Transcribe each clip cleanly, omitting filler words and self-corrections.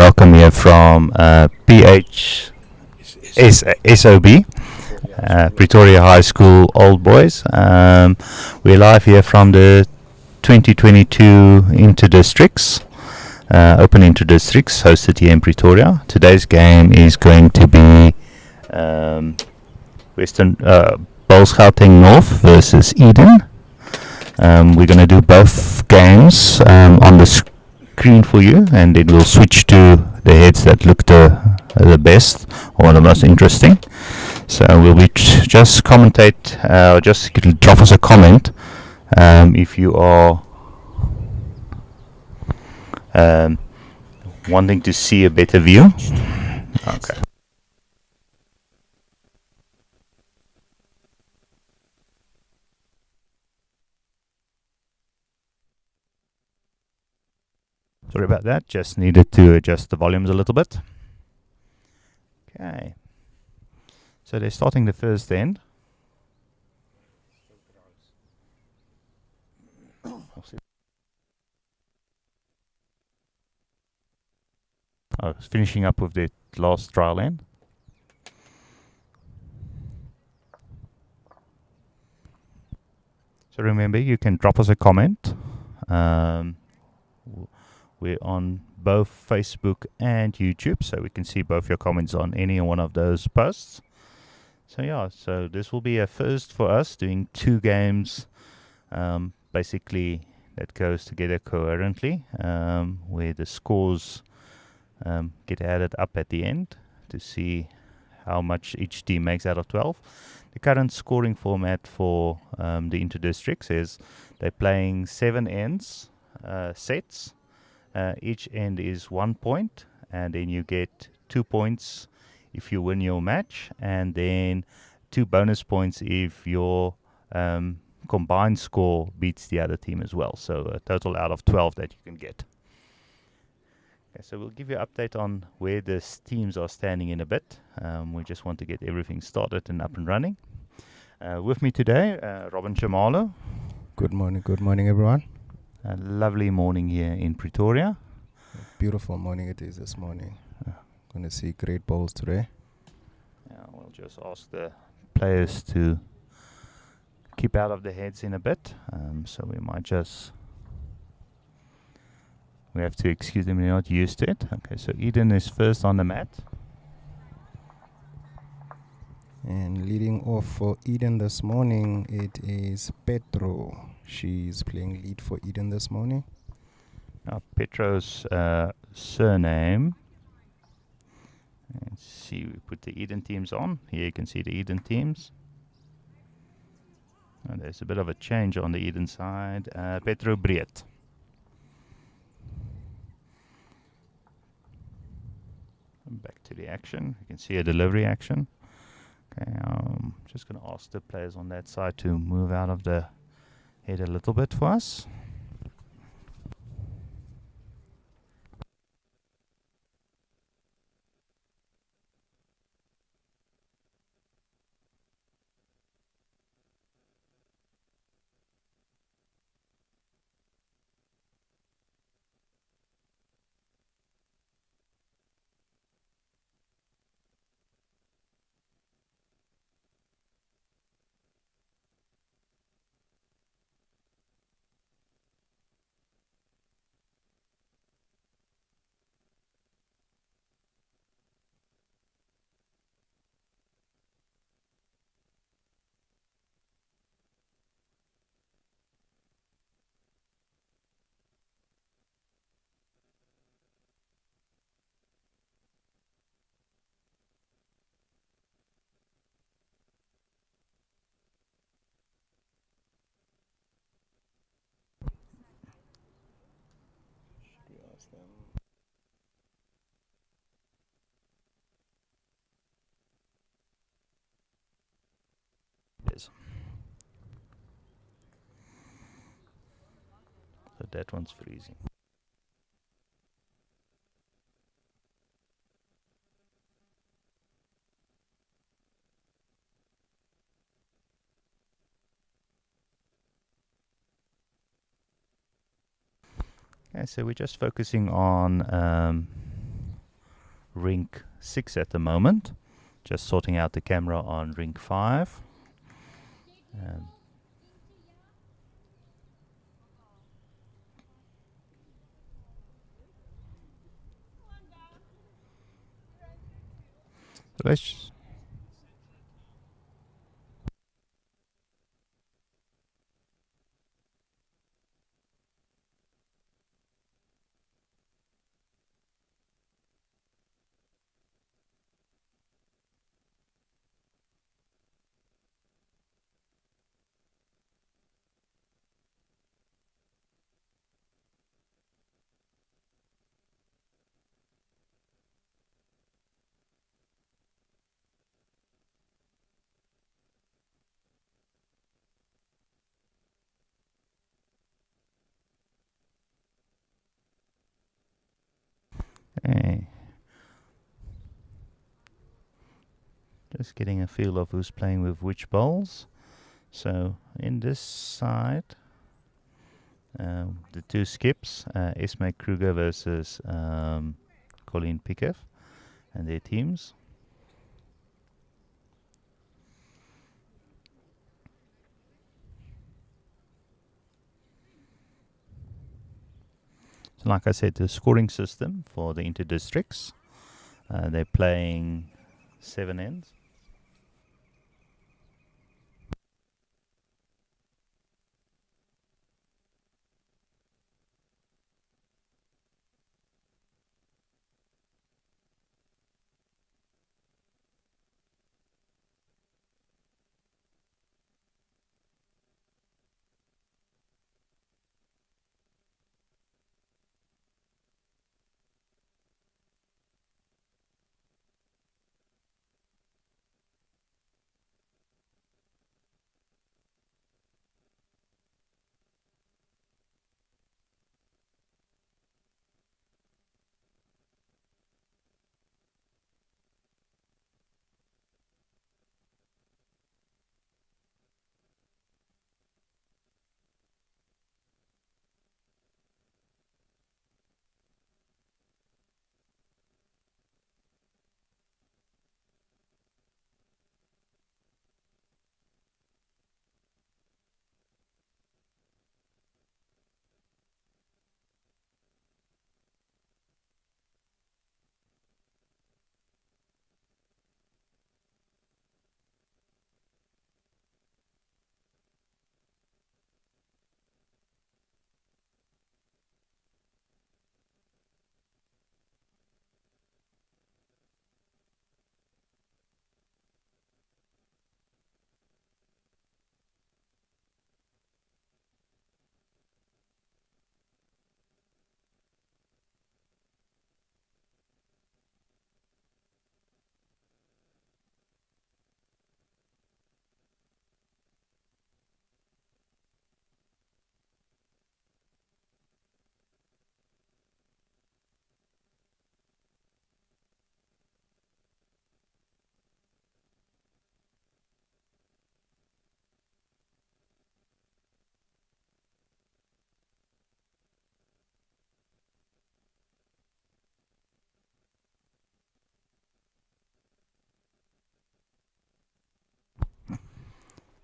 welcome here from PHSOB, Pretoria High School Old Boys. We're live here from the 2022 Inter-Districts, Open Inter-Districts, hosted here in Pretoria. Today's game is going to be Bulls Gauteng North versus Eden. We're going to do both games on the screen for you, and then we'll switch to the heads that look the best or the most interesting. So we'll be just commentate, just drop us a comment if you are wanting to see a better view. Okay. Sorry about that, just needed to adjust the volumes a little bit. Okay. So they're starting the first end. Oh, it's finishing up with the last trial end. So remember, you can drop us a comment. We're on both Facebook and YouTube, so we can see both your comments on any one of those posts. So yeah, so this will be a first for us, doing two games basically that goes together coherently, where the scores get added up at the end to see how much each team makes out of 12. The current scoring format for the inter-districts is they're playing 7 ends, sets. Each end is 1 point, and then you get 2 points if you win your match, and then 2 bonus points if your combined score beats the other team as well. So a total out of 12 that you can get. Okay, so we'll give you an update on where the teams are standing in a bit. We just want to get everything started and up and running. With me today, Robin Chamalo. Good morning everyone. A lovely morning here in Pretoria. Beautiful morning it is this morning. Gonna see great bowls today. Yeah, we'll just ask the players to keep out of the heads in a bit. So we might just... We have to excuse them, we're not used to it. Okay, so Eden is first on the mat. And leading off for Eden this morning, it is Petro. She's playing lead for Eden this morning. Now Petro's surname. Let's see, we put the Eden teams on. Here you can see the Eden teams. And there's a bit of a change on the Eden side. Petro Breed. Back to the action. You can see a delivery action. Okay, just going to ask the players on that side to move out of the head a little bit for us. Yes. So that one's freezing. Okay, so we're just focusing on rink 6 at the moment. Just sorting out the camera on rink 5. Let's just getting a feel of who's playing with which bowls. So in this side, the two skips, Esme Kruger versus Colleen Pickett and their teams. So like I said, the scoring system for the inter-districts, they're playing 7 ends.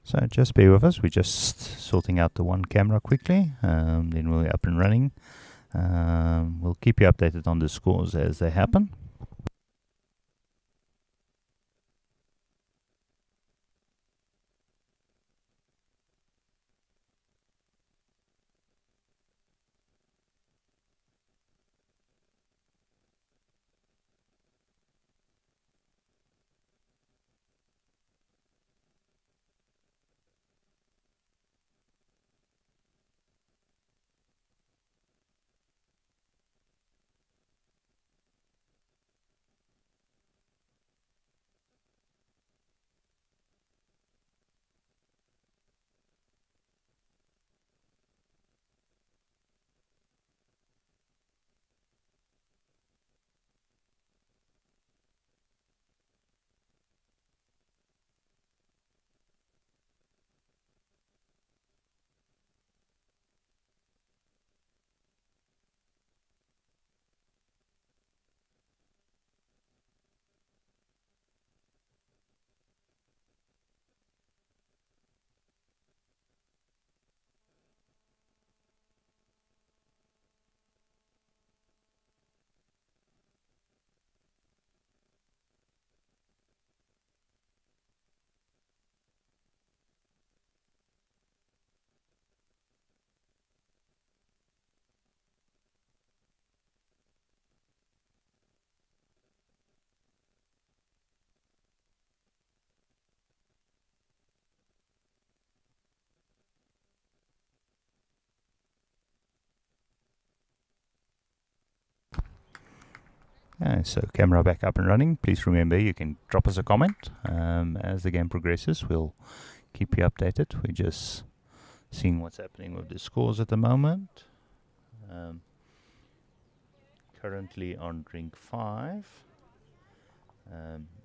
So just bear with us, we're just sorting out the one camera quickly, then we'll be up and running. We'll keep you updated on the scores as they happen. So camera back up and running. Please remember you can drop us a comment as the game progresses. We'll keep you updated. We're just seeing what's happening with the scores at the moment. Currently on rink 5,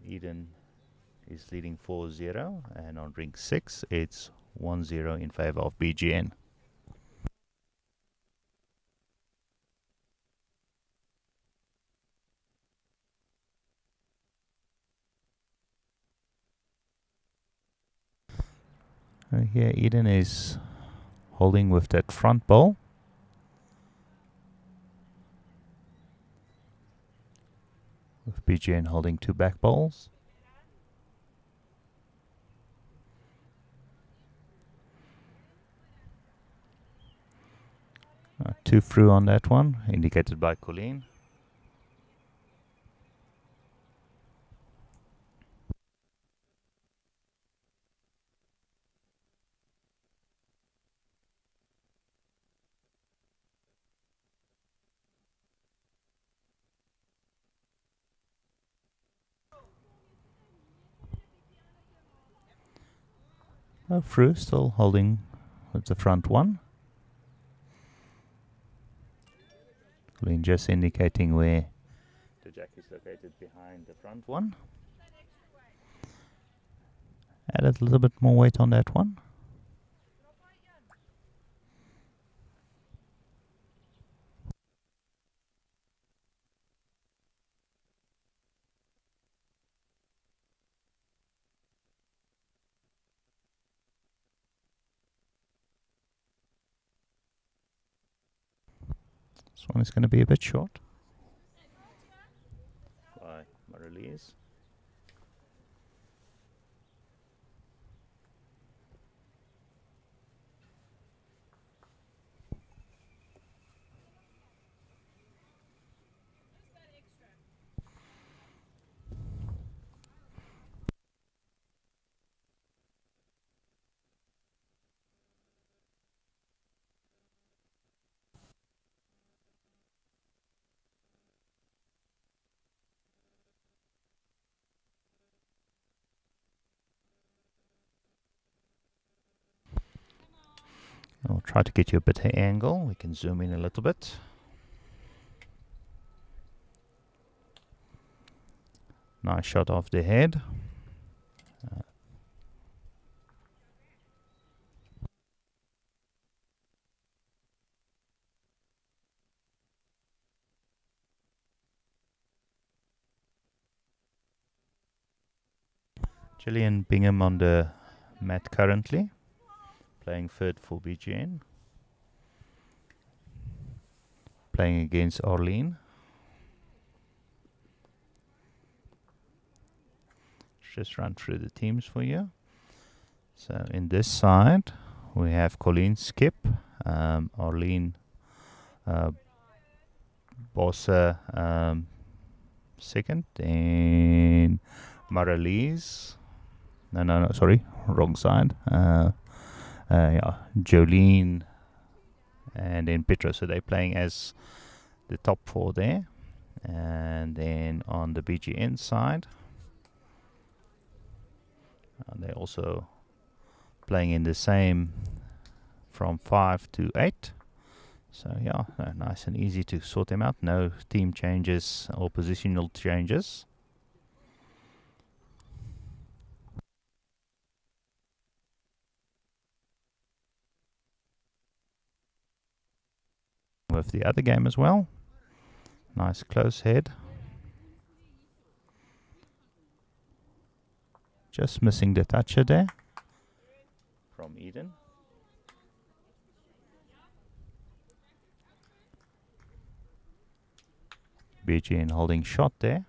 Eden is leading 4-0, and on rink 6 it's 1-0 in favor of BGN. Here Eden is holding with that front ball. With BGN holding 2 back balls. Two through on that one, indicated by Colleen. Through, still holding with the front one. Colleen just indicating where the jack is located behind the front one. Add a little bit more weight on that one. This one is going to be a bit short. By my release. I'll try to get you a better angle. We can zoom in a little bit. Nice shot off the head. Gillian Bingham on the mat currently, playing third for BGN. Playing against Arlene. Just run through the teams for you. So in this side, we have Colleen Skip, Arlene Bossa second, and Maralise. No, sorry, wrong side. Jolene and then Petra. So they're playing as the top 4 there. And then on the BGN side, they're also playing in the same from 5 to 8. So yeah, nice and easy to sort them out. No team changes or positional changes. With the other game as well. Nice close head. Just missing the toucher there from Eden. BGN holding shot there.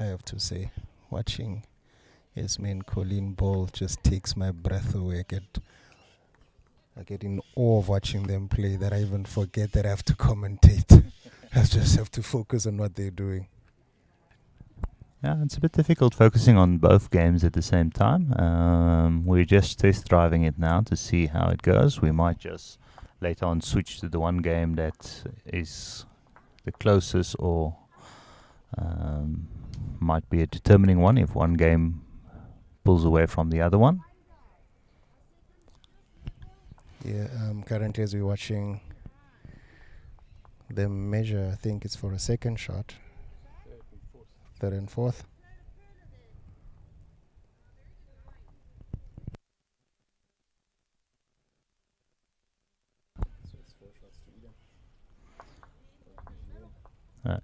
I have to say. Watching Yasmin Colleen Ball just takes my breath away. I get in awe of watching them play that I even forget that I have to commentate. I just have to focus on what they're doing. Yeah, it's a bit difficult focusing on both games at the same time. We're just test driving it now to see how it goes. We might just later on switch to the one game that is the closest, or might be a determining one if one game pulls away from the other one. Yeah, currently as we're watching the measure, I think it's for a second shot. Third and fourth.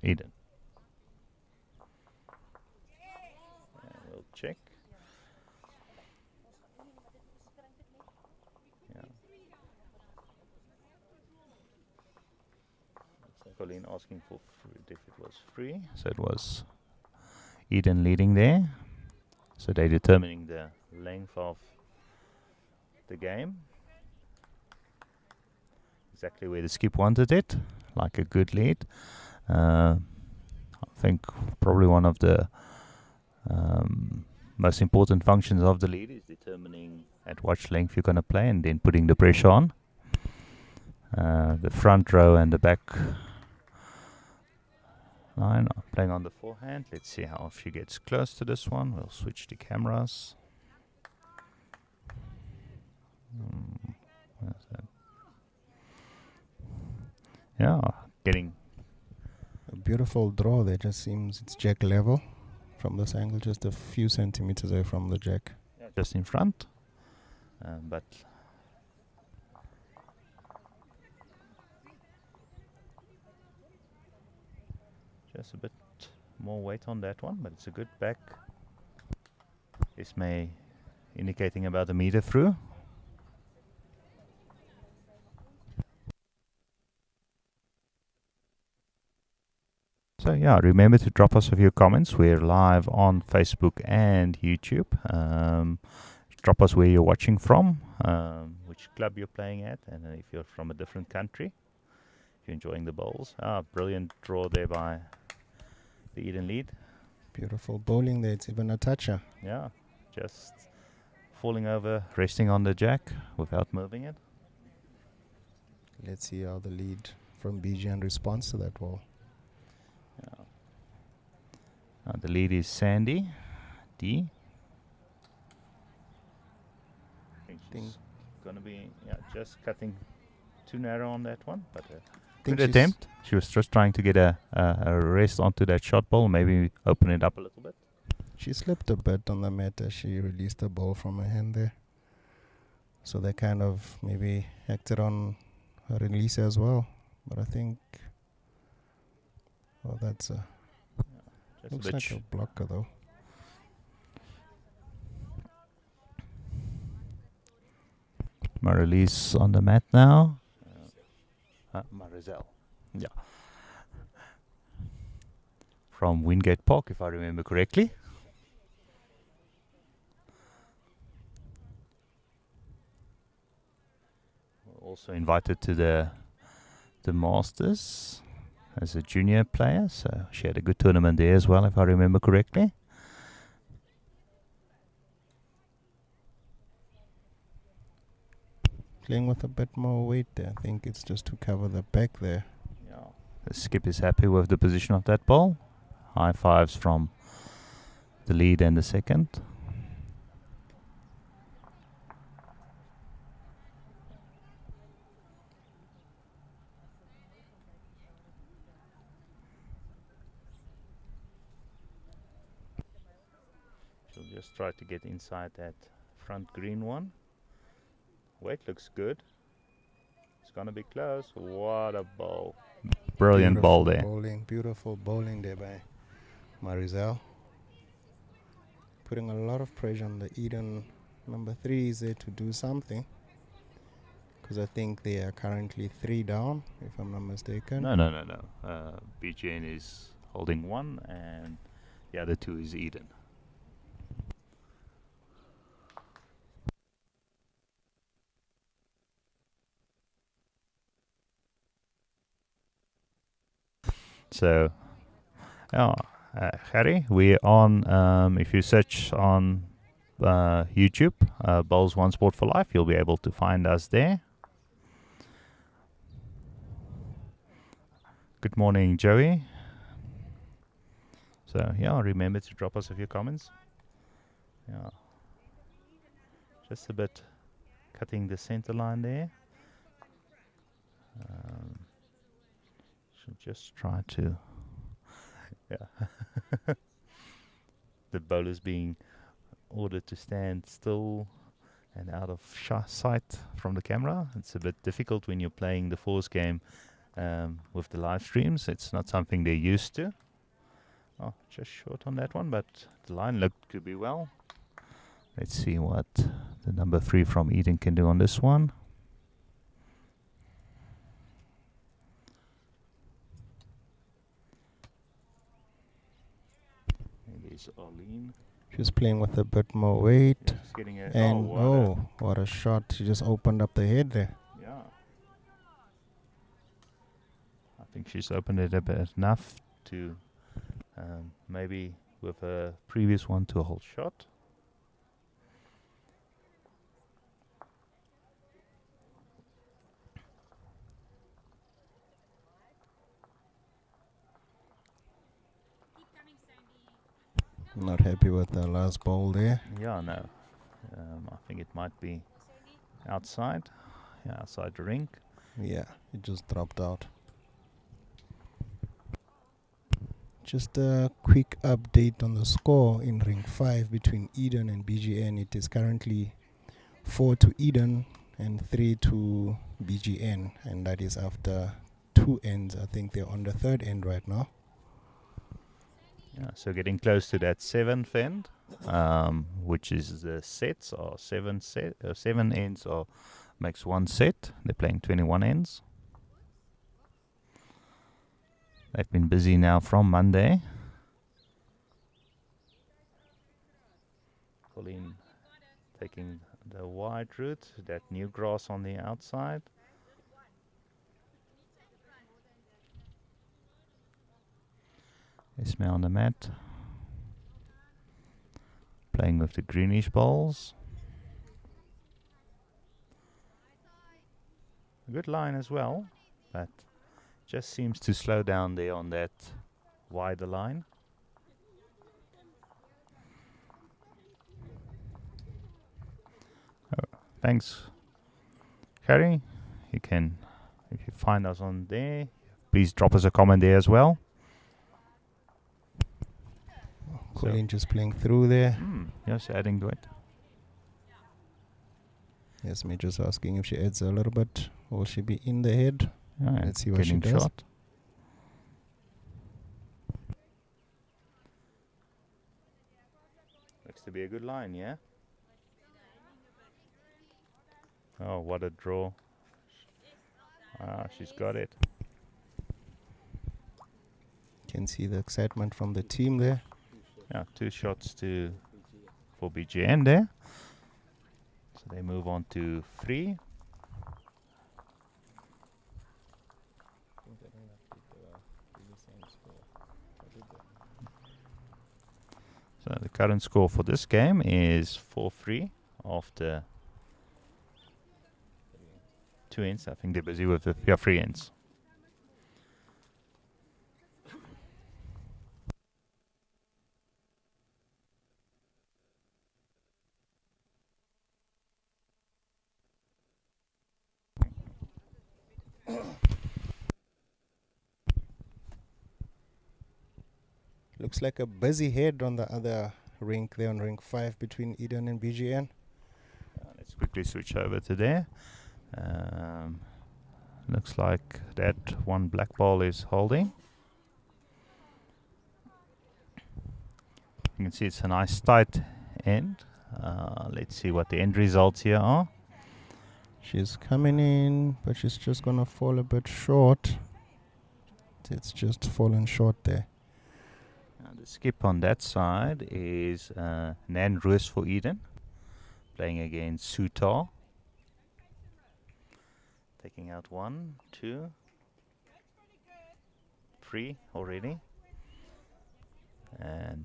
Eden. We'll check. Yeah. So Colleen asking for if it was free. So it was Eden leading there. So they're determining the length of the game. Exactly where the skip wanted it, like a good lead. I think probably one of the most important functions of the lead is determining at what length you're going to play and then putting the pressure on. The front row and the back line are playing on the forehand. Let's see how she gets close to this one. We'll switch the cameras. Where's that? Yeah, getting A beautiful draw there. Just seems it's jack level from this angle, just a few centimeters away from the jack. just in front, but just a bit more weight on that one, but it's a good back. This may indicating about a meter through. So yeah, remember to drop us a few comments. We're live on Facebook and YouTube. Drop us where you're watching from, which club you're playing at, and if you're from a different country, if you're enjoying the bowls. Brilliant draw there by the Eden lead. Beautiful bowling there. It's even a toucher. Yeah, just falling over, resting on the jack without moving it. Let's see how the lead from BGN responds to that ball. Yeah. The lead is Sandy D. I think she's gonna be just cutting too narrow on that one, but good attempt. She was just trying to get a rest onto that shot ball, maybe open it up a little bit. She slipped a bit on the mat as she released the ball from her hand there. So they kind of maybe acted on her release as well. But I think, well, that's a looks like a blocker though. My release on the mat now. Marizel. Yeah. From Wingate Park, if I remember correctly. Also invited to the Masters as a junior player, so she had a good tournament there as well, if I remember correctly. Playing with a bit more weight there. I think it's just to cover the back there. Yeah. The skip is happy with the position of that ball. High fives from the lead and the second. She'll just try to get inside that front green one. Weight looks good. It's gonna be close. What a ball. Brilliant ball there. Beautiful bowling there by Marizel. Putting a lot of pressure on the Eden number 3 is there to do something. Because I think they are currently 3 down, if I'm not mistaken. No. BGN is holding 1 and The other two is Eden. So, Harry, we're on, if you search on YouTube, Bowls One Sport for Life, you'll be able to find us there. Good morning, Joey. So, yeah, remember to drop us a few comments. Yeah. Just a bit cutting the center line there. Should just try to... Yeah. The bowler's being ordered to stand still and out of sight from the camera. It's a bit difficult when you're playing the fours game with the live streams. It's not something they're used to. Oh, just short on that one, but the line looked to be well. Let's see what the number 3 from Eden can do on this one. There's Arlene. She's playing with a bit more weight. Yeah, and what a shot. She just opened up the head there. Yeah. I think she's opened it a bit enough to maybe with a previous one to a whole shot. Not happy with the last ball there. Yeah, no. I think it might be outside. Yeah, outside the rink. Yeah, it just dropped out. Just a quick update on the score in ring 5 between Eden and BGN. It is currently 4 to Eden and 3 to BGN, and that is after 2 ends. I think they're on the 3rd end right now. Yeah, so getting close to that 7th end, which is the sets or 7 ends or makes 1 set. They're playing 21 ends. They've been busy now from Monday. Colleen taking the wide route, that new grass on the outside. Ismail on the mat. Playing with the greenish balls. A good line as well, but just seems to slow down there on that wider line. Thanks, Harry. You can, if you find us on there, please drop us a comment there as well. Colleen just playing through there. Yes, adding to it. Yes, me just asking if she adds a little bit. Will she be in the head? Yeah, let's see what she does. Shot. Looks to be a good line, yeah? Oh, what a draw. She's got it. Can see the excitement from the team there. Yeah, 2 shots for BGN there. So they move on to 3. So the current score for this game is 4-3 after 2 ends. I think they're busy with the 3 ends. Looks like a busy head on the other rink there on ring 5 between Eden and BGN. Let's quickly switch over to there. Looks like that one black ball is holding. You can see it's a nice tight end. Let's see what the end results here are. She's coming in, but she's just gonna fall a bit short. It's just fallen short there. Now the skip on that side is Nan Roos for Eden, playing against Sutar. Taking out 1, 2, 3 already. And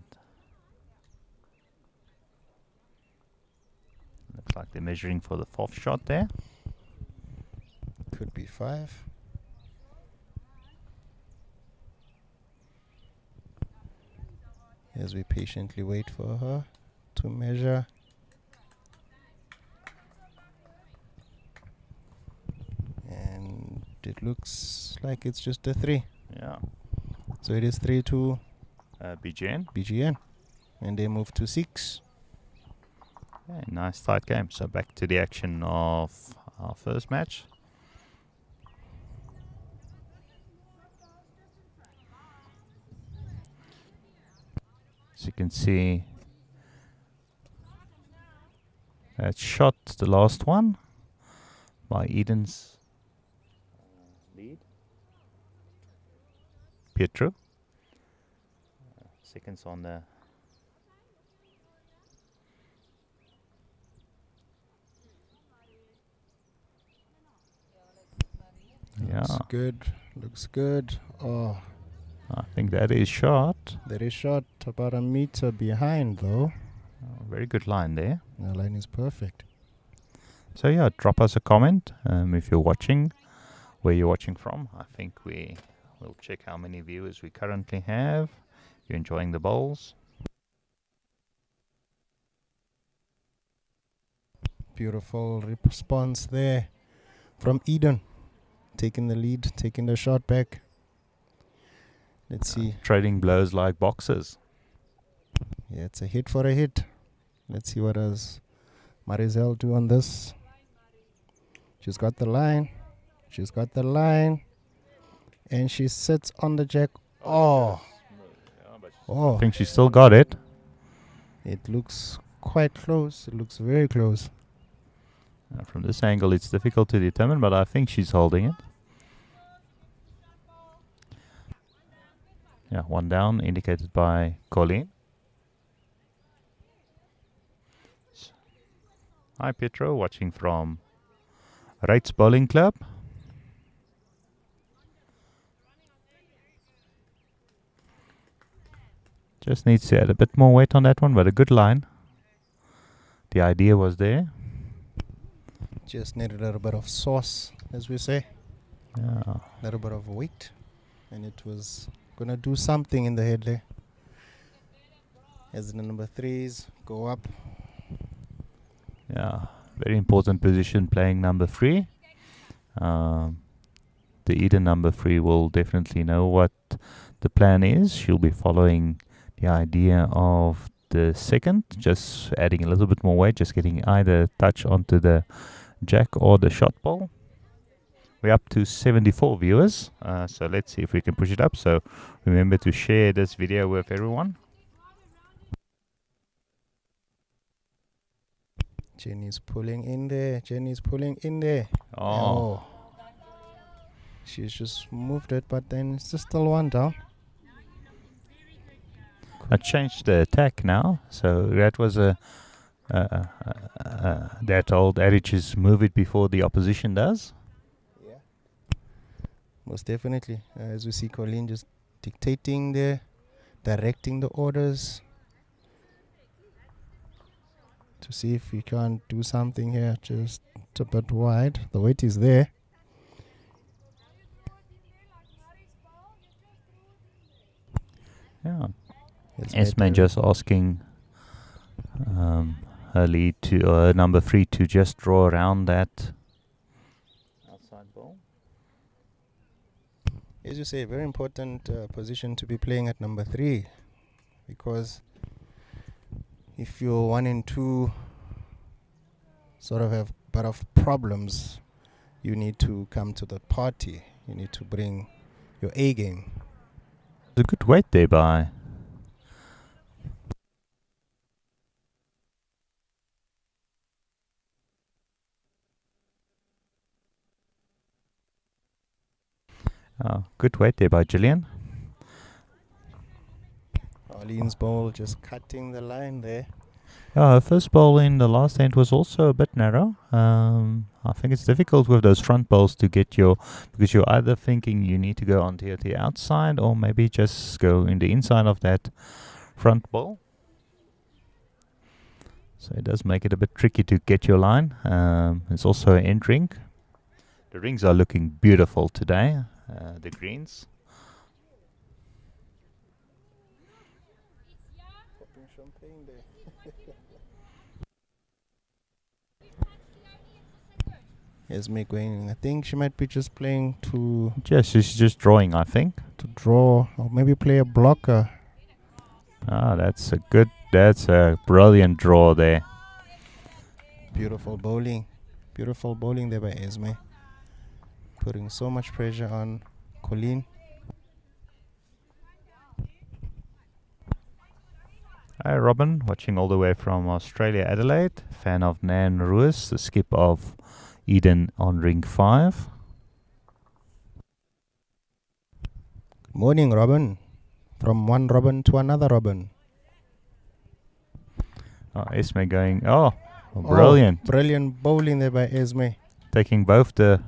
looks like they're measuring for the 4th shot there. Could be 5. As we patiently wait for her to measure. And it looks like it's just a 3. Yeah. So it is 3 to BGN. And they move to 6. Yeah, nice tight game. So back to the action of our first match. As you can see, that shot, the last one, by Eden's lead. Pietro. Seconds on the... Looks good. Looks good. Oh, I think that is shot. that is shot about a meter behind though. Very good line there. The line is perfect. So yeah, drop us a comment if you're watching, where you're watching from. I think we will check how many viewers we currently have. You're enjoying the bowls. Beautiful response there from Eden. Taking the lead, taking the shot back. Let's see. Trading blows like boxers. Yeah, it's a hit for a hit. Let's see what does Marizel do on this. She's got the line. She's got the line. And she sits on the jack. Oh. I think she still got it. It looks quite close. It looks very close. From this angle, it's difficult to determine, but I think she's holding it. Yeah, 1 down, indicated by Colleen. Hi, Pietro, watching from Wrights Bowling Club. Just needs to add a bit more weight on that one, but a good line. The idea was there. Just needed a little bit of sauce, as we say. Yeah. A little bit of weight. And it was going to do something in the head there. As the number 3s go up. Yeah, very important position playing number 3. The Eden number 3 will definitely know what the plan is. She'll be following the idea of the second, just adding a little bit more weight, just getting either touch onto the jack or the shot ball. We're up to 74 viewers, so let's see if we can push it up. So remember to share this video with everyone. Jenny's pulling in there. Jenny's pulling in there. Oh. She's just moved it, but then it's just still 1 down. I changed the attack now, so that was that old adage is move it before the opposition does. Yeah, most definitely. As we see Colleen just dictating there, directing the orders to see if we can't do something here. Just a bit wide. The weight is there. Yeah. S-Man just asking her lead to her number 3 to just draw around that outside ball. As you say, very important position to be playing at number 3, because if you're 1 and 2 sort of have a bit of problems, you need to come to the party. You need to bring your A game. There's a good weight there by good weight there by Gillian. Colleen's ball just cutting the line there. Her first bowl in the last end was also a bit narrow. I think it's difficult with those front bowls to get because you're either thinking you need to go onto the outside or maybe just go in the inside of that front bowl. So it does make it a bit tricky to get your line. It's also an end rink. The rings are looking beautiful today, the greens. Popping champagne there. Esme going. I think she might be just playing to Yes, she's just drawing, I think. to draw or maybe play a blocker. That's a brilliant draw there. Beautiful bowling. Beautiful bowling there by Esme. Putting so much pressure on Colleen. Hi Robin, watching all the way from Australia, Adelaide. Fan of Nan Ruiz, the skip of Eden on rink 5. Good morning, Robin. From one Robin to another Robin. Esme going, brilliant. Oh, brilliant bowling there by Esme. Taking both the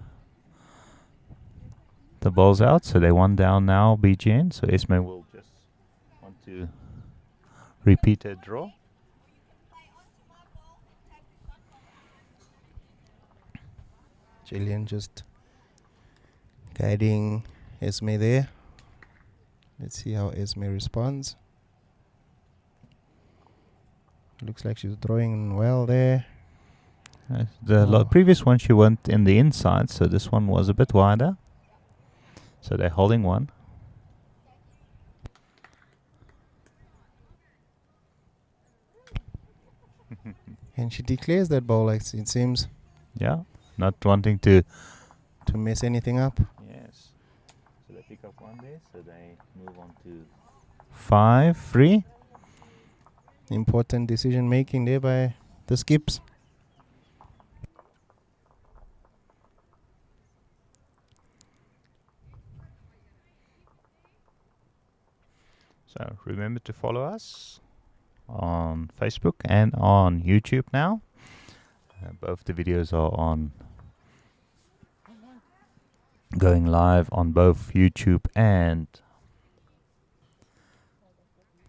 balls out, so they one down now, BGN. So Esme will just want to repeat her draw. Jillian just guiding Esme there. Let's see how Esme responds. Looks like she's drawing well there. The previous one she went in the inside, so this one was a bit wider. So they're holding one. And she declares that ball, like it seems. Yeah, not wanting to mess anything up. Yes. So they pick up one there, so they move on to 5-3. Important decision making there by the skips. So remember to follow us on Facebook and on YouTube now. Both the videos are going live on both YouTube and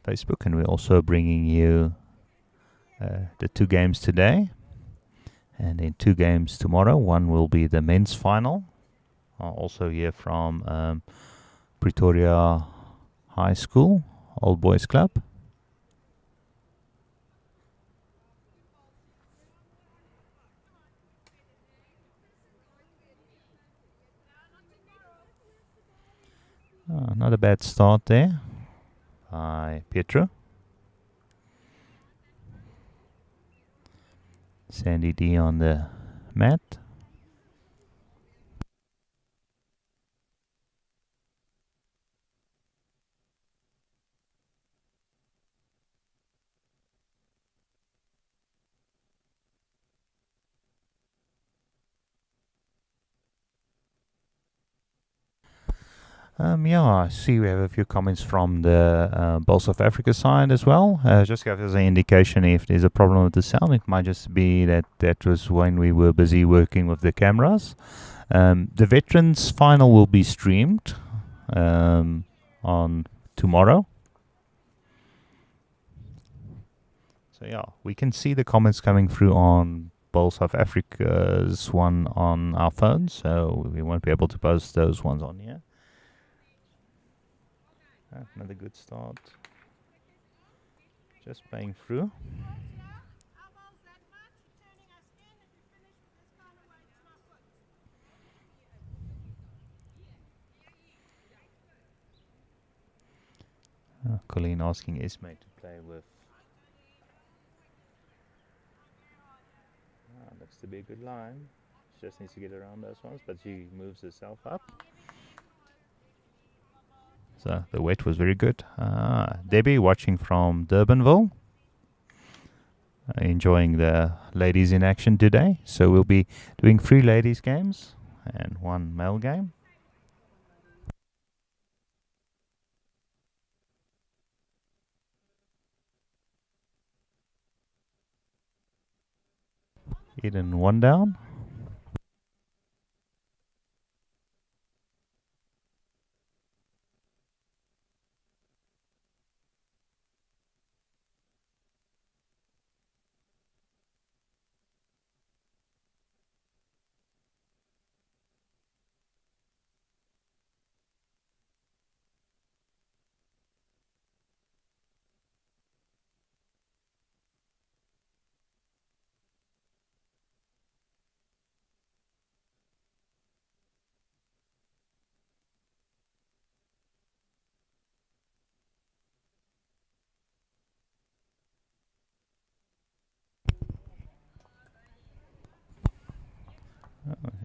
Facebook, and we're also bringing you the 2 games today and then 2 games tomorrow. One will be the men's final, also here from Pretoria High School, Old Boys Club. Not a bad start there by Pietro. Sandy D on the mat. I see we have a few comments from the Bowls of Africa side as well. Just give us an indication if there's a problem with the sound. It might just be that was when we were busy working with the cameras. The Veterans final will be streamed on tomorrow. So we can see the comments coming through on Bowls of Africa's one on our phones, so we won't be able to post those ones on here. Another good start. Just playing through. Colleen asking Esme to play with. Looks to be a good line. She just needs to get around those ones, but she moves herself up. So the weight was very good. Debbie watching from Durbanville. Enjoying the ladies in action today. So we'll be doing 3 ladies games and 1 male game. Eden one down.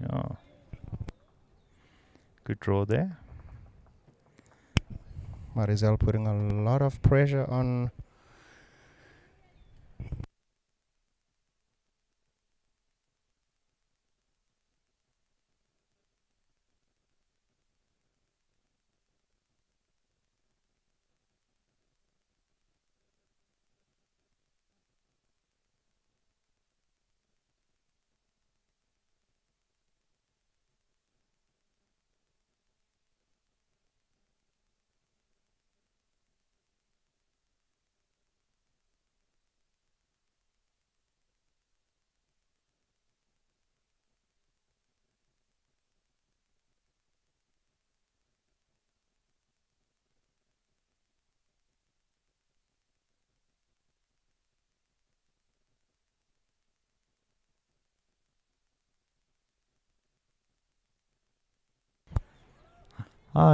Yeah. Good draw there. Marizal putting a lot of pressure on.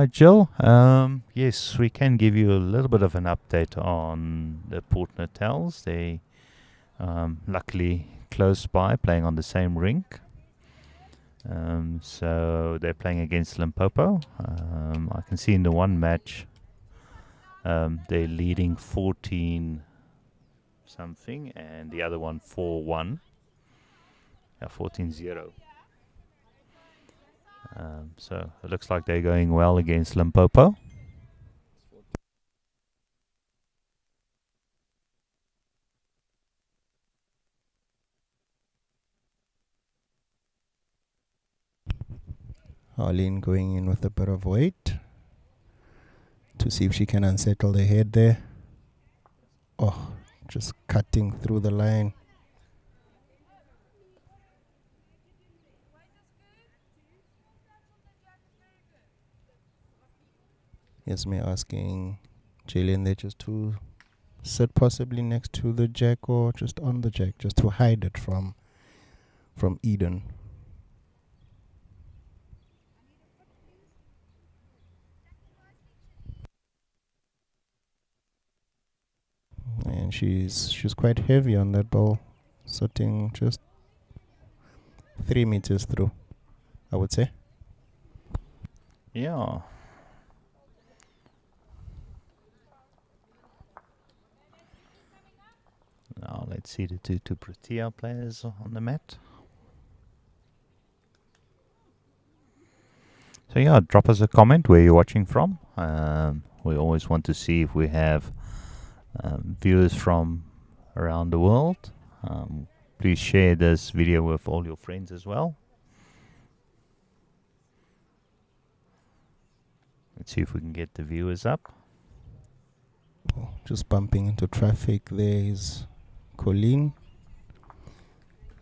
Jill, yes, we can give you a little bit of an update on the Port Natals. They luckily close by, playing on the same rink. So they're playing against Limpopo. I can see in the one match they're leading 14 something, and the other one 4-1. 14-0. So it looks like they're going well against Limpopo. Arlene going in with a bit of weight to see if she can unsettle the head there. Oh, just cutting through the line. Esme asking Jalen there just to sit possibly next to the jack or just on the jack, just to hide it from Eden. And she's quite heavy on that ball, sitting just 3 meters through, I would say. Yeah. Now let's see the two Pretoria players on the mat. So yeah, drop us a comment where you're watching from. We always want to see if we have viewers from around the world. Please share this video with all your friends as well. Let's see if we can get the viewers up. Oh, just bumping into traffic. There is Colleen.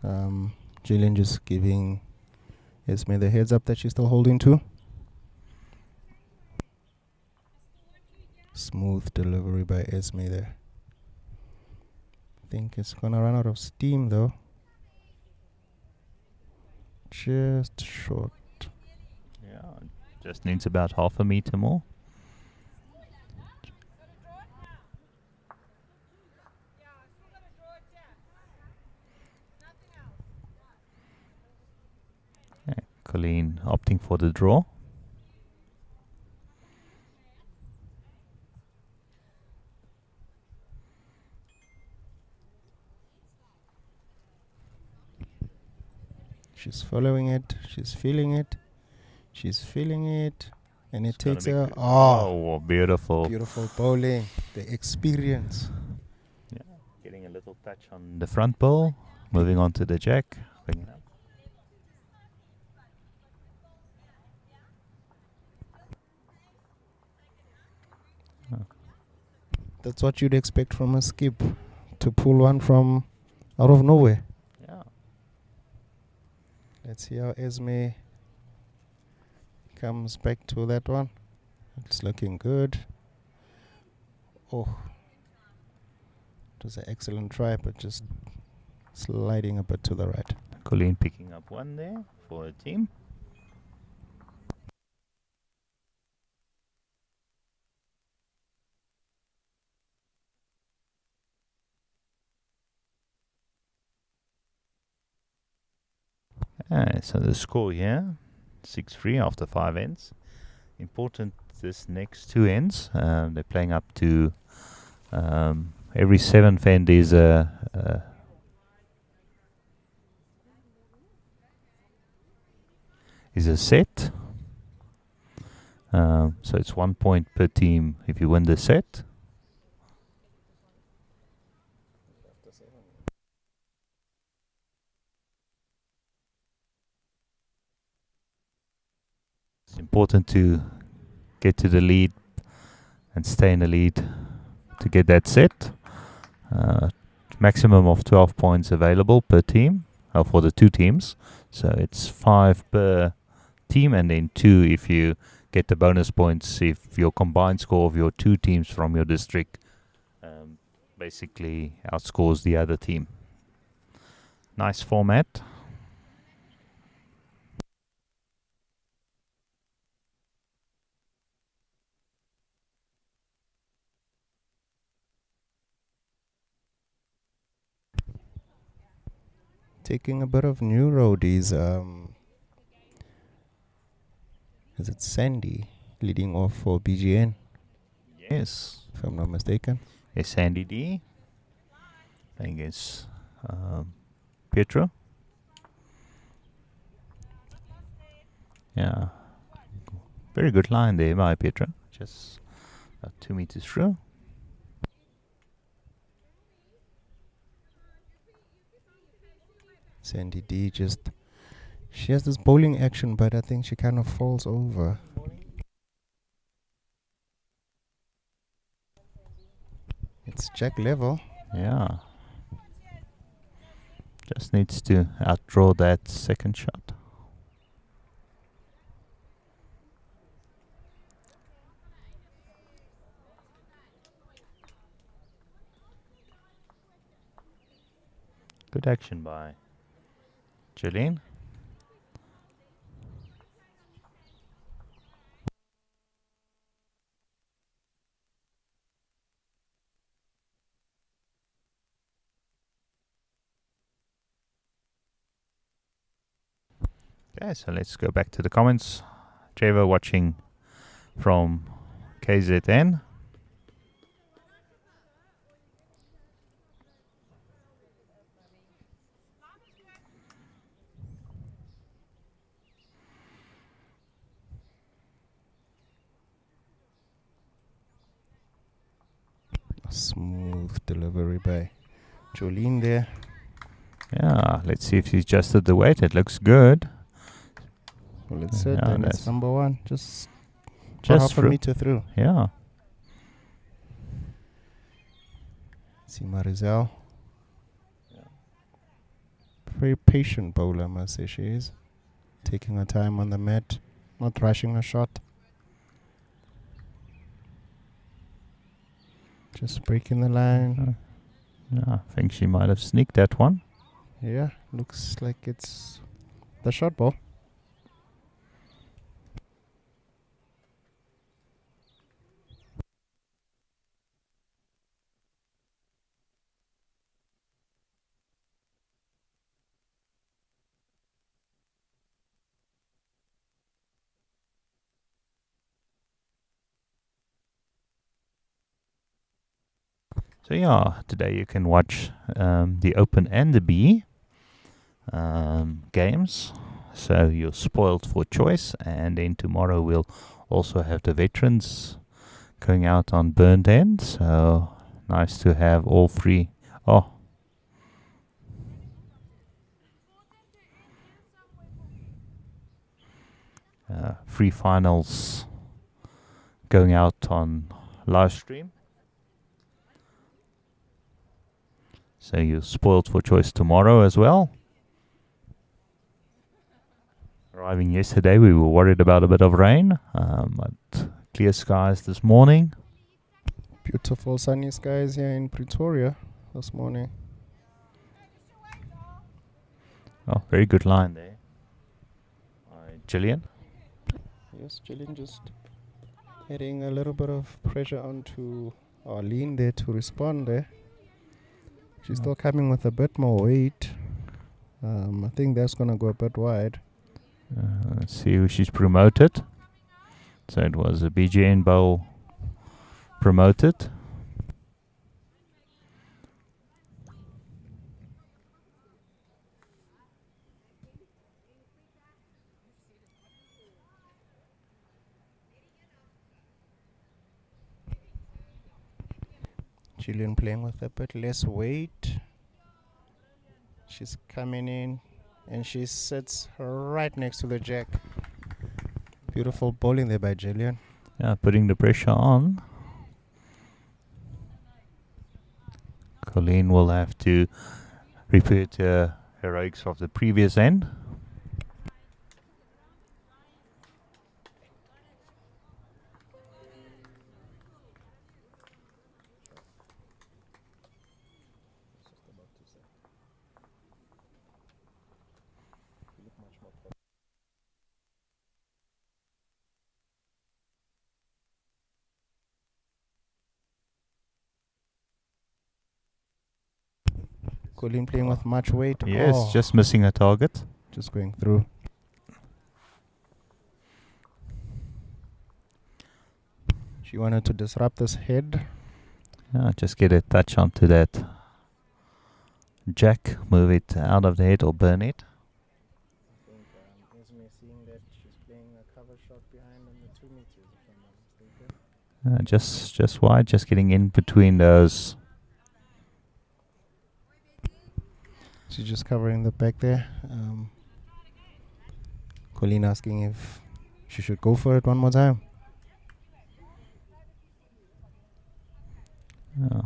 Jillian just giving Esme the heads up that she's still holding to. Smooth delivery by Esme there. Think it's gonna run out of steam though. Just short. Yeah, just needs about half a meter more. Colleen opting for the draw. She's following it. She's feeling it. She's feeling it. And it takes her. Oh, beautiful. Beautiful bowling. The experience. Yeah, getting a little touch on the front ball. moving on to the jack. Bring it up. That's what you'd expect from a skip, to pull one from out of nowhere. Yeah. Let's see how Esme comes back to that one. It's looking good. Oh, it was an excellent try, but just sliding a bit to the right. Colleen picking up one there for a team. So the score here, 6-3 after 5 ends. Important this next 2 ends. They're playing up to every 7th end is a set. So it's 1 point per team if you win the set. It's important to get to the lead and stay in the lead to get that set. Maximum of 12 points available per team for the 2 teams. So it's 5 per team and then 2 if you get the bonus points if your combined score of your 2 teams from your district basically outscores the other team. Nice format. Taking a bit of new roadies. Is it Sandy leading off for BGN? Yes. If I'm not mistaken. Yes, Sandy D. Playing against Pietro. Yeah. Very good line there by Pietro. Just about 2 meters through. Sandy D she has this bowling action, but I think she kind of falls over. It's jack level. Yeah. Just needs to outdraw that second shot. Good action by Jolene. Okay, so let's go back to the comments. Trevor watching from KZN. A smooth delivery by Jolene there. Yeah, let's see if she's adjusted the weight. It looks good. Well, it's set and it's number 1. Just half a through. meter through. Yeah. See Marizel. Very patient bowler, I must say she is. Taking her time on the mat, not rushing her shot. Just breaking the line. Yeah, I think she might have sneaked that one. Yeah, looks like it's the short ball. So yeah, today you can watch the Open and the B games. So you're spoiled for choice. And then tomorrow we'll also have the veterans going out on Burnt End. So nice to have all 3. Oh, free finals going out on live stream. So you're spoiled for choice tomorrow as well. Arriving yesterday, we were worried about a bit of rain, but clear skies this morning. Beautiful sunny skies here in Pretoria this morning. Oh, very good line there. Gillian. Yes, Jillian just adding a little bit of pressure onto Arlene there to respond there. She's still coming with a bit more weight. I think that's going to go a bit wide. Let's see who she's promoted. So it was a BGN bowl promoted. Jillian playing with a bit less weight. She's coming in and she sits right next to the jack. Beautiful bowling there by Jillian. Yeah, putting the pressure on. Colleen will have to repeat her heroics of the previous end. Colleen playing with much weight. Yes, just missing a target. Just going through. She wanted to disrupt this head. Yeah, just get a touch onto that jack, move it out of the head or burn it. I think Esme seeing that she's playing a cover shot behind on the 2 meters, if I'm not mistaken. Just wide, just getting in between those. She's just covering the back there. Colleen asking if she should go for it one more time. Yeah.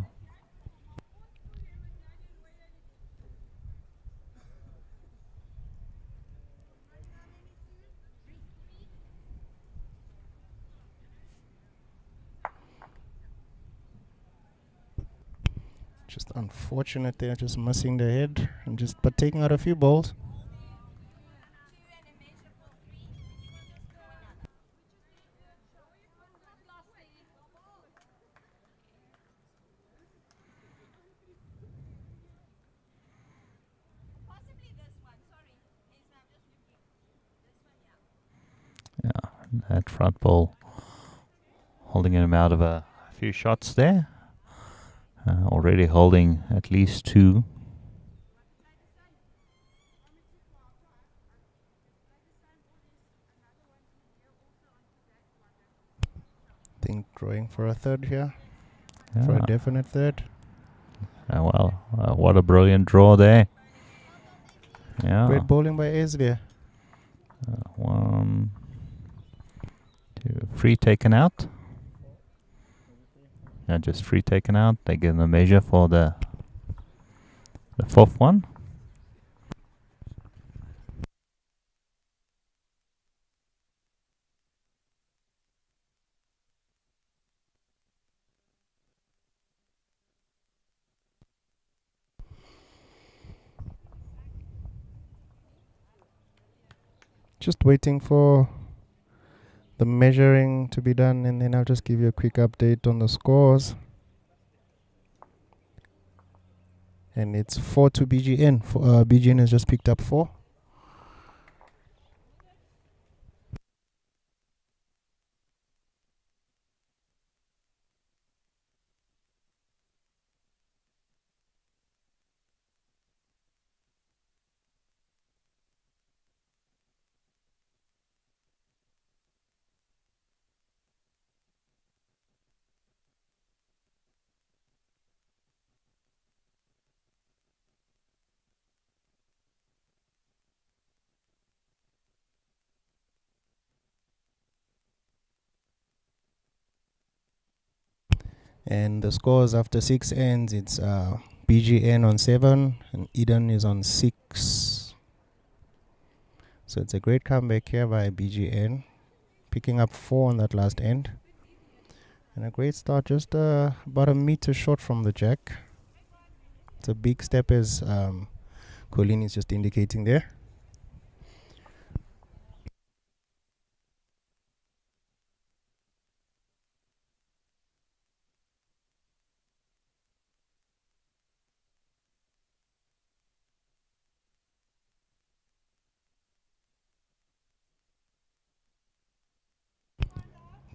Just unfortunate they're just missing the head and just but taking out a few balls. Yeah, that front ball holding him out of a few shots there. Already holding at least 2. Think drawing for a third here. Yeah. For a definite third. Well, what a brilliant draw there. Yeah. Great bowling by Esme. 1, 2, free taken out. Yeah, just free taken out. They give them a measure for the 4th one. Just waiting for the measuring to be done, and then I'll just give you a quick update on the scores. And it's 4 to BGN. BGN has just picked up 4. And the scores after 6 ends, it's BGN on 7 and Eden is on 6. So it's a great comeback here by BGN, picking up 4 on that last end. And a great start, just about a meter short from the jack. It's a big step, as Colleen is just indicating there.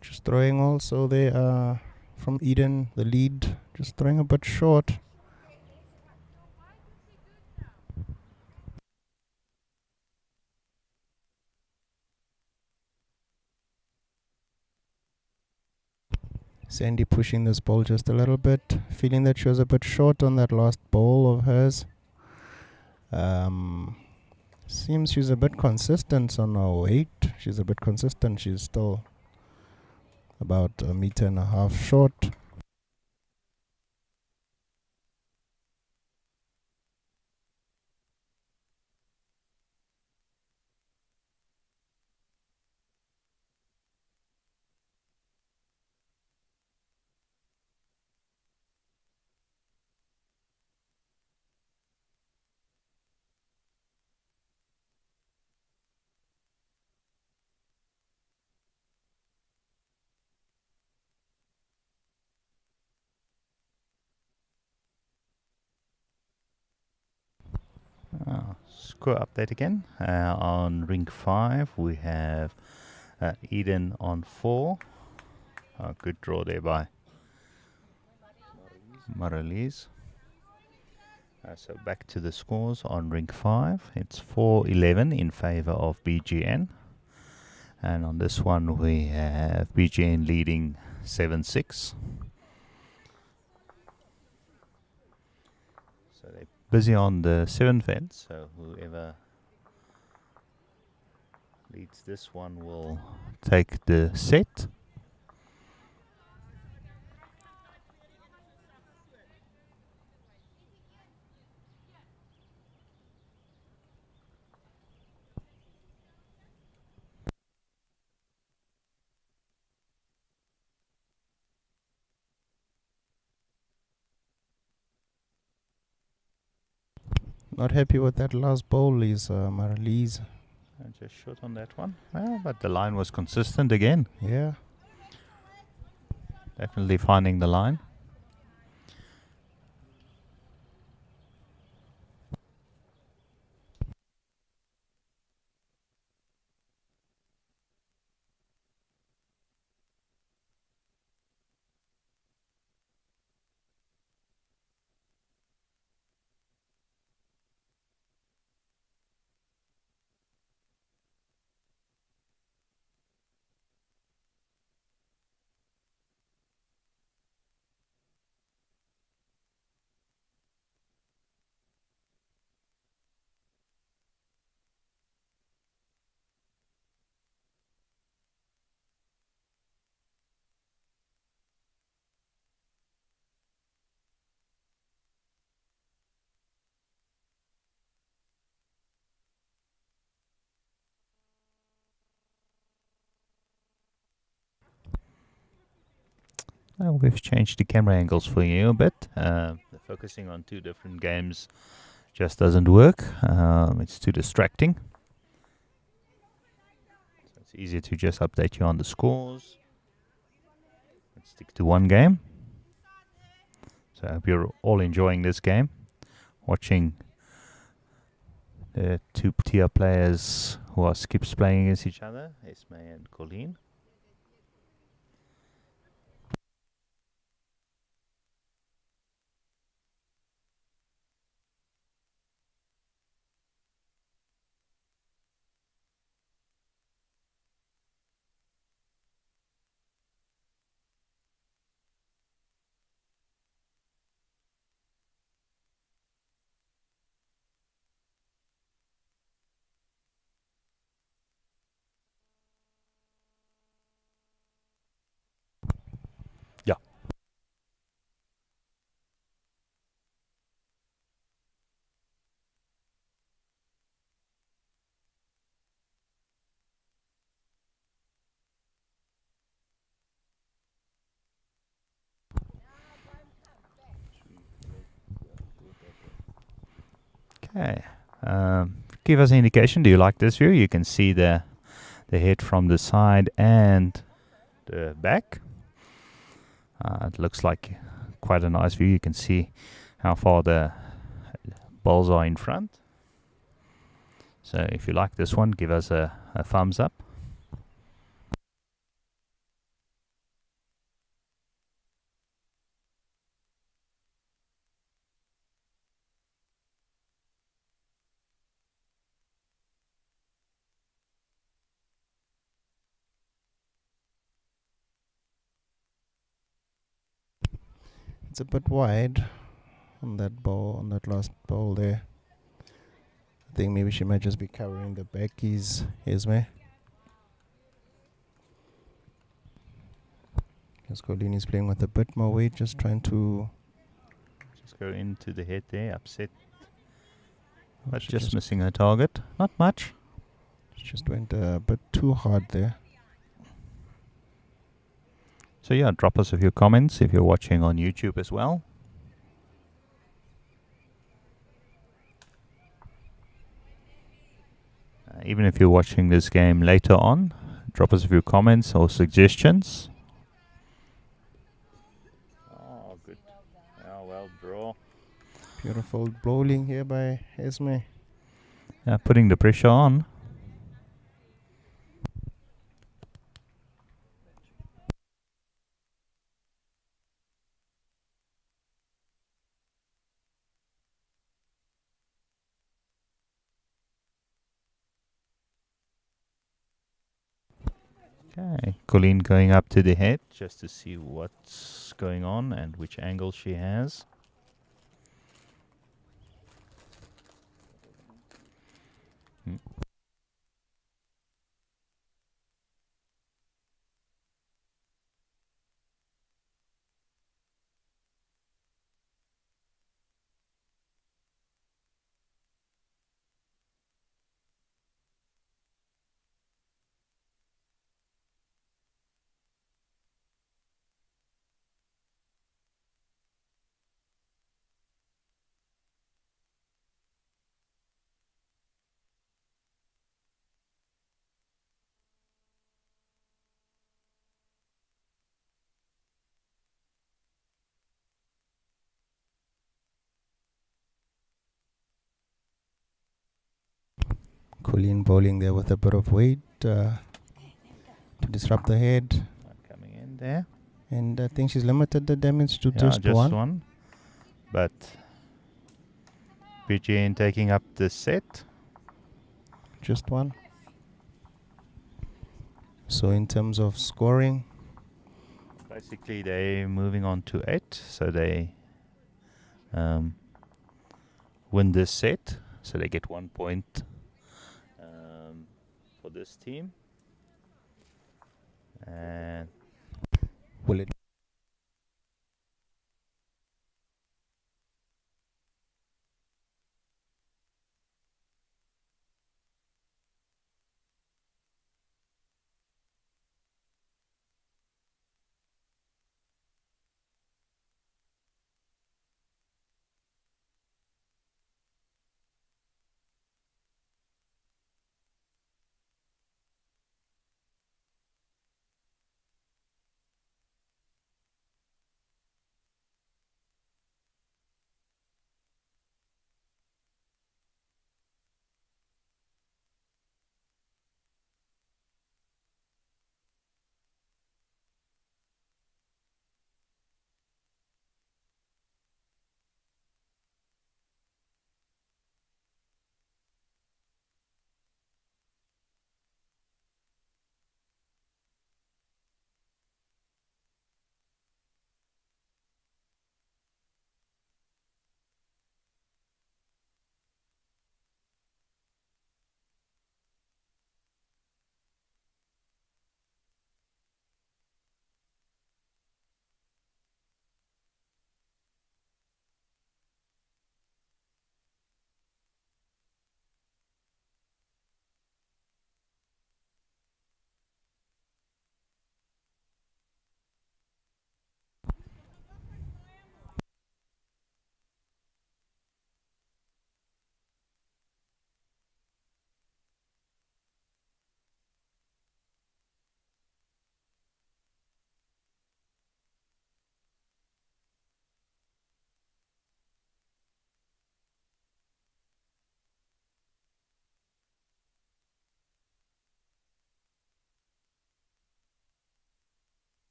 Just throwing also there from Eden, the lead, just throwing a bit short. Sandy pushing this ball just a little bit, feeling that she was a bit short on that last ball of hers. Seems she's a bit consistent on her weight. She's a bit consistent. She's still about a meter and a half short. Score update again. On rink 5, we have Eden on 4. Good draw there by Maralise. So back to the scores on rink 5. It's 4-11 in favor of BGN. And on this one, we have BGN leading 7-6. So they're busy on the 7th end. So whoever leads this one will take the set. Not happy with that last bowl is Maralise. Just short on that one. Well, but the line was consistent again. Yeah. Definitely finding the line. We've changed the camera angles for you a bit. Focusing on two different games just doesn't work. It's too distracting. So it's easier to just update you on the scores. Let's stick to one game. So I hope you're all enjoying this game. Watching the two tier players who are skips playing against each other, Esme and Colleen. Okay. Give us an indication. Do you like this view? You can see the head from the side and the back. It looks like quite a nice view. You can see how far the balls are in front. So if you like this one, give us a thumbs up. It's a bit wide on that ball, on that last ball there. I think maybe she might just be covering the backies, Esme. Because Colleen is playing with a bit more weight, just trying to... Just go into the head there, upset. Oh, But she just missing her target. Not much. She just went a bit too hard there. So yeah, drop us a few comments if you're watching on YouTube as well. Even if you're watching this game later on, drop us a few comments or suggestions. Oh, good. Oh, well, draw. Beautiful bowling here by Esme. Yeah, putting the pressure on. Okay, Colleen going up to the head just to see what's going on and which angle she has. Colleen bowling there with a bit of weight to disrupt the head. Not coming in there. And I think she's limited the damage to Yeah, just one. But BGN taking up the set. Just one. So in terms of scoring, Basically, they're moving on to 8, so they win this set. So they get 1 point for this team. And will it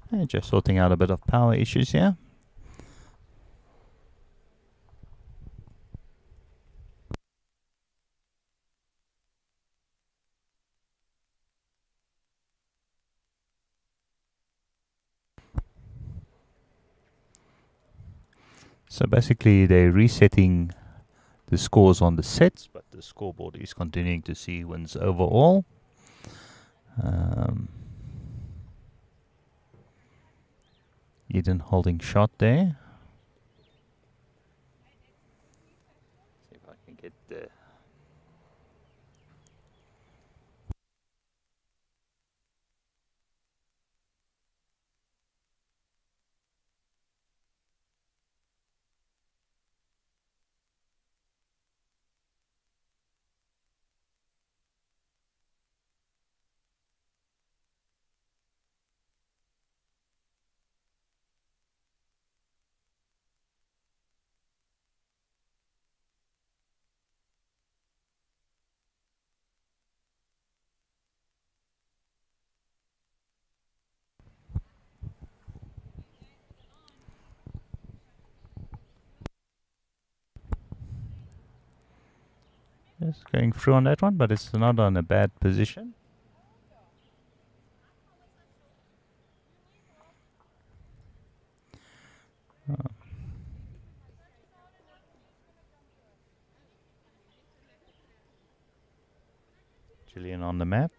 And just sorting out a bit of power issues here. So basically they're resetting the scores on the sets, but the scoreboard is continuing to see wins overall. Eden holding shot there. See if I can get the just going through on that one, but it's not on a bad position. Gillian on the mat.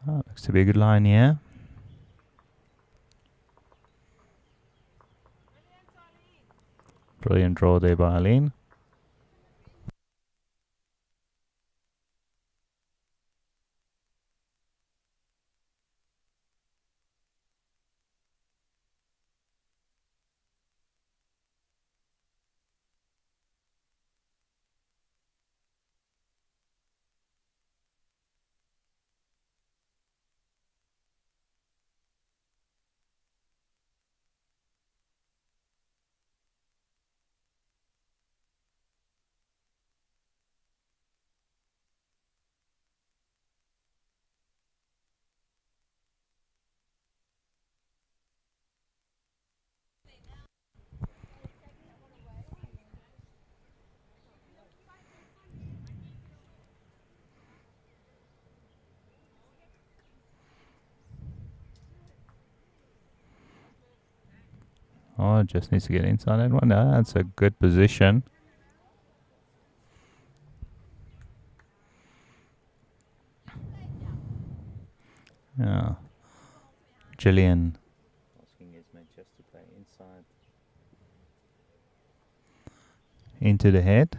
Looks to be a good line here. Brilliant draw there by Aline. Oh, just needs to get inside that one. That's a good position. Yeah. Gillian asking his mate just to play inside. Into the head.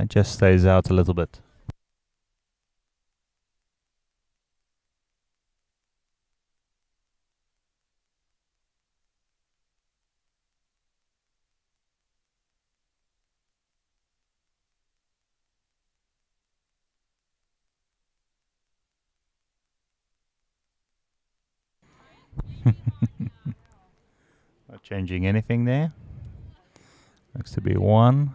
Just stays out a little bit. Not changing anything there. Looks to be one.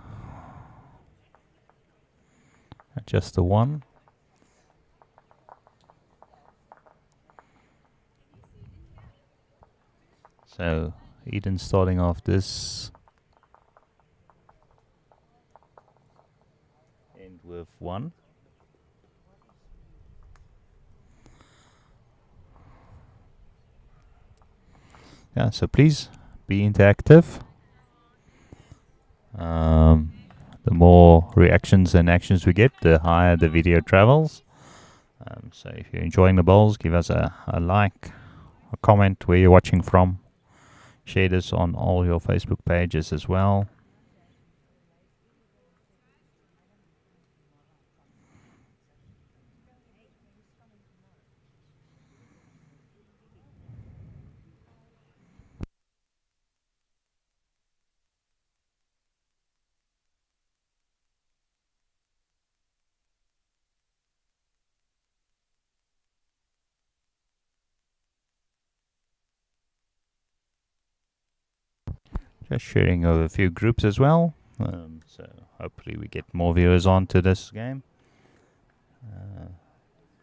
Just the one. So Eden starting off this end with one. Yeah, so please be interactive. The more reactions and actions we get, the higher the video travels. So if you're enjoying the bowls, give us a like, a comment where you're watching from. Share this on all your Facebook pages as well. Just sharing over a few groups as well. So hopefully we get more viewers onto this game.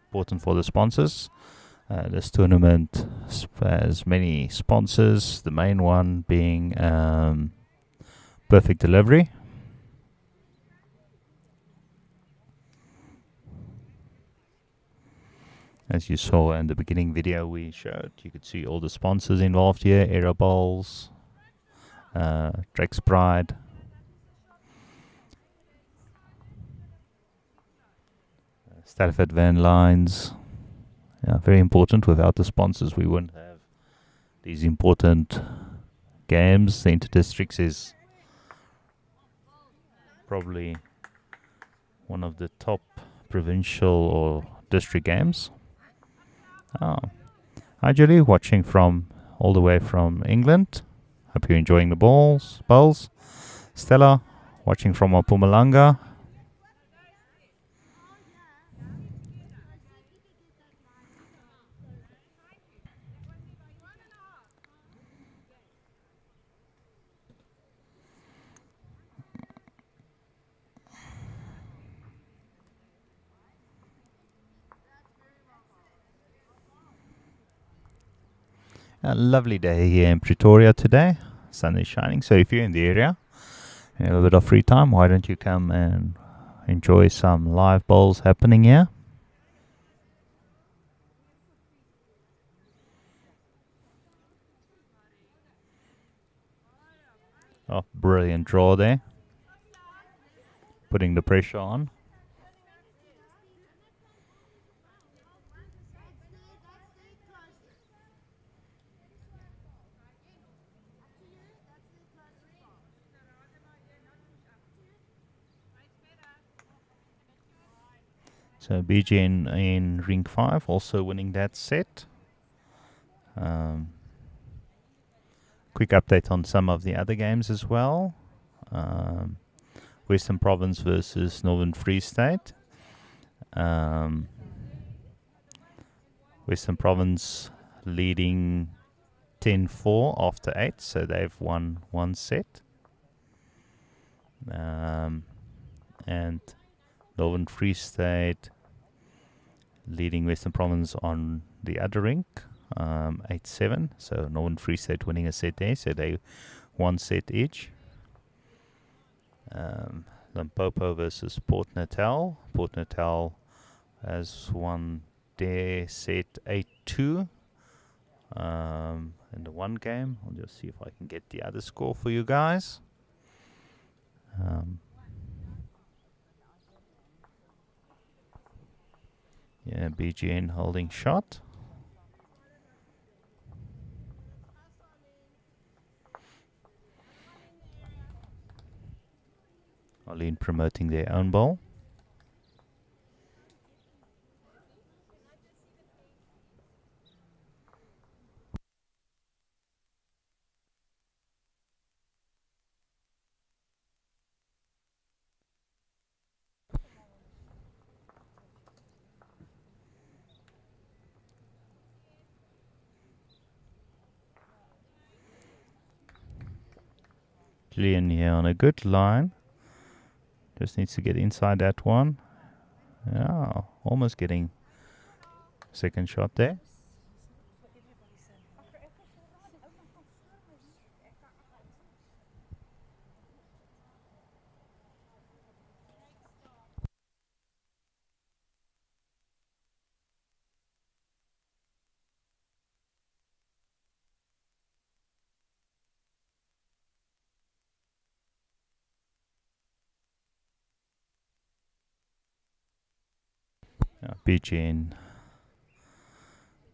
Important for the sponsors. This tournament has many sponsors, the main one being Perfect Delivery. As you saw in the beginning video we showed, you could see all the sponsors involved here: Aero Bowls, Drake's Pride, Stafford Van Lines. Yeah, very important. Without the sponsors we wouldn't have these important games. The Inter-Districts is probably one of the top provincial or district games. Oh. Hi Julie, watching from all the way from England. Hope you're enjoying the bowls. Stella, watching from Mpumalanga. A lovely day here in Pretoria today. Sun is shining, so if you're in the area and have a bit of free time, why don't you come and enjoy some live bowls happening here. Oh, brilliant draw there. Putting the pressure on. So BG in rink 5 also winning that set. Quick update on some of the other games as well. Western Province versus Northern Free State. Western Province leading 10-4 after 8, so they've won one set. And Northern Free State leading Western Province on the other rink, 8-7. So Northern Free State winning a set there, so they one set each. Limpopo versus Port Natal. Port Natal has won their set 8-2 in the one game. I'll just see if I can get the other score for you guys. Yeah, BGN holding shot. Arlene promoting their own ball. Julian here on a good line. Just needs to get inside that one. Yeah, almost getting second shot there. BGN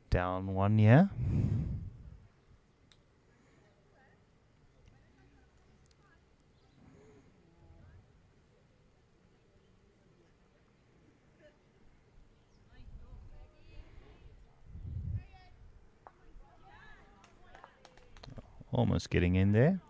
down one here. Almost getting in there.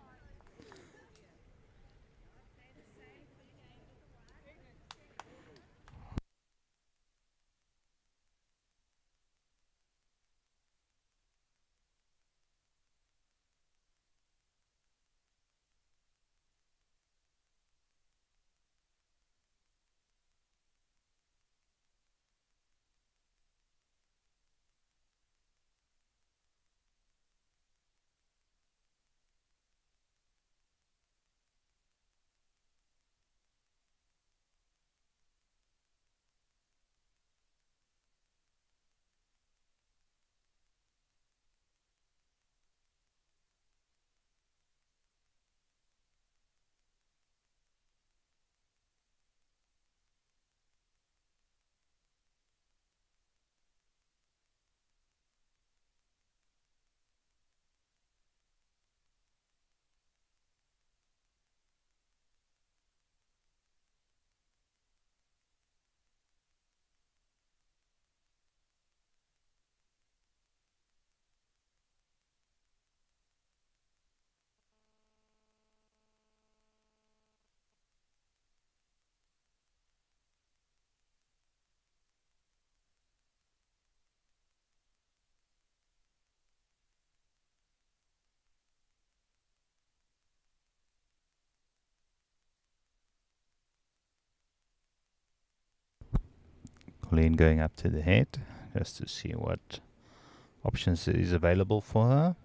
Colleen going up to the head just to see what options is available for her.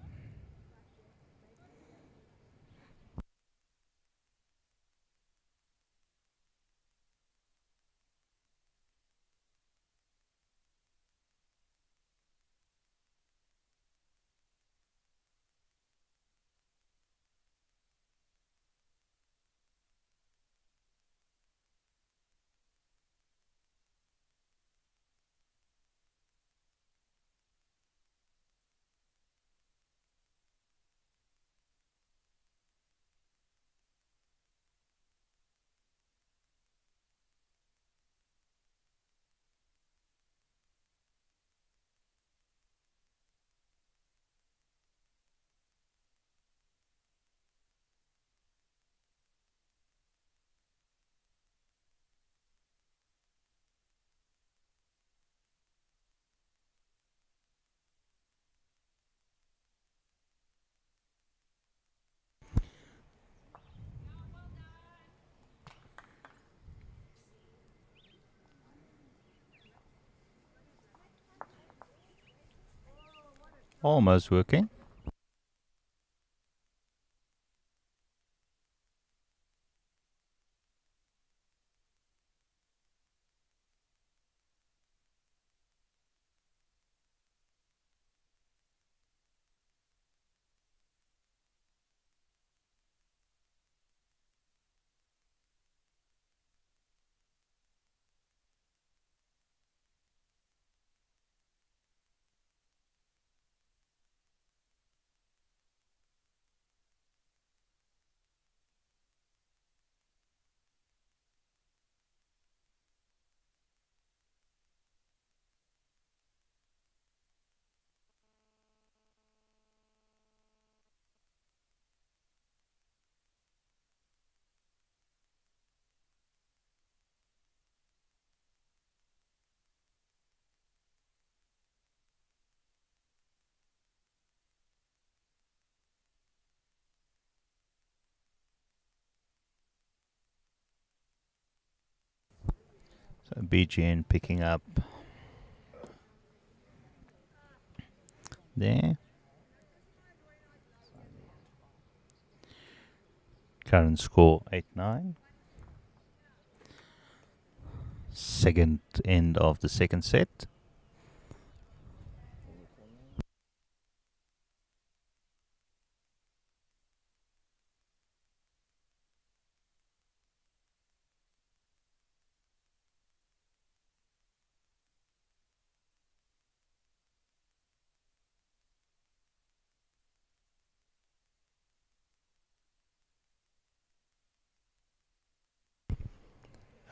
Almost working. So BGN picking up there. Current score 8-9. Second end of the second set.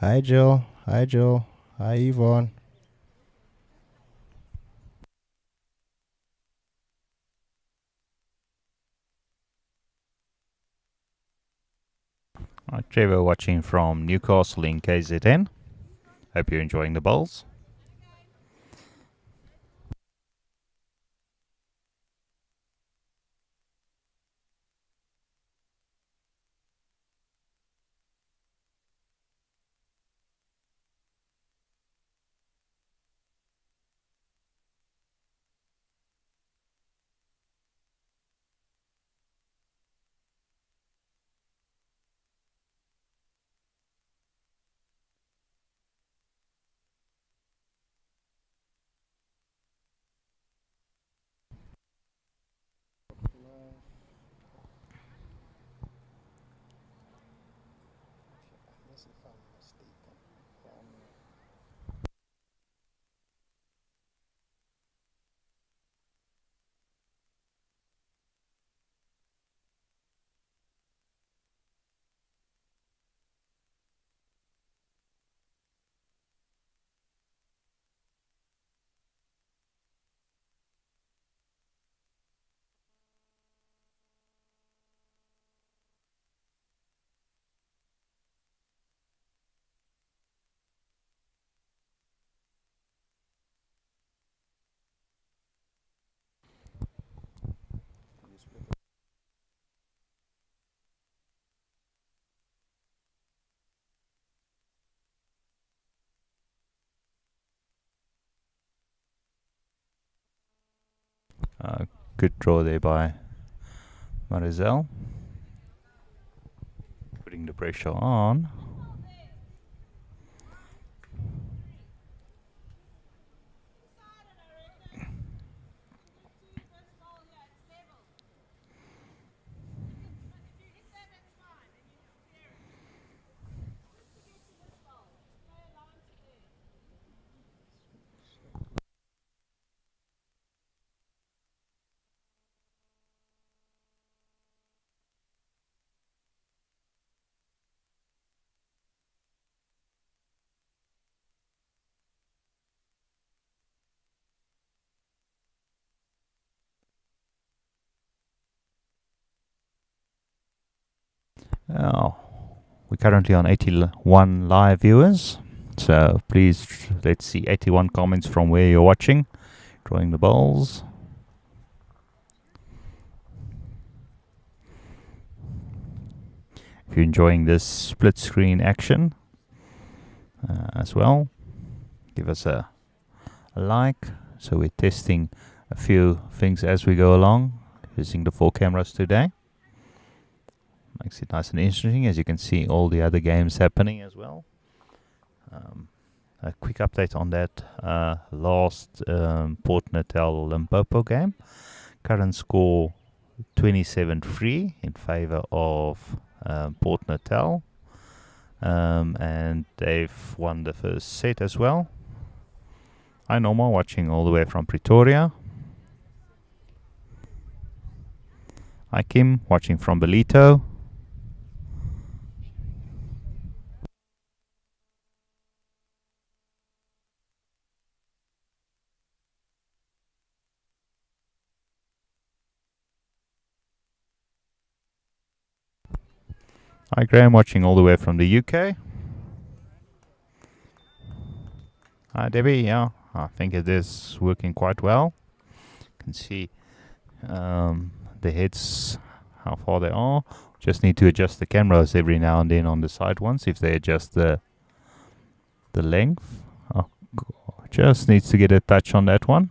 Hi, Jill. Hi, Jill. Hi, Yvonne. Trevor watching from Newcastle in KZN. Hope you're enjoying the bowls. Good draw there by Marizel. Putting the pressure on. Oh, we're currently on 81 live viewers. So please, let's see 81 comments from where you're watching. Drawing the balls. If you're enjoying this split screen action as well, give us a like. So we're testing a few things as we go along, using the 4 cameras today. Makes it nice and interesting, as you can see all the other games happening as well. A quick update on that last Port Natal Limpopo game. Current score 27-3 in favor of Port Natal, and they've won the first set as well. Hi Norma, watching all the way from Pretoria. Hi Kim, watching from Belito. Hi Graham, watching all the way from the UK. Hi Debbie, yeah, I think it is working quite well. You can see the heads, how far they are. Just need to adjust the cameras every now and then on the side ones if they adjust the length. Oh, just needs to get a touch on that one.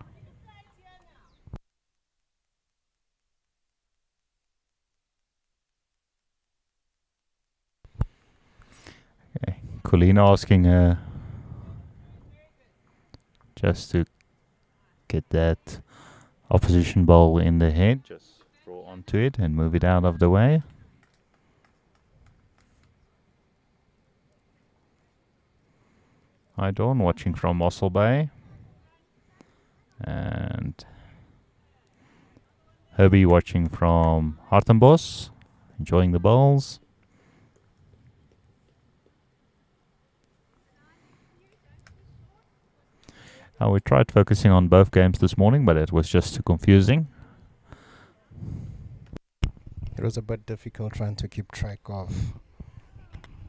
Okay. Colleen asking just to get that opposition ball in the head, just draw onto it and move it out of the way. Hi Dawn, watching from Mossel Bay. And Herbie watching from Hartenbos, enjoying the bowls. We tried focusing on both games this morning, but it was just too confusing. It was a bit difficult trying to keep track of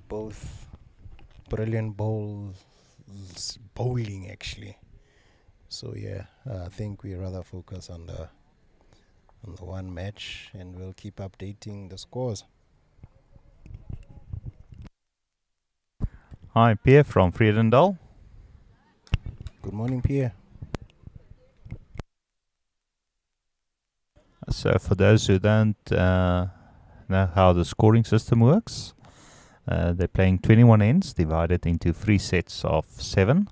both brilliant bowling actually. So yeah, I think we rather focus on the one match, and we'll keep updating the scores. Hi Pierre from Vredendal. Good morning, Pierre. So for those who don't know how the scoring system works, they're playing 21 ends divided into 3 sets of 7.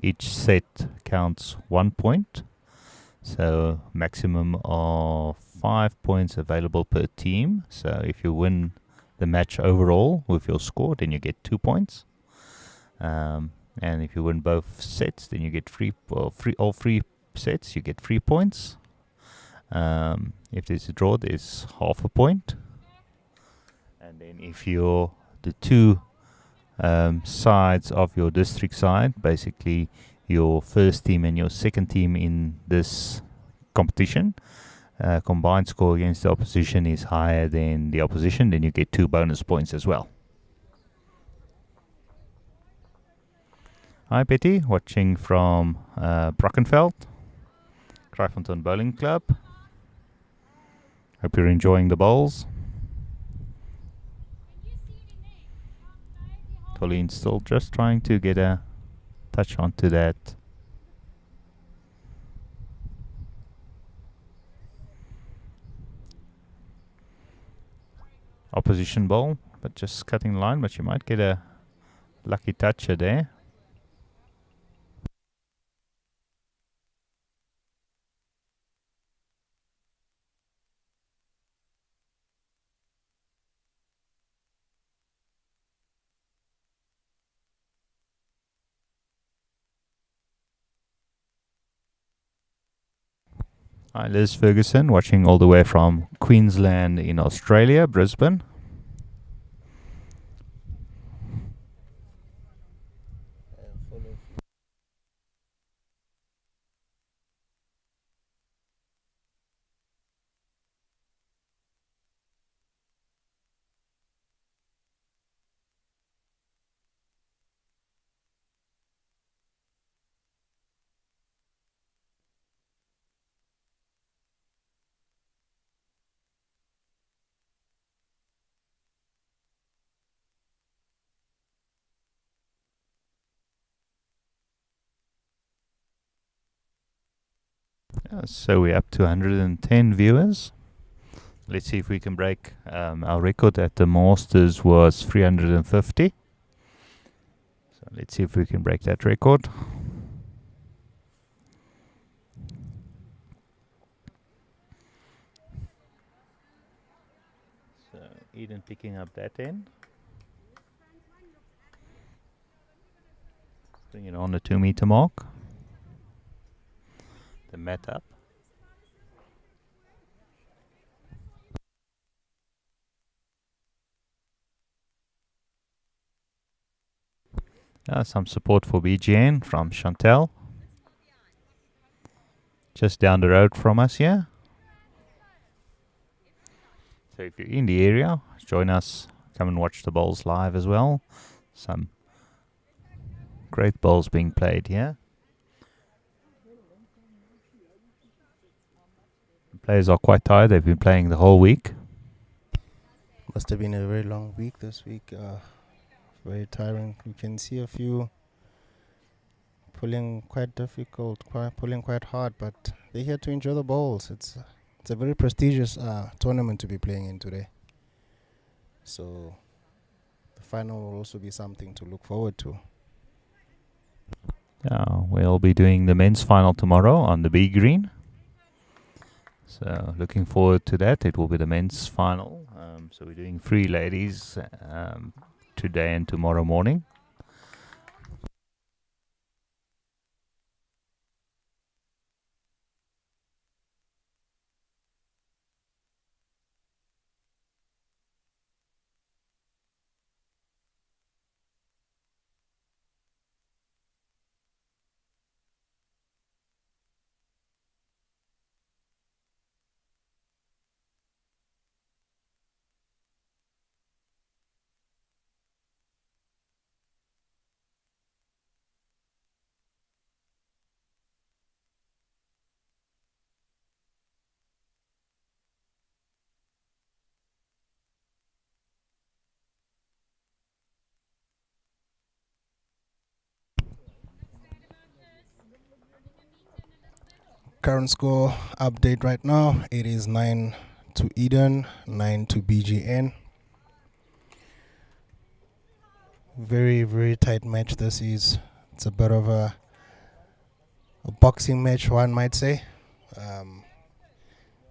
Each set counts 1 point, so maximum of 5 points available per team. So if you win the match overall with your score, then you get 2 points. And if you win both sets, then you get all 3 sets, you get 3 points. If there's a draw, there's half a point. And then if you're the 2 sides of your district side, basically your first team and your second team in this competition, combined score against the opposition is higher than the opposition, then you get 2 bonus points as well. Hi Betty, watching from Brackenfeld, Kryfontein Bowling Club. Hope you're enjoying the bowls. Colleen's still just trying to get a touch onto that opposition ball, but just cutting line. But you might get a lucky toucher there. Hi, Liz Ferguson, watching all the way from Queensland in Australia, Brisbane. So we're up to 110 viewers. Let's see if we can break our record at the Masters was 350. So let's see if we can break that record. So Eden picking up that end. Bring it on the 2-meter mark. The mat up. Some support for BGN from Chantel. Just down the road from us here. So if you're in the area, join us. Come and watch the bowls live as well. Some great bowls being played here. The players are quite tired. They've been playing the whole week. Must have been a very long week this week. Very tiring. You can see a few pulling quite difficult, pulling quite hard, but they're here to enjoy the bowls. It's a very prestigious tournament to be playing in today. So the final will also be something to look forward to. We'll be doing the men's final tomorrow on the B green. So looking forward to that. It will be the men's final. So we're doing 3 ladies today and tomorrow morning. Current score update right now, it is 9 to Eden, 9 to BGN. Very, very tight match this is. It's a bit of a boxing match, one might say.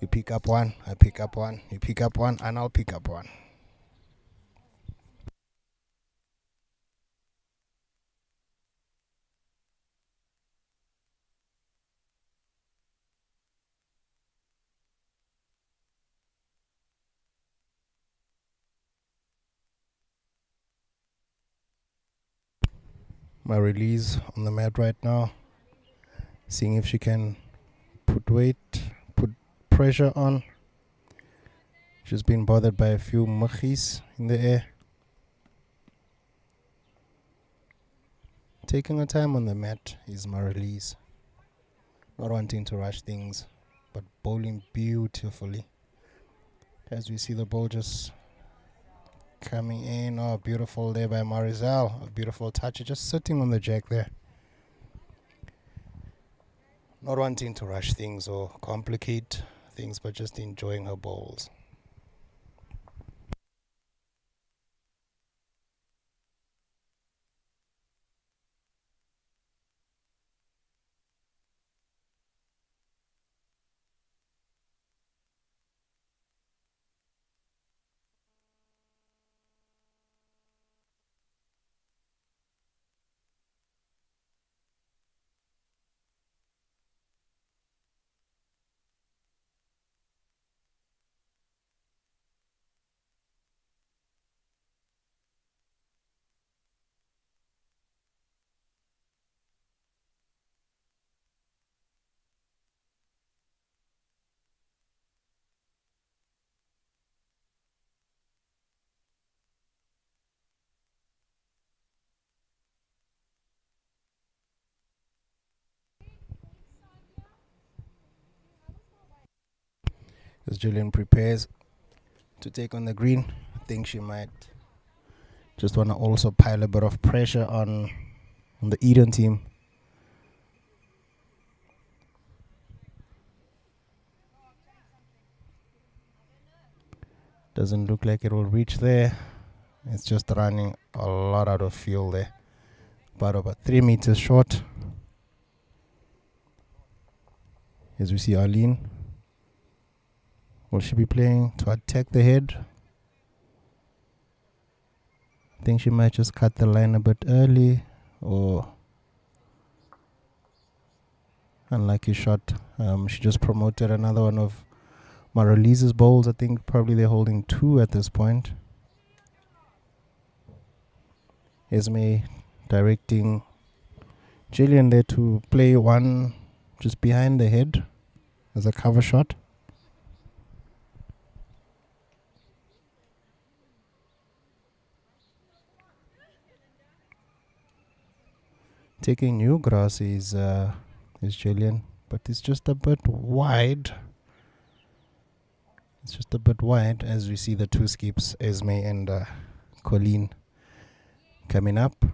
You pick up one, I pick up one, you pick up one, and I'll pick up one. My release on the mat right now, it is 9 to Eden, 9 to BGN. Very, very tight match this is. It's a bit of a boxing match, one might say. You pick up one, I pick up one, you pick up one, and I'll pick up one. My release on the mat right now, it is 9 to Eden, 9 to BGN. My release on the mat right now, seeing if she can put weight, put pressure on. She's been bothered by a few machis in the air. Taking her time on the mat is my release. Not wanting to rush things, but bowling beautifully. As we see the ball just coming in. Oh, beautiful there by Marizal. A beautiful touch. Just sitting on the jack there. Not wanting to rush things or complicate things, but just enjoying her bowls. As Julian prepares to take on the green, I think she might just want to also pile a bit of pressure on the Eden team. Doesn't look like it will reach there. It's just running a lot out of fuel there. About 3 meters short. As we see Arlene. Will she be playing to attack the head? I think she might just cut the line a bit early, or unlucky shot. She just promoted another one of Marolise's bowls. I think probably they're holding 2 at this point. Esme directing Jillian there to play one just behind the head as a cover shot. Taking new grass is Jillian, but it's just a bit wide. It's just a bit wide as we see the 2 skips, Esme and Colleen, coming up.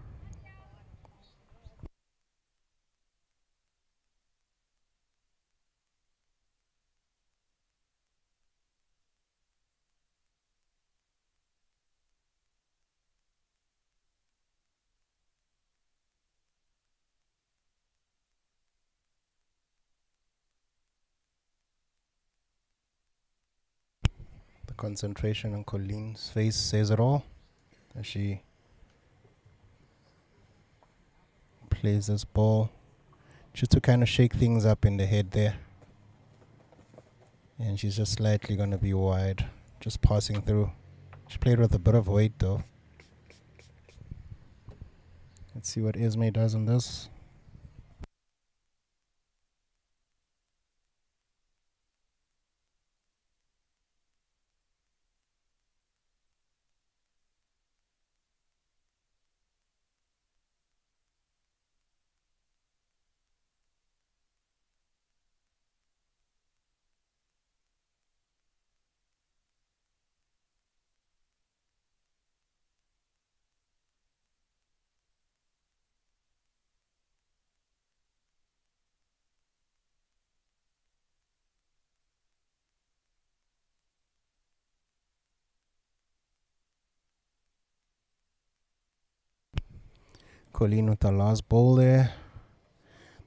The concentration on Colleen's face says it all as she plays this ball just to kind of shake things up in the head there. And she's just slightly going to be wide, just passing through. She played with a bit of weight though. Let's see what Esme does on this. Colleen with the last ball there.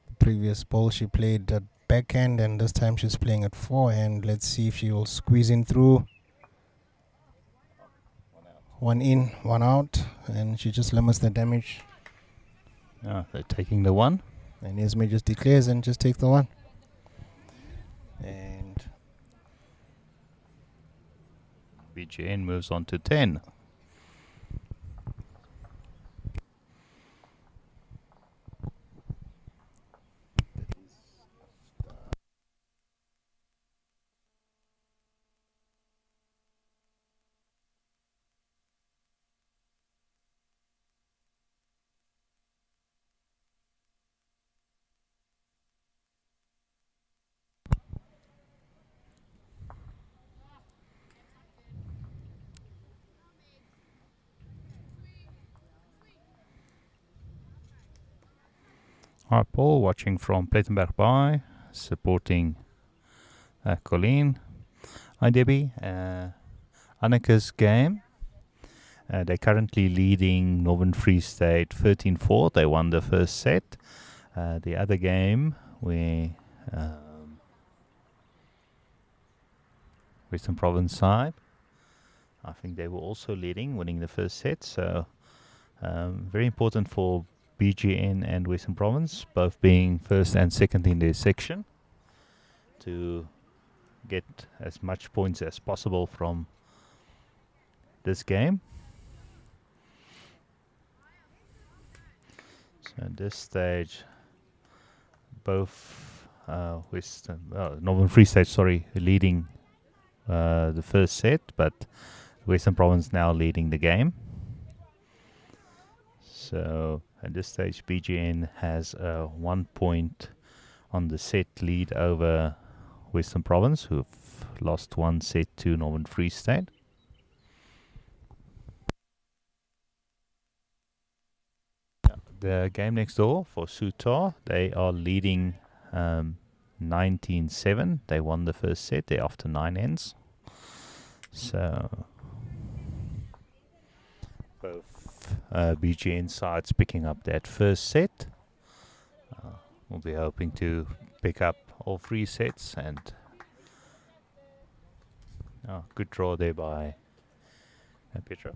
The previous ball she played at backhand, and this time she's playing at forehand. Let's see if she will squeeze in through. 1 in, 1 out, and she just limits the damage. They're taking the 1. And Esme just declares and just takes the 1. And BGN moves on to 10. Alright, Paul watching from Plettenberg Bay, supporting Colleen. Hi Debbie. Annika's game. They're currently leading Northern Free State 13-4. They won the first set. The other game, where Western Province side, I think they were also leading, winning the first set. So very important for BGN and Western Province, both being first and second in their section, to get as much points as possible from this game. So at this stage, both Northern Free State, leading the first set, but Western Province now leading the game. So at this stage, BGN has 1 point on the set lead over Western Province, who've lost 1 set to Northern Free State. The game next door for Sutar, they are leading 19-7. They won the first set. They're after 9 ends. So both BGN sides picking up that first set. We'll be hoping to pick up all 3 sets, and good draw there by Petra.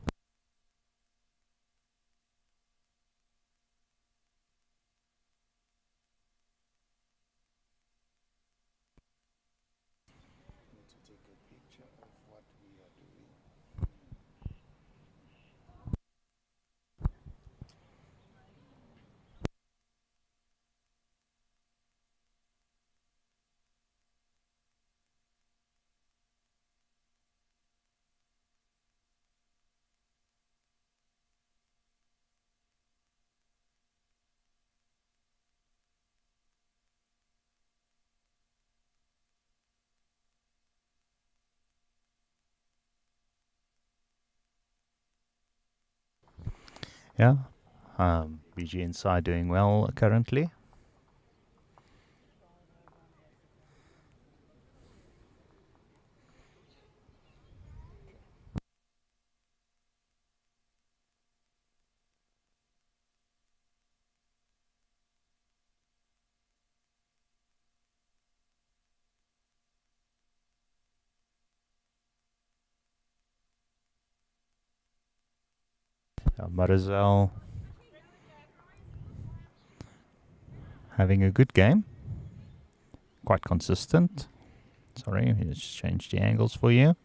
Yeah, BGN side doing well currently. Marizel having a good game, quite consistent. Sorry, let's change the angles for you.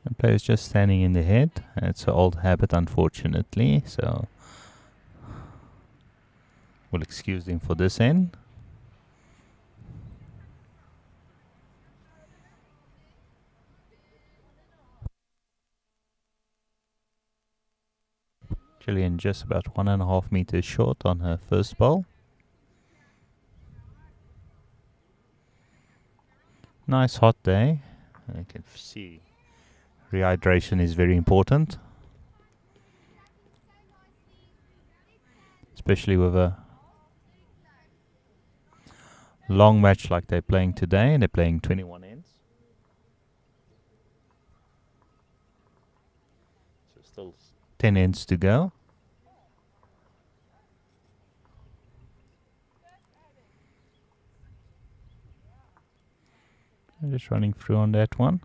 The player's just standing in the head. It's an old habit, unfortunately, so we'll excuse him for this end. Gillian just about 1.5 meters short on her first ball. Nice hot day. I can see rehydration is very important, especially with a long match like they're playing today. They're playing 21 ends. So still 10 ends to go. I'm just running through on that one.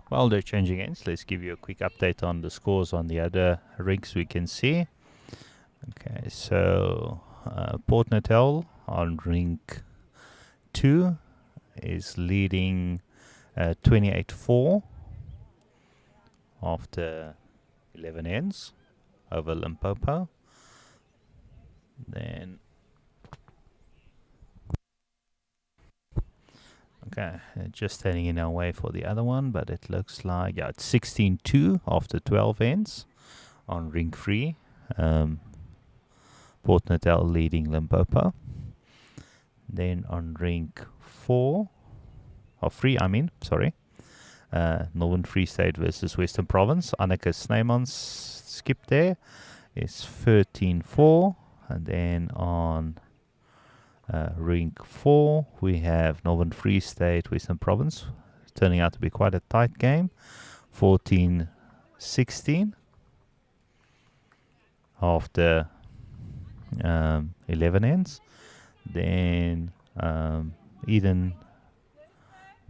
While they're changing ends, let's give you a quick update on the scores on the other rinks we can see. Okay, so Port Natal on rink 2 is leading 28-4 after 11 ends over Limpopo. Then okay, just standing in our way for the other one, but it looks like it's 16-2 after 12 ends On rink 3, Port Natal leading Limpopo. Then on rink 4, or 3 I mean, sorry, Northern Free State versus Western Province. Anneke Snyman's skip there is 13-4. And then on rink 4, we have Northern Free State, Western Province. It's turning out to be quite a tight game, 14-16. After 11 ends. Then Eden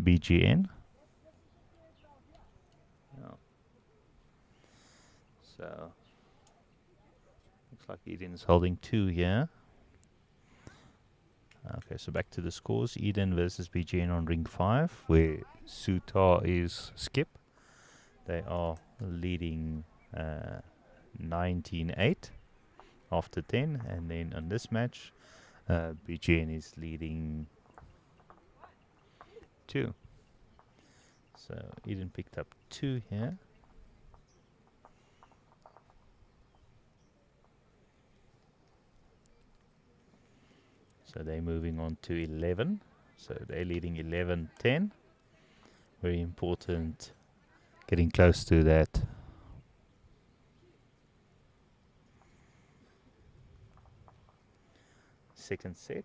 BGN. So looks like Eden's holding 2 here. Okay, so back to the scores. Eden versus BGN on ring 5, where Sutar is skip. They are leading 19-8 after 10, and then on this match, BGN is leading 2. So Eden picked up 2 here. So they're moving on to 11. So they're leading 11-10. Very important, getting close to that second set.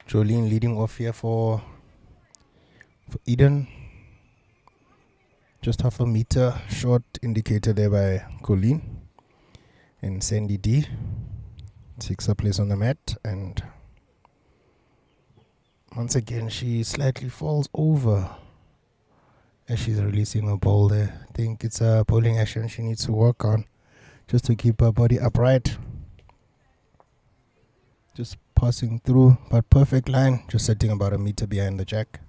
Jolene leading off here for Eden. Just half a meter short indicated there by Colleen. And Sandy D takes her place on the mat, and once again she slightly falls over as she's releasing a ball there. I think it's a bowling action she needs to work on just to keep her body upright. Just passing through, but perfect line, just sitting about a meter behind the jack.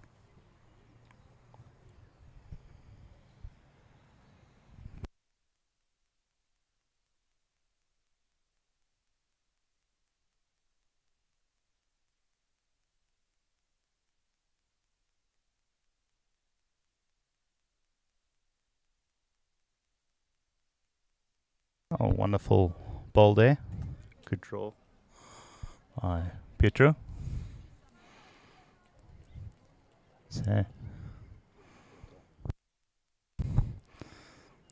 Oh, wonderful ball there. Good draw by Pietro. So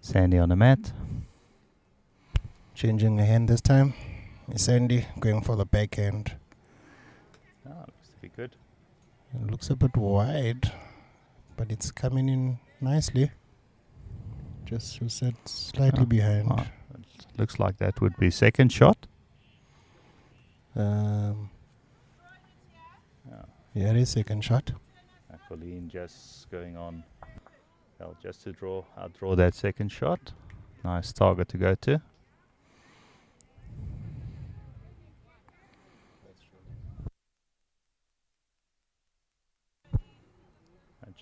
Sandy on the mat. Changing the hand this time. Sandy going for the backhand. Looks to be good. It looks a bit wide, but it's coming in nicely. Just set slightly behind. Looks like that would be second shot. Yeah, it is second shot. Colleen just going on, well, just to outdraw that second shot. Nice target to go to.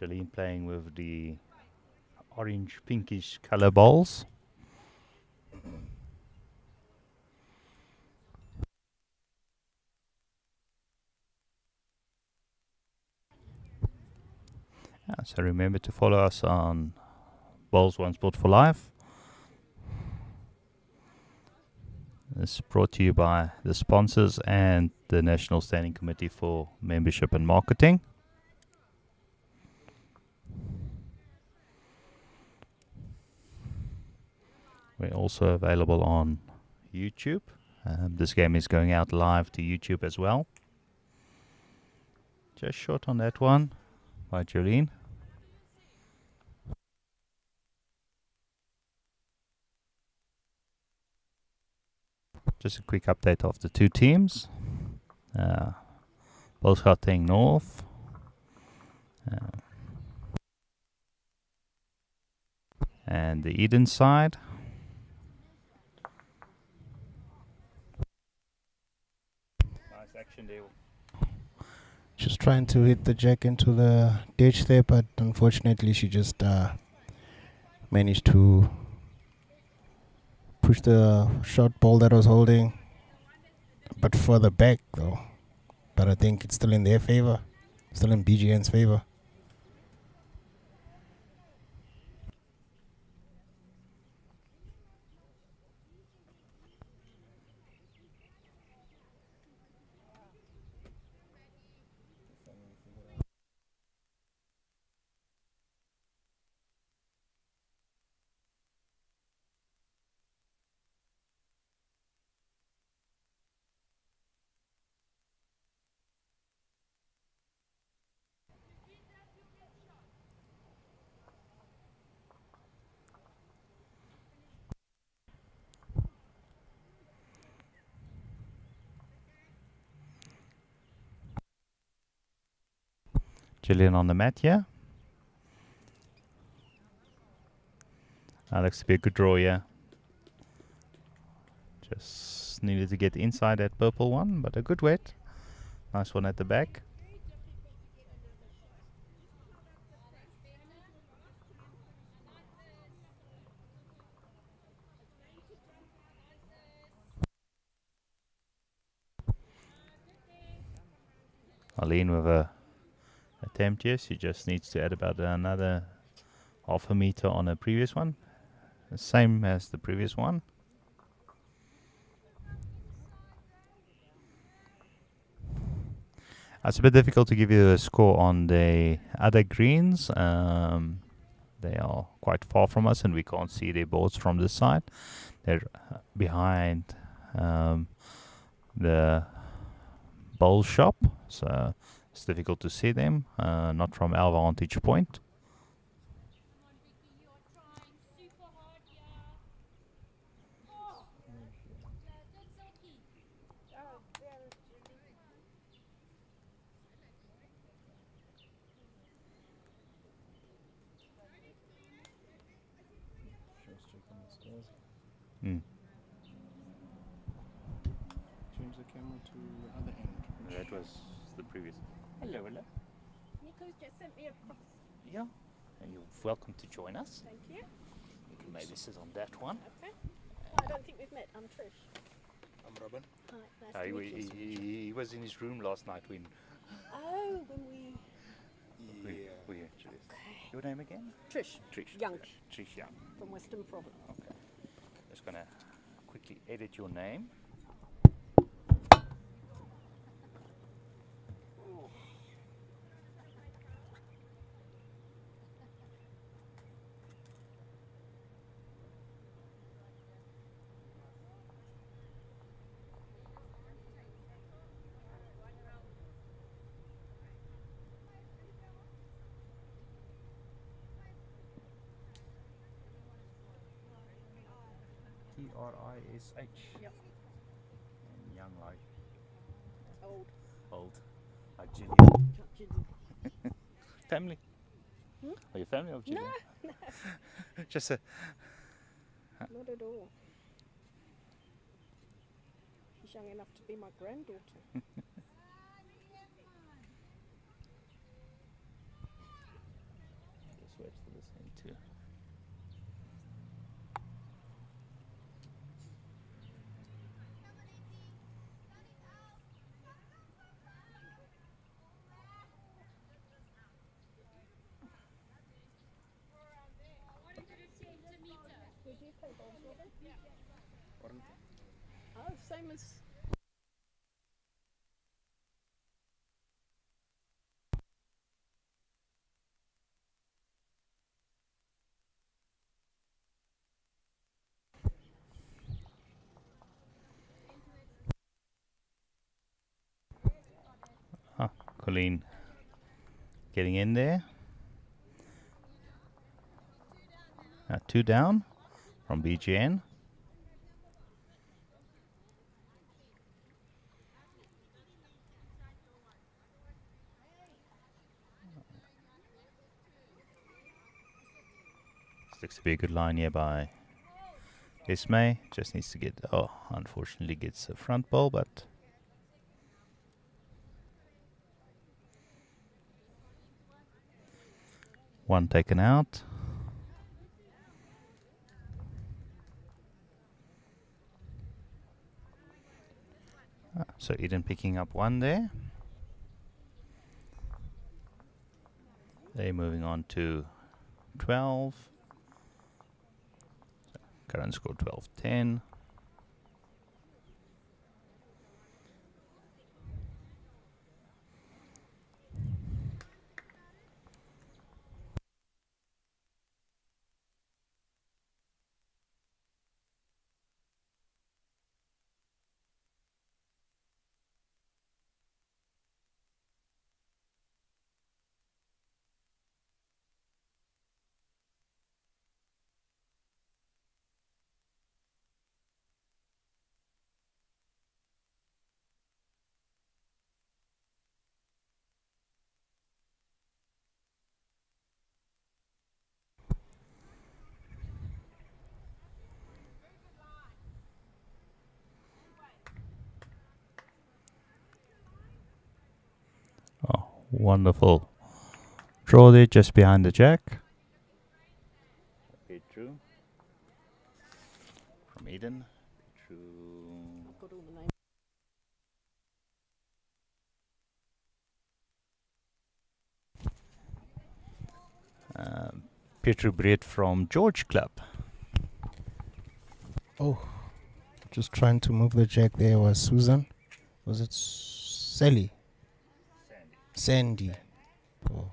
Jolene playing with the orange pinkish color balls. So remember to follow us on Bowls One Sport for Life. This is brought to you by the sponsors and the National Standing Committee for Membership and Marketing. We're also available on YouTube. This game is going out live to YouTube as well. Just short on that one by Jolene. Just a quick update of the two teams. Both Gauteng North. And the Eden side. action there. Just trying to hit the jack into the ditch there, but unfortunately she just managed to push the short ball that I was holding, but further back though. But I think it's still in their favor, still in BGN's favor. Gillian on the mat here. Looks to be a good draw here. Just needed to get inside that purple one, but a good wet. Nice one at the back. Aline with a attempt here. She just needs to add about another half a meter on a previous one. The same as the previous one. It's a bit difficult to give you a score on the other greens. They are quite far from us and we can't see their boards from this side. They're behind the bowl shop, so it's difficult to see them, not from our vantage point. Mm. Change the camera to the other end. That was the previous. Hello, hello. Nico's just sent me across. Yeah, and you're welcome to join us. Thank you. You can maybe sit on that one. Okay. I don't think we've met. I'm Trish. I'm Robin. Hi, nice to meet you. He was in his room last night when Oh, when we... we introduced. Okay. Your name again? Trish. Trish. Young. Trish Young. From Western Province. Okay. Just gonna quickly edit your name. Trish. Yep. And young like Old. old. Like Gillian. Gillian. Family? Hmm? Are you family of Gillian? No, Just a not at all. She's young enough to be my granddaughter. Just wait for this thing too. Where do you play golf, Robin? Oh, same as... Colleen getting in there. 2 down from BGN. This looks to be a good line here by Ismay. Just needs to get, unfortunately gets a front ball, but One taken out. So Eden picking up one there. They're moving on to 12. So current score 12-10. Oh, wonderful draw there just behind the jack. Petru from Eden. Petru. I've got all the names. Petru Breed from George Club. Oh, just trying to move the jack there was Susan. Was it Sally? Sandy. Oh.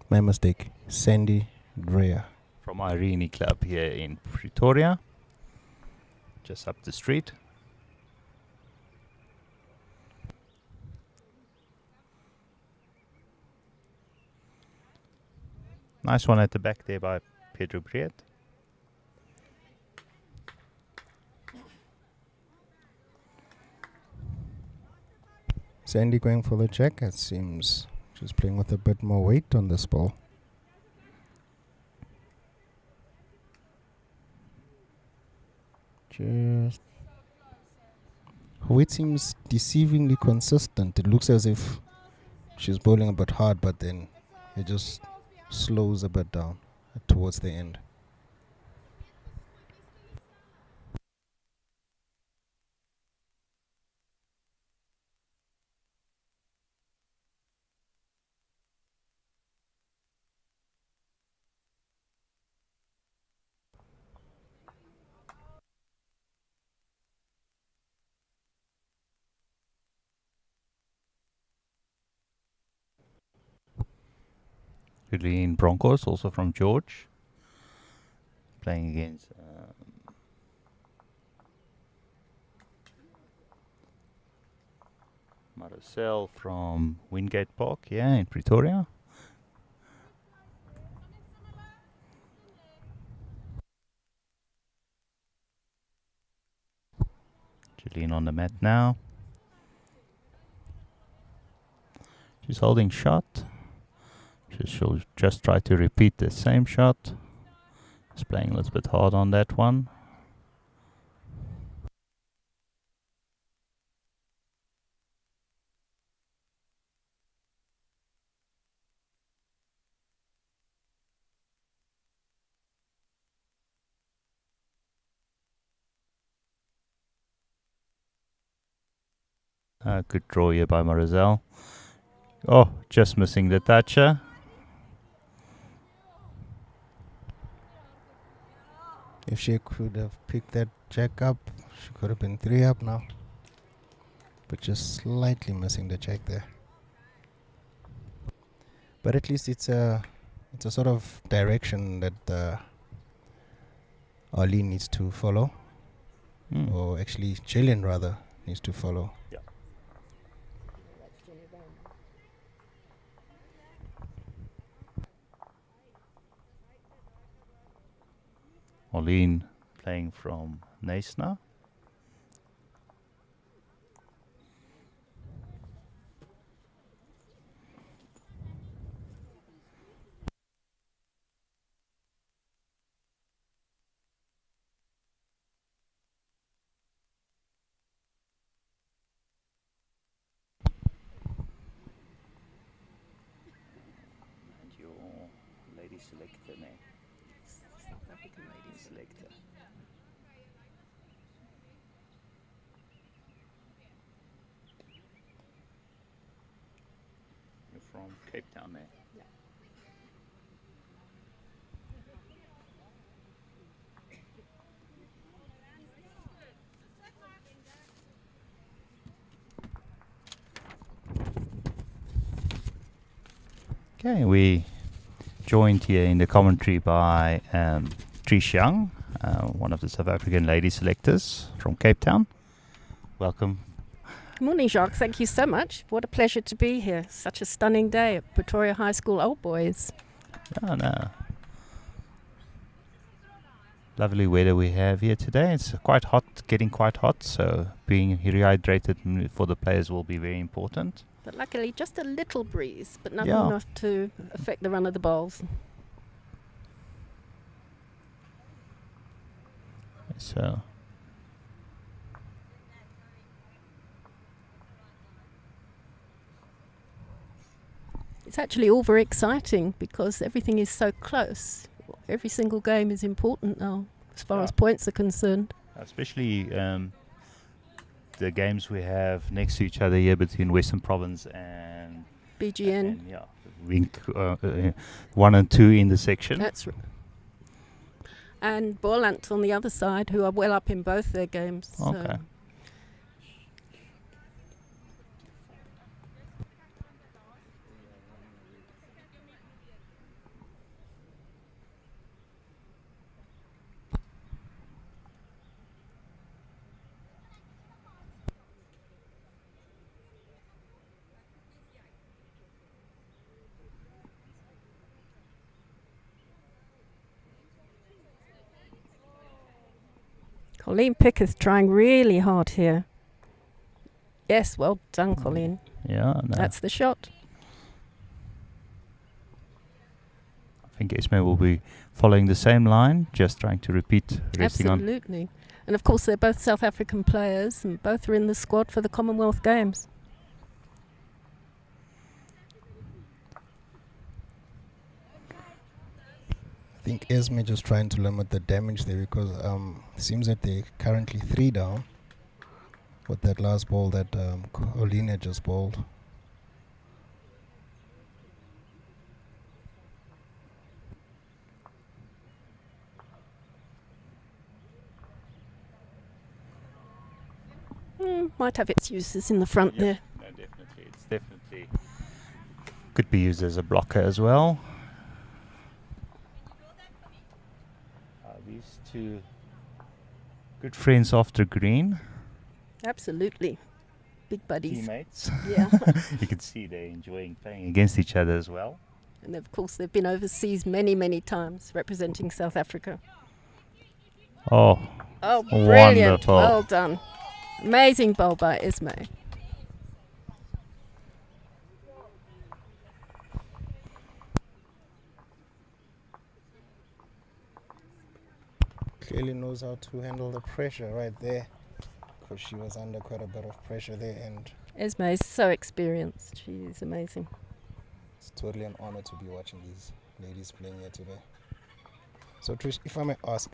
My mistake. Sandy Dreyer. From Irene Club here in Pretoria. Just up the street. Nice one at the back there by Pedro Breed. Sandy going for the jack. It seems she's playing with a bit more weight on this ball. Just her weight seems deceivingly consistent. It looks as if she's bowling a bit hard, but then it just slows a bit down towards the end. Julian Broncos, also from George. Playing against Marcel from Wingate Park, yeah, in Pretoria. Julian on the mat now. She's holding shot. She'll just try to repeat the same shot. Just playing a little bit hard on that one. Good draw here by Marcel. Oh, just missing the toucher. If she could have picked that jack up, she could have been 3 up now. But just slightly missing the jack there. But at least it's a sort of direction that Ali needs to follow. Or actually Jillian rather needs to follow. Yeah. That's Jenny Van. Orleen playing from Neisner. Selector, man. South African ladies. Selector. You're from Cape Town, man. Yeah. Okay, we joined here in the commentary by Trish Young, one of the South African lady selectors from Cape Town. Welcome. Good morning, Jacques. Thank you so much. What a pleasure to be here. Such a stunning day at Pretoria High School Old Boys. Oh, no. Lovely weather we have here today. It's quite hot, getting quite hot, so being rehydrated for the players will be very important. But luckily, just a little breeze, but nothing Yeah. enough to affect the run of the bowls. So It's actually all very exciting because everything is so close. Every single game is important now, as far Yeah. as points are concerned. especially the games we have next to each other here between Western Province and BGN. yeah, rink 1 and 2 in the section. That's right. And Borland on the other side, who are well up in both their games. Okay. So Colleen Picketh trying really hard here. Yes, well done, Colleen. Yeah, no. That's the shot. I think Esme will be following the same line, just trying to repeat, resting on. Absolutely. And of course, they're both South African players and both are in the squad for the Commonwealth Games. I think Esme just trying to limit the damage there because it seems that they're currently 3 down with that last ball that Colleen had just bowled. Might have its uses in the front there. No, definitely. It's definitely could be used as a blocker as well. These two good friends after green, Absolutely. Big buddies. teammates. Yeah. You can see they're enjoying playing against each other as well. And of course, they've been overseas many, many times representing South Africa. Oh, Oh, brilliant. Wonderful. Well done. Amazing bowl by Esme. Clearly knows how to handle the pressure right there because she was under quite a bit of pressure there, and Esme is so experienced. She is amazing. it's totally an honor to be watching these ladies playing here today. So Trish, if I may ask,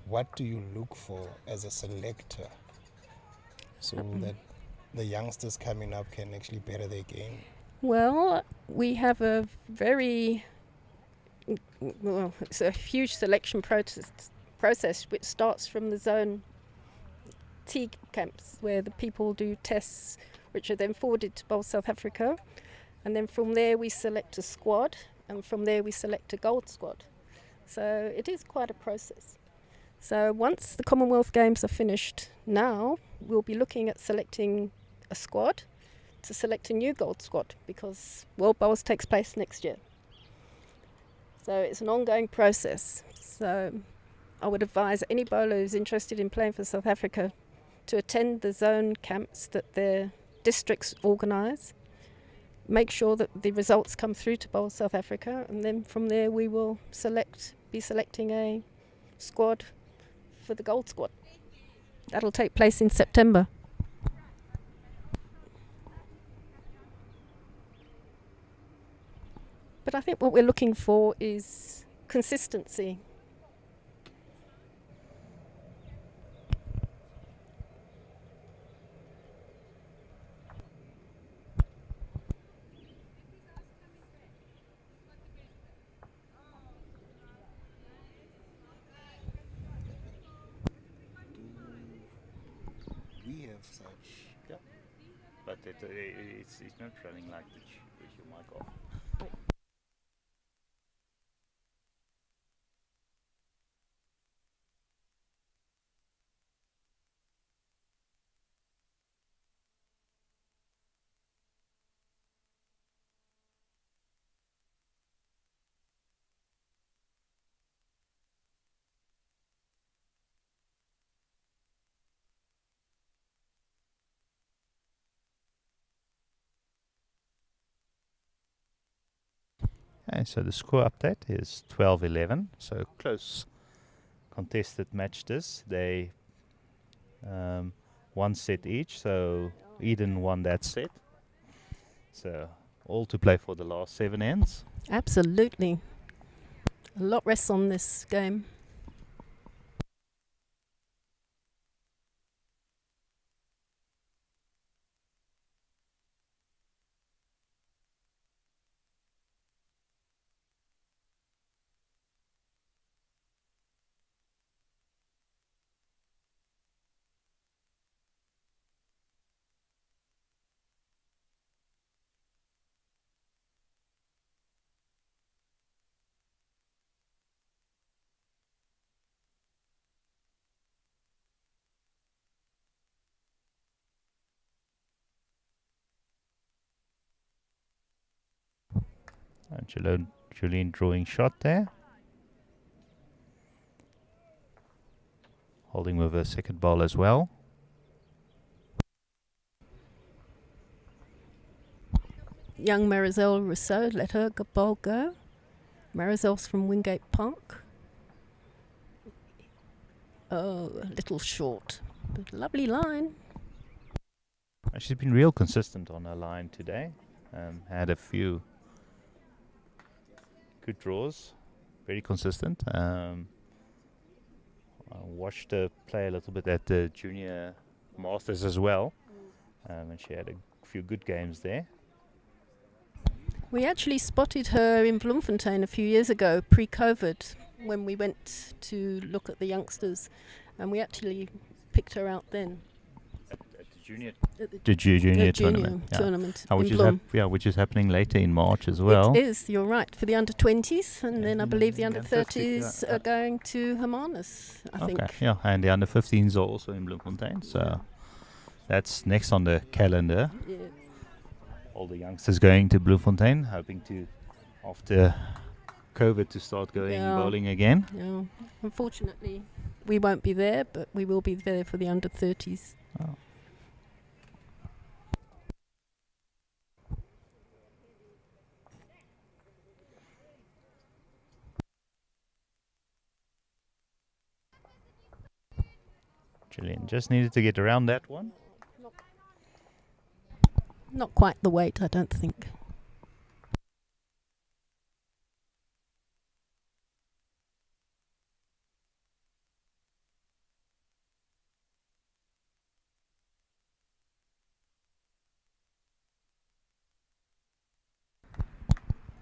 what do you look for as a selector so that the youngsters coming up can actually better their game? Well, we have a it's a huge selection process which starts from the zone T camps where the people do tests which are then forwarded to Bowl South Africa, and then from there we select a squad, and from there we select a gold squad. So it is quite a process. So once the Commonwealth Games are finished now, we'll be looking at selecting a squad to select a new gold squad because World Bowls takes place next year. So it's an ongoing process. So I would advise any bowler who's interested in playing for South Africa to attend the zone camps that their districts organise. Make sure that the results come through to Bowl South Africa, and then from there we will be selecting a squad for the gold squad. That'll take place in September. But I think what we're looking for is consistency. We have such. Yeah. But it's not running like with your mic off. And so the score update is 12-11. So close contested match this. They one set each. So Eden won that set. So all to play for the last 7 ends. Absolutely. A lot rests on this game. And Julien drawing shot there. Holding with her second ball as well. Young Marisol Rousseau let her ball go. Marisol's from Wingate Park. Oh, a little short, but lovely line. She's been real consistent on her line today. Had a few good draws. Very consistent. I watched her play a little bit at the Junior Masters as well. And she had a few good games there. We actually spotted her in Bloemfontein a few years ago, pre-COVID, when we went to look at the youngsters, and we actually picked her out then. At the junior, At the junior tournament. Yeah. Which is happening later in March as well. It is, you're right, for the under-20s, and then I believe the under-30s are going to Hermanus, I think. Yeah, and the under-15s are also in Bloemfontein, so that's next on the calendar. Yeah. All the youngsters going to Bloemfontein, hoping to, after COVID, to start going bowling again. Yeah. Unfortunately, we won't be there, but we will be there for the under-30s. Oh. Julien just needed to get around that one. Not quite the weight, I don't think.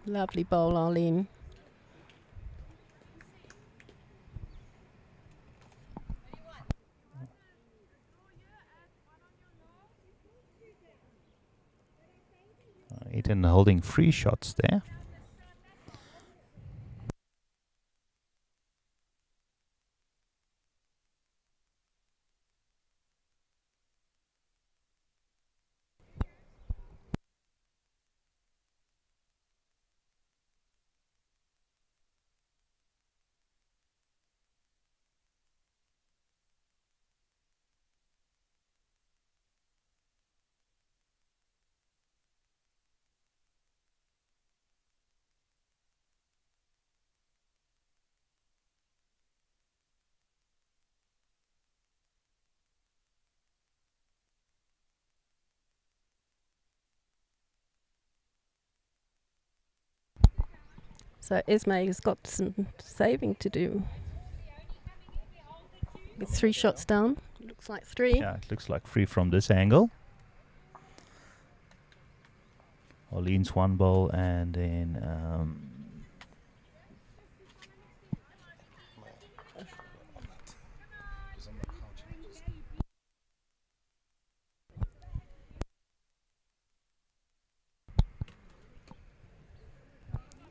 Lovely bowl, Arlene. Eden holding 3 shots there. So Ismay's got some saving to do. With 3 shots down. Looks like 3. Yeah, it looks like 3 from this angle. Orleans 1 ball, and then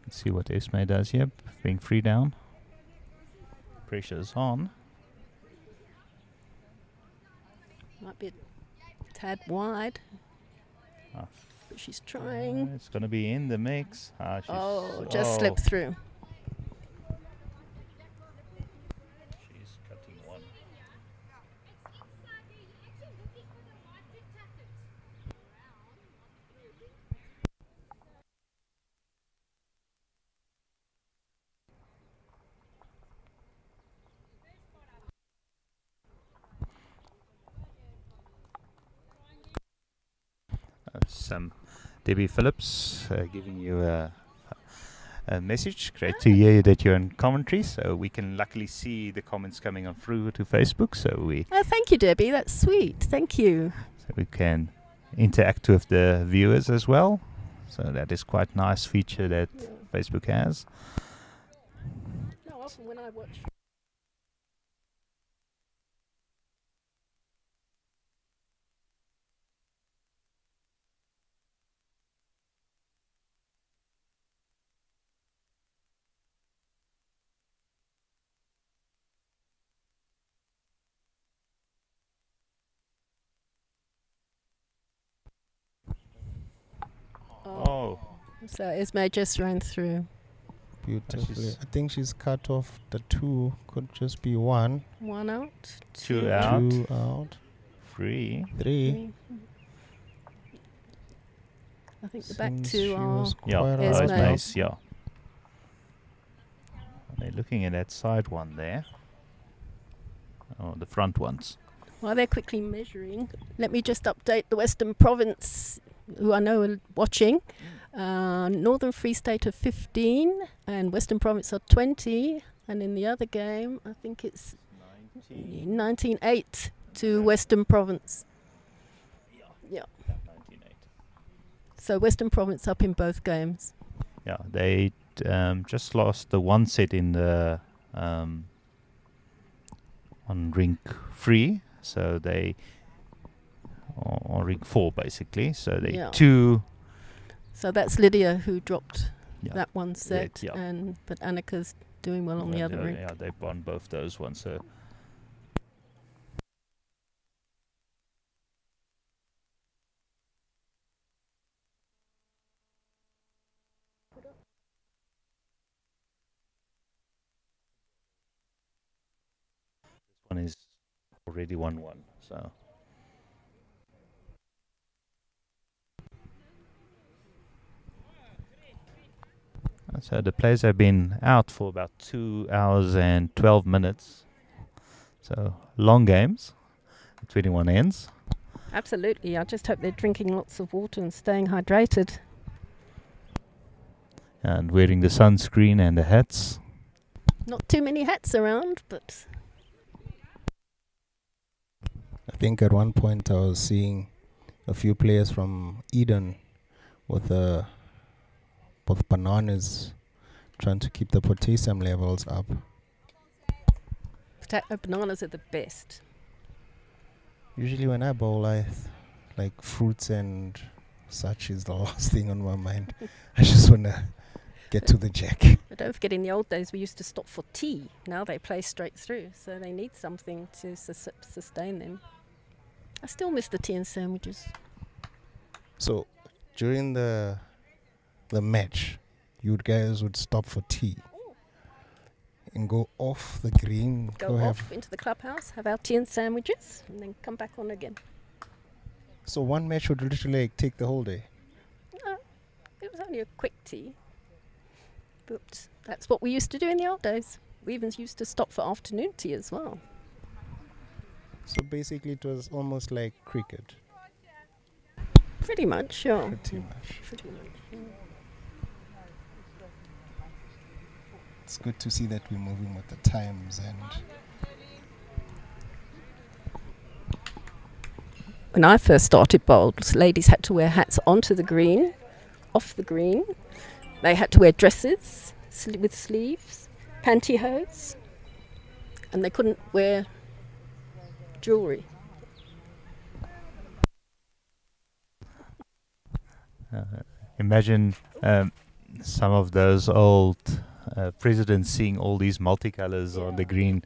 let's see what Ismay does here. Being 3 down. Pressure's on. Might be a tad wide. Ah, But she's trying. it's going to be in the mix. Just slipped through. She's cutting 1. Some Debbie Phillips giving you a message. Great to hear that you're in commentary, so we can luckily see the comments coming on through to Facebook, so Thank you, Debbie. That's sweet. Thank you. we can interact with the viewers as well. So that is quite nice feature that Facebook has. No, often when I watch. Oh, So Ismay just ran through. Beautifully. she's- I think she's cut off the 2. Could just be 1. 1 out. 2 out. 2 out. 3. 3. I think the back Seems 2 she are. was Yeah, quite Ismay's. out. Ismay's, yeah. They're looking at that side one there. Oh, the front ones. While they're quickly measuring, let me just update the Western Province, who I know are watching. Northern Free State are 15 and Western Province are 20. And in the other game, I think it's 19-8 to Western Province. Yeah. 19-8. So Western Province up in both games. Yeah, they just lost the 1 set in the on rink 3, so they on rink 4 basically. So they Yeah. 2. So that's Lydia who dropped Yeah, that 1 set, yeah. but Annika's doing well on the other rink. Yeah, they won both those ones. So this one is already 1-1. So the players have been out for about 2 hours and 12 minutes. So long games, 21 ends. Absolutely. I just hope they're drinking lots of water and staying hydrated. And wearing the sunscreen and the hats. Not too many hats around, but I think at one point I was seeing a few players from Eden with bananas, trying to keep the potassium levels up. bananas are the best. Usually when I bowl, like fruits and such is the last thing on my mind. I just want to get to the jack. But don't forget, in the old days, we used to stop for tea. Now they play straight through, so they need something to sustain them. I still miss the tea and sandwiches. So during the match, you guys would stop for tea and go off the green. Go off into the clubhouse, have our tea and sandwiches, and then come back on again. So one match would literally take the whole day. It was only a quick tea. But that's what we used to do in the old days. We even used to stop for afternoon tea as well. So basically it was almost like cricket. Pretty much, sure. Pretty much. Pretty much. Yeah. it's good to see that we're moving with the times. And when I first started bowls, ladies had to wear hats onto the green, off the green. They had to wear dresses with sleeves, pantyhose, and they couldn't wear jewellery. Imagine some of those old presidents seeing all these multicolors on the green.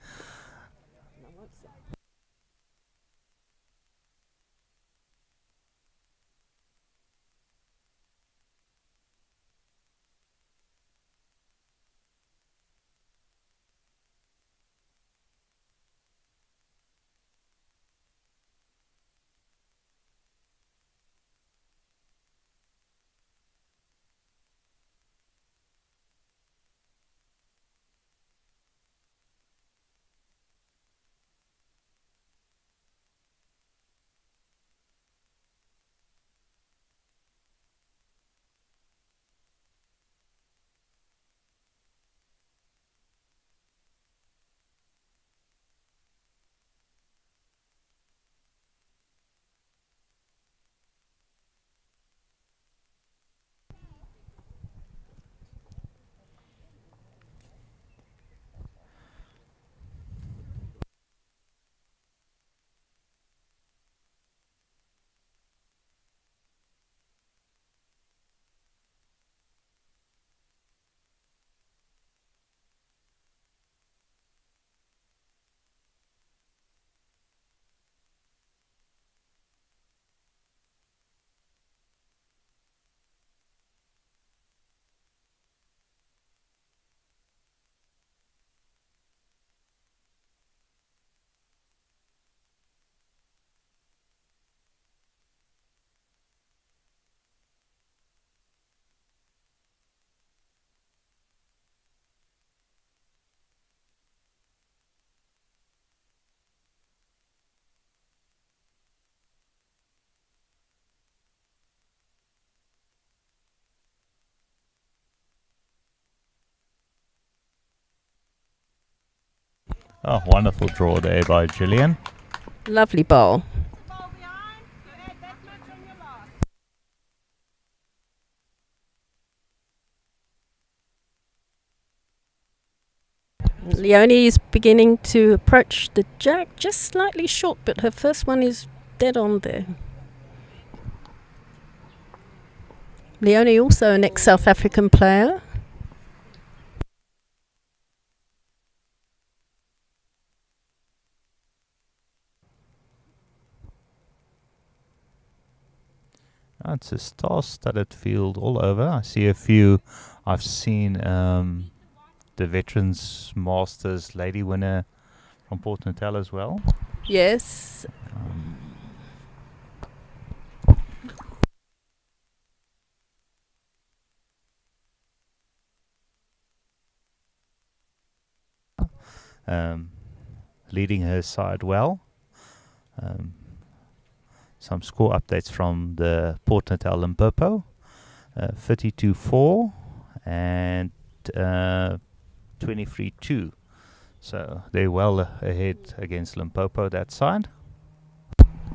Oh, wonderful draw there by Gillian. Lovely bowl. Leonie is beginning to approach the jack, just slightly short, but her first one is dead on there. Leonie also an ex-South African player. It's a star-studded field all over. I see a few. I've seen the Veterans Masters lady winner from Port Natal as well. Yes. Leading her side well. Some score updates from the Port Natal Limpopo. 32-4 and 23-2. So they're well ahead against Limpopo that side.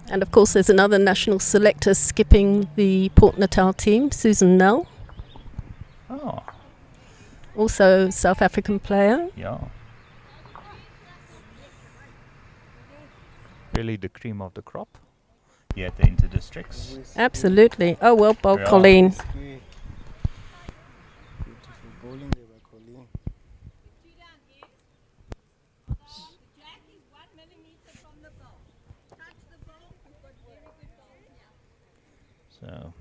And of course there's another national selector skipping the Port Natal team, Susan Nell. Oh, Also South African player. yeah. Really the cream of the crop here at the inter-districts. Absolutely. Oh, well bowled, Yeah. Colleen. beautiful bowling there by Colleen. So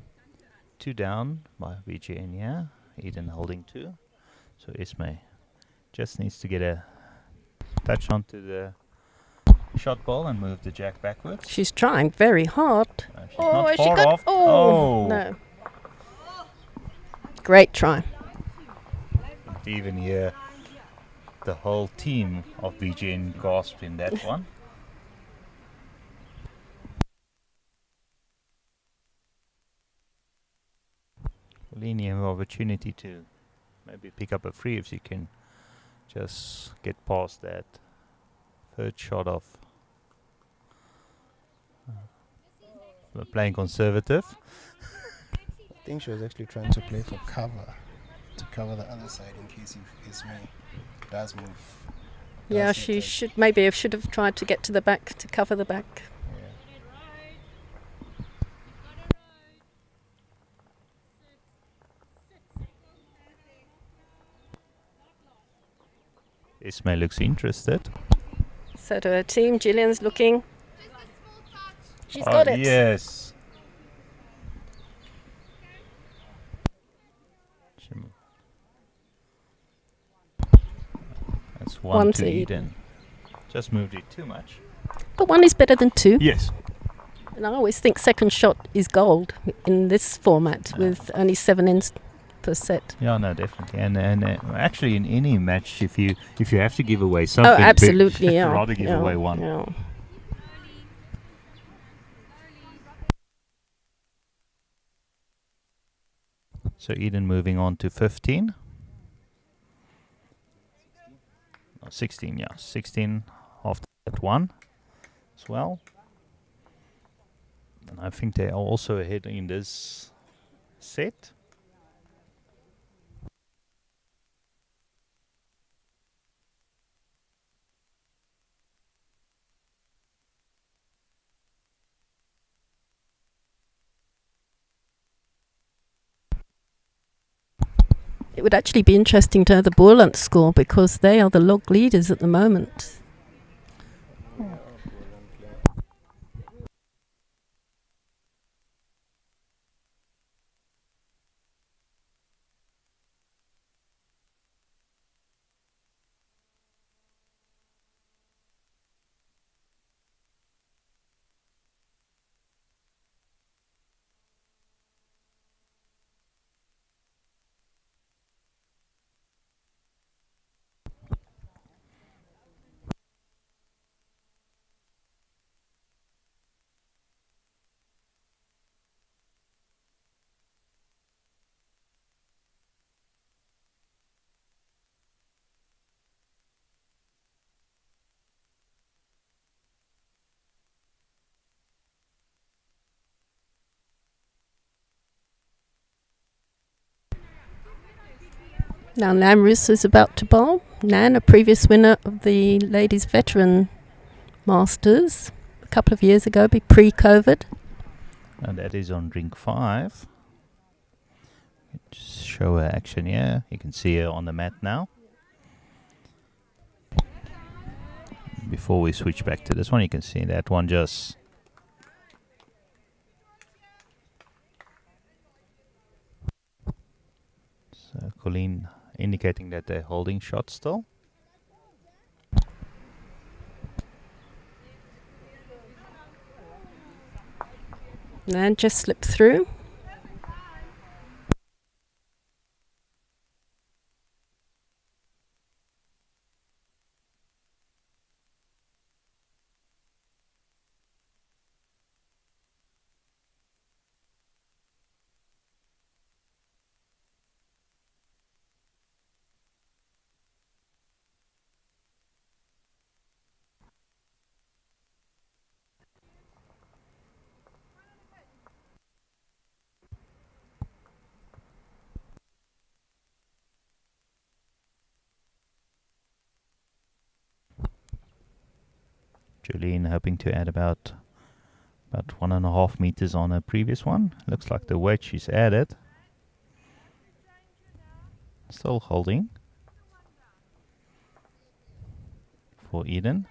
2 down by VGN here. Eden holding 2. So Ismay just needs to get a touch onto the shot ball and move the jack backwards. She's trying very hard. She's Oh, not has she far got? off. Oh, no. Great try. Even here, the whole team of VGN gasped in that one. Colleen, you have an opportunity to maybe pick up a free if you can just get past that third shot of playing conservative. I think she was actually trying to play for cover, to cover the other side in case if Ismail does move. Yeah, she should have tried to get to the back to cover the back. Ismail looks interested. So to her team, Gillian's looking. She's got it. Yes. That's one to Eden. Just moved it too much. But one is better than two. Yes. And I always think second shot is gold in this format with only 7 ends per set. Yeah, no, definitely. And actually, in any match, if you have to give away something, absolutely, big, yeah. I'd rather give away one. Yeah. So Eden moving on to 15. 16, yeah. 16 after that one as well. And I think they are also ahead in this set. It would actually be interesting to know the Boerland score because they are the log leaders at the moment. Now Namrus is about to bowl. Nan, a previous winner of the Ladies Veteran Masters a couple of years ago, pre-COVID. And that is on rink 5. Just show her action here. You can see her on the mat now. Before we switch back to this one, you can see that one just... So Colleen indicating that they're holding shot still. Nan just slipped through. Jolene hoping to add about 1.5 meters on her previous one. Looks like the weight she's added. Still holding for Eden.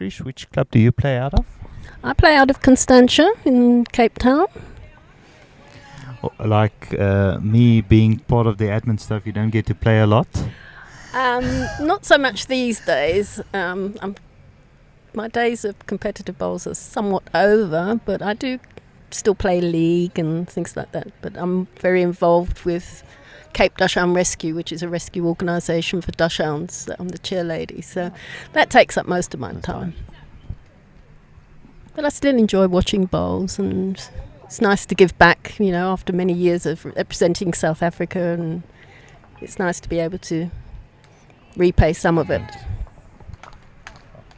Trish, which club do you play out of? I play out of Constantia in Cape Town. Like me being part of the admin stuff, you don't get to play a lot? Not so much these days. My days of competitive bowls are somewhat over, but I do still play league and things like that. But I'm very involved with Cape Dachshund Rescue, which is a rescue organisation for dachshunds. I'm the chair lady, so that takes up most of my time. But I still enjoy watching bowls, and it's nice to give back, you know, after many years of representing South Africa, and it's nice to be able to repay some of it.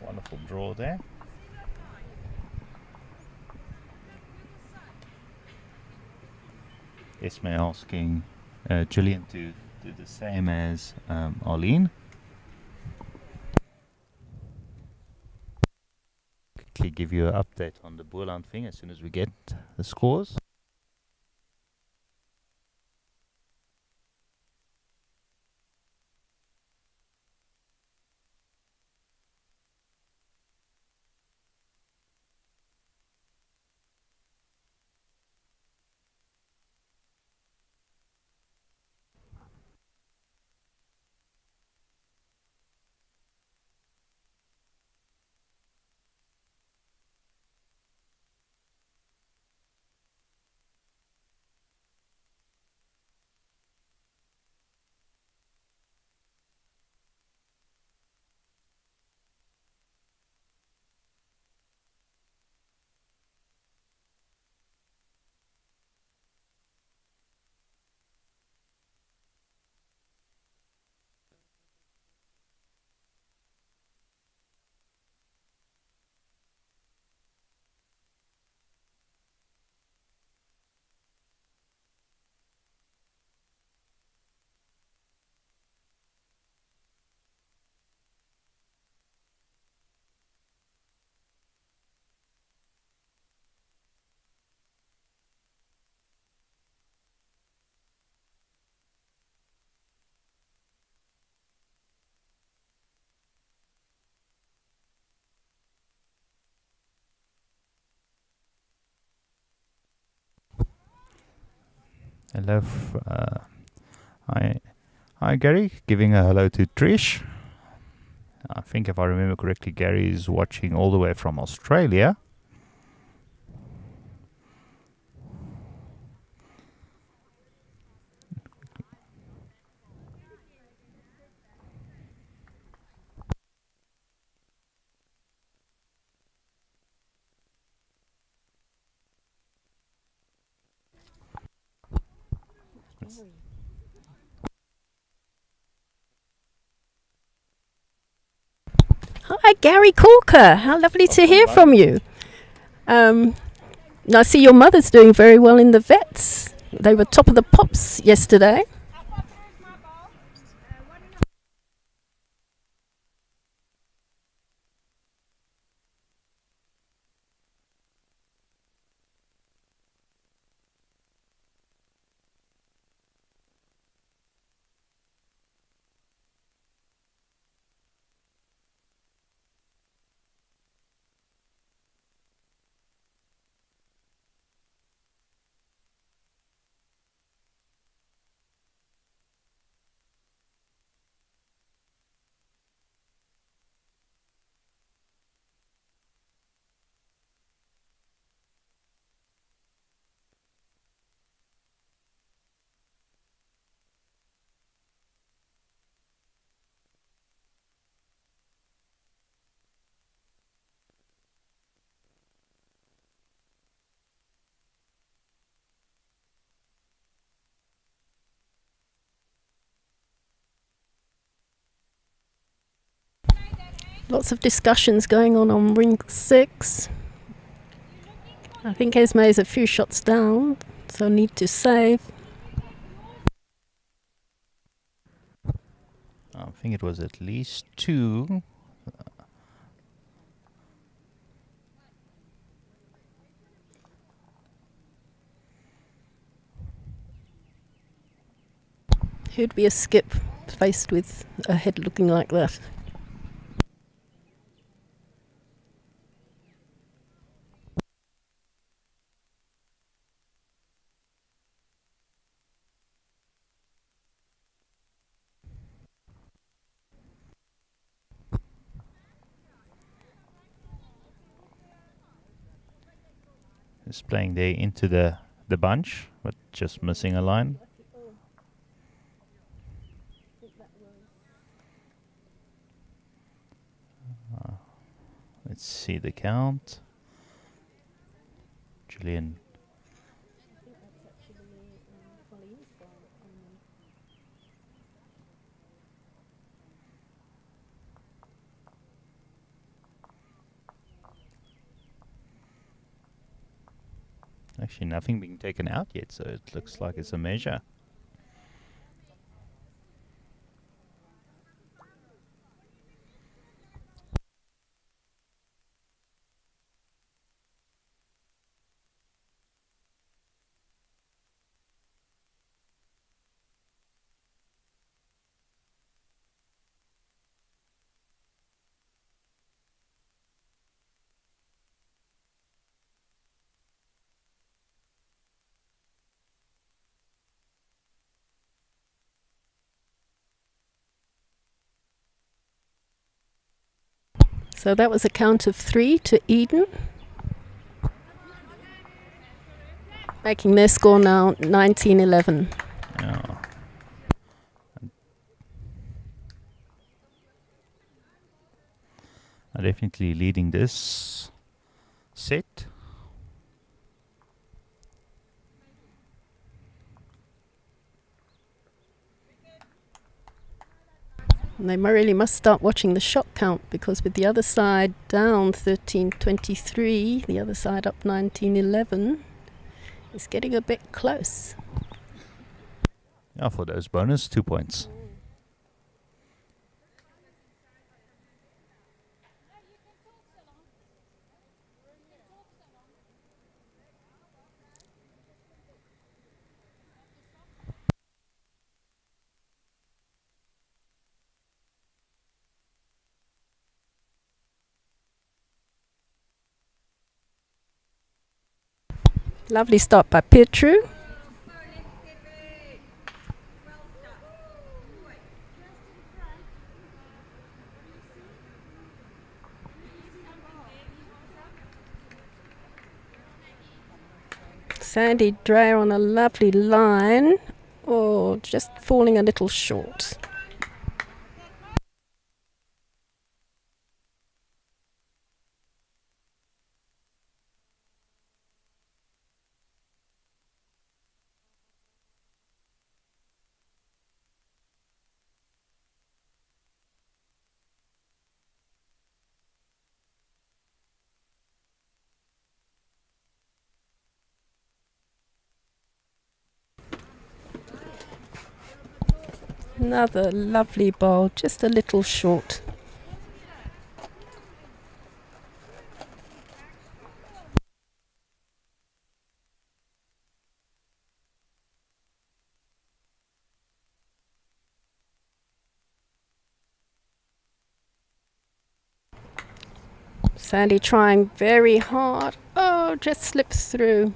Wonderful draw there. Esme asking Gillian to do the same as Arlene. Quickly give you an update on the Boerland thing as soon as we get the scores. Hello. Hi, Gary. Giving a hello to Trish. I think if I remember correctly, Gary is watching all the way from Australia. Hi, Gary Corker. How lovely to hear from you. I see your mother's doing very well in the vets. They were top of the pops yesterday. Lots of discussions going on rink 6. I think Esme is a few shots down, so need to save. I think it was at least 2. Who'd be a skip faced with a head looking like that? Just playing there into the bunch, but just missing a line. Let's see the count. Julian. Actually, nothing being taken out yet, so it looks like it's a measure. So that was a count of 3 to Eden, making their score now 19-11. Yeah. Are definitely leading this set. And they really must start watching the shot count, because with the other side down 13-23, the other side up 19-11, it's getting a bit close. Yeah, for those bonus 2 points. Lovely start by Petru. Sandy Dreyer on a lovely line. Oh, just falling a little short. Another lovely bowl, just a little short. Sandy trying very hard. Oh, just slips through.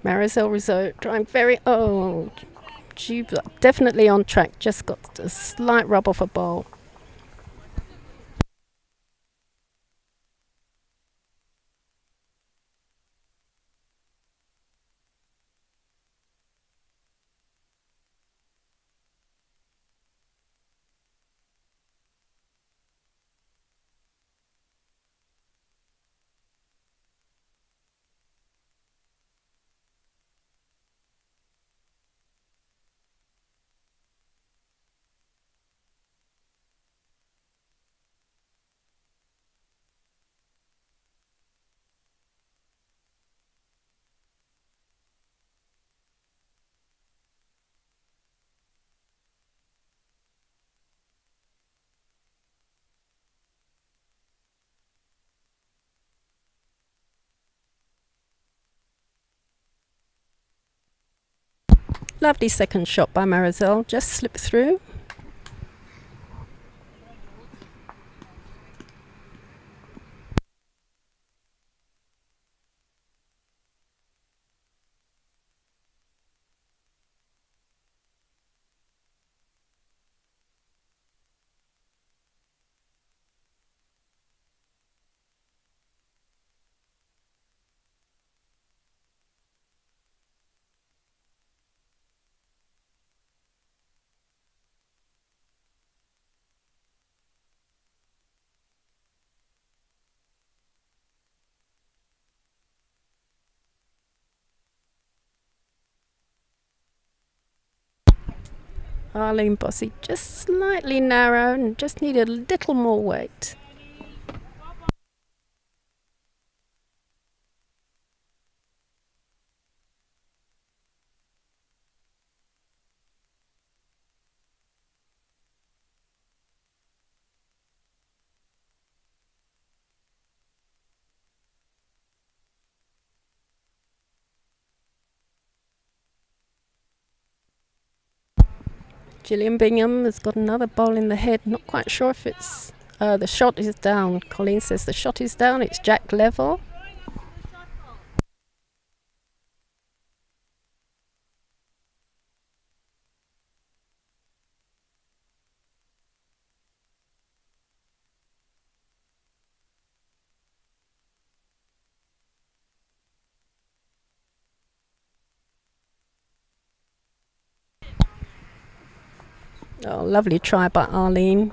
Marisol Rizzo trying very, definitely on track, just got a slight rub off a bowl. Lovely second shot by Marisol. Just slipped through. Arlene Bossy just slightly narrow and just needed a little more weight. Gillian Bingham has got another bowl in the head. Not quite sure if it's... the shot is down. Colleen says the shot is down. It's jack level. Oh, lovely try by Arlene.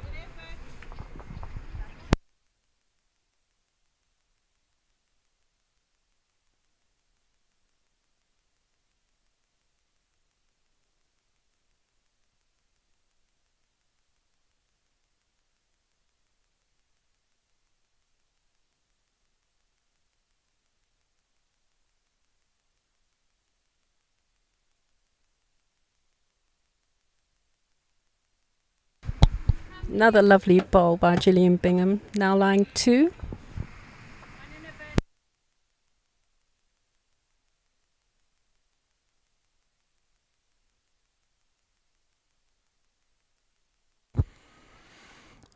Another lovely bowl by Gillian Bingham. Now lying 2.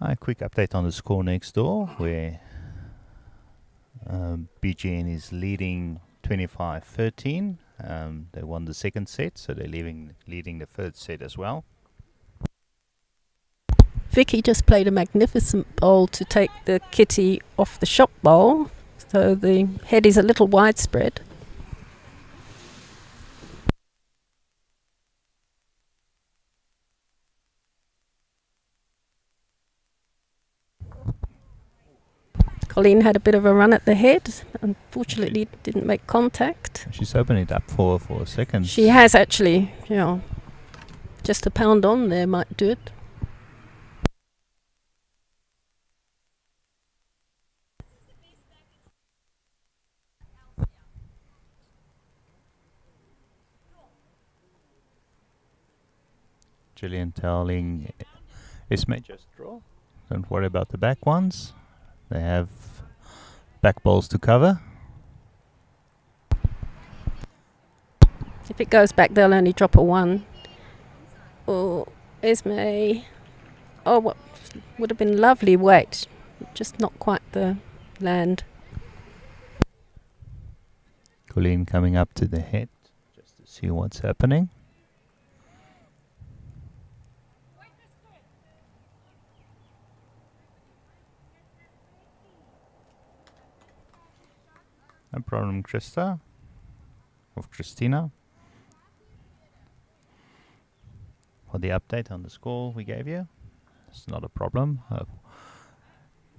A quick update on the score next door, where BGN is leading 25-13. They won the second set, so they're leading the third set as well. Vicky just played a magnificent bowl to take the kitty off the shop bowl, so the head is a little widespread. Colleen had a bit of a run at the head. Unfortunately, didn't make contact. She's opening it up for a second. She has actually, just a pound on there might do it. Gillian telling Ismay just draw. Don't worry about the back ones. They have back balls to cover. If it goes back, they'll only drop a 1. Oh, Ismay. Oh, what would have been lovely weight. Just not quite the land. Colleen coming up to the head just to see what's happening. No problem, Krista. Of Christina. For the update on the score we gave you. It's not a problem. If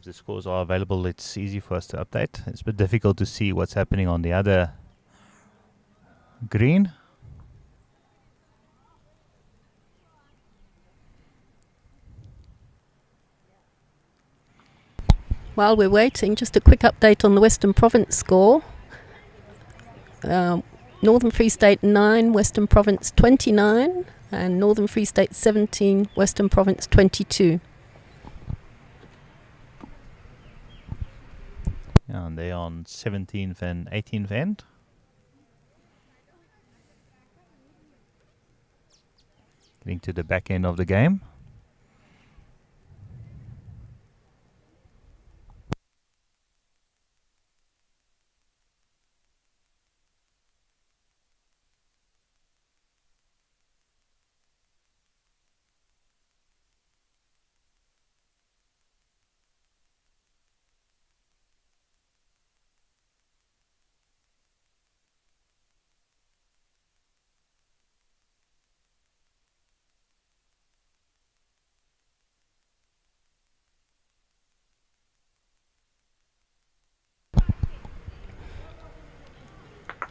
the scores are available, it's easy for us to update. It's a bit difficult to see what's happening on the other green. While we're waiting, just a quick update on the Western Province score. Northern Free State 9, Western Province 29, and Northern Free State 17, Western Province 22. And they're on 17th and 18th end. Getting to the back end of the game.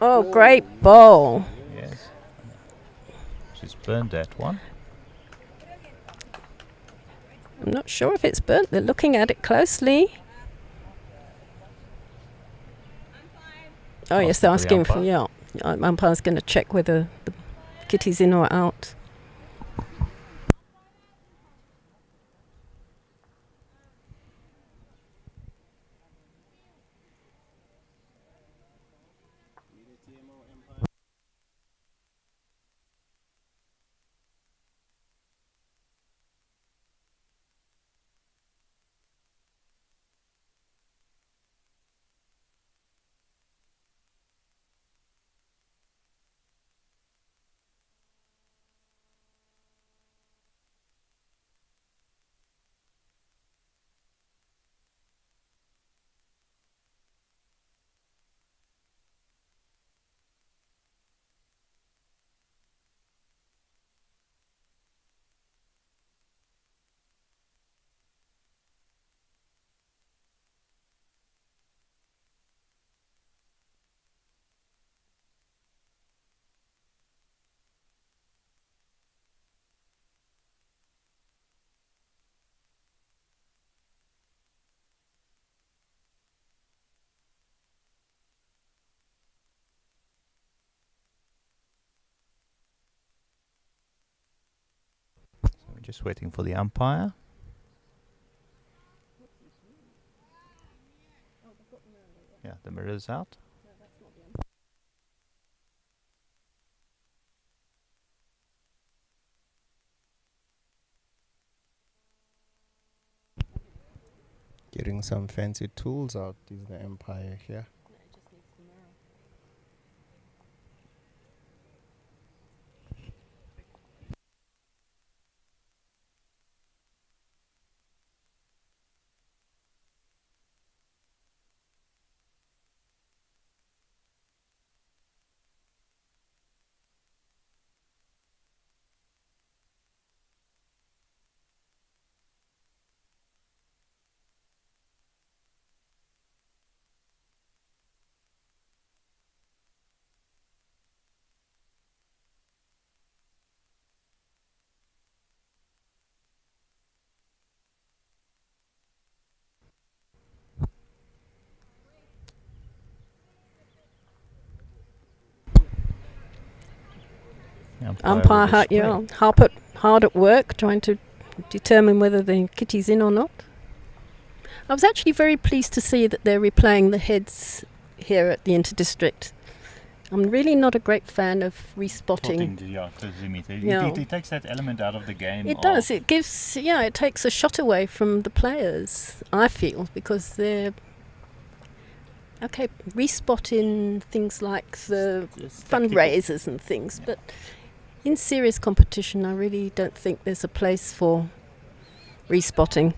Oh, great ball. Yes. She's burned that one. I'm not sure if it's burnt. They're looking at it closely. Oh, yes, they're asking for, yeah. Umpire's going to check whether the kitty's in or out. So we're just waiting for the umpire. Yeah, the mirror's out. Getting some fancy tools out is the umpire here. Umpire hard at work trying to determine whether the kitty's in or not. I was actually very pleased to see that they're replaying the heads here at the Inter-District. I'm really not a great fan of respotting. It takes that element out of the game. It does. It gives, it takes a shot away from the players, I feel, because they're respotting things like the fundraisers and things, but in serious competition, I really don't think there's a place for respotting.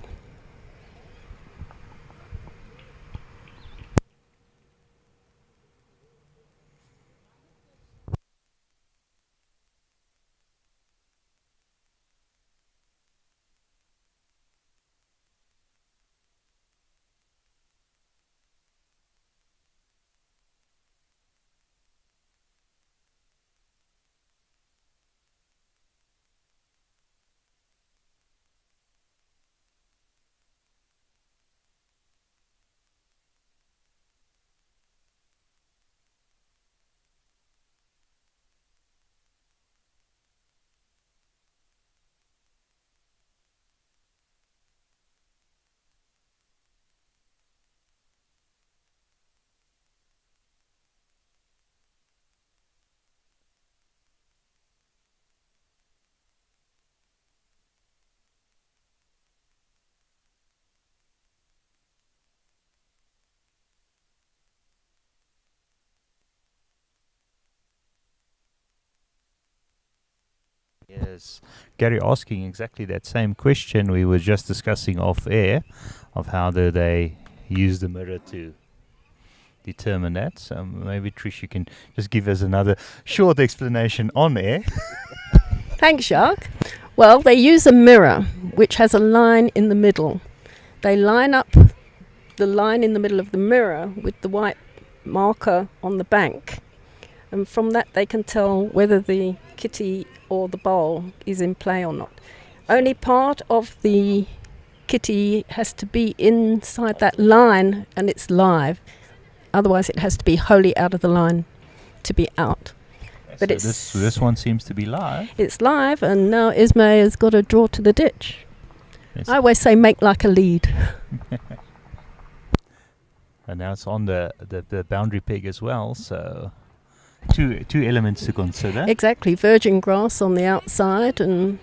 there's Gary asking exactly that same question we were just discussing off air, of how do they use the mirror to determine that. So maybe Trish, you can just give us another short explanation on air. Thanks, Jacques. Well, they use a mirror which has a line in the middle. They line up the line in the middle of the mirror with the white marker on the bank, and from that they can tell whether the kitty or the bowl is in play or not. Only part of the kitty has to be inside that line and it's live. Otherwise it has to be wholly out of the line to be out. But So this one seems to be live. It's live, and now Ismay has got to draw to the ditch. Yes. I always say make like a lead. And now it's on the boundary peg as well, so two elements to consider. Exactly, virgin grass on the outside, and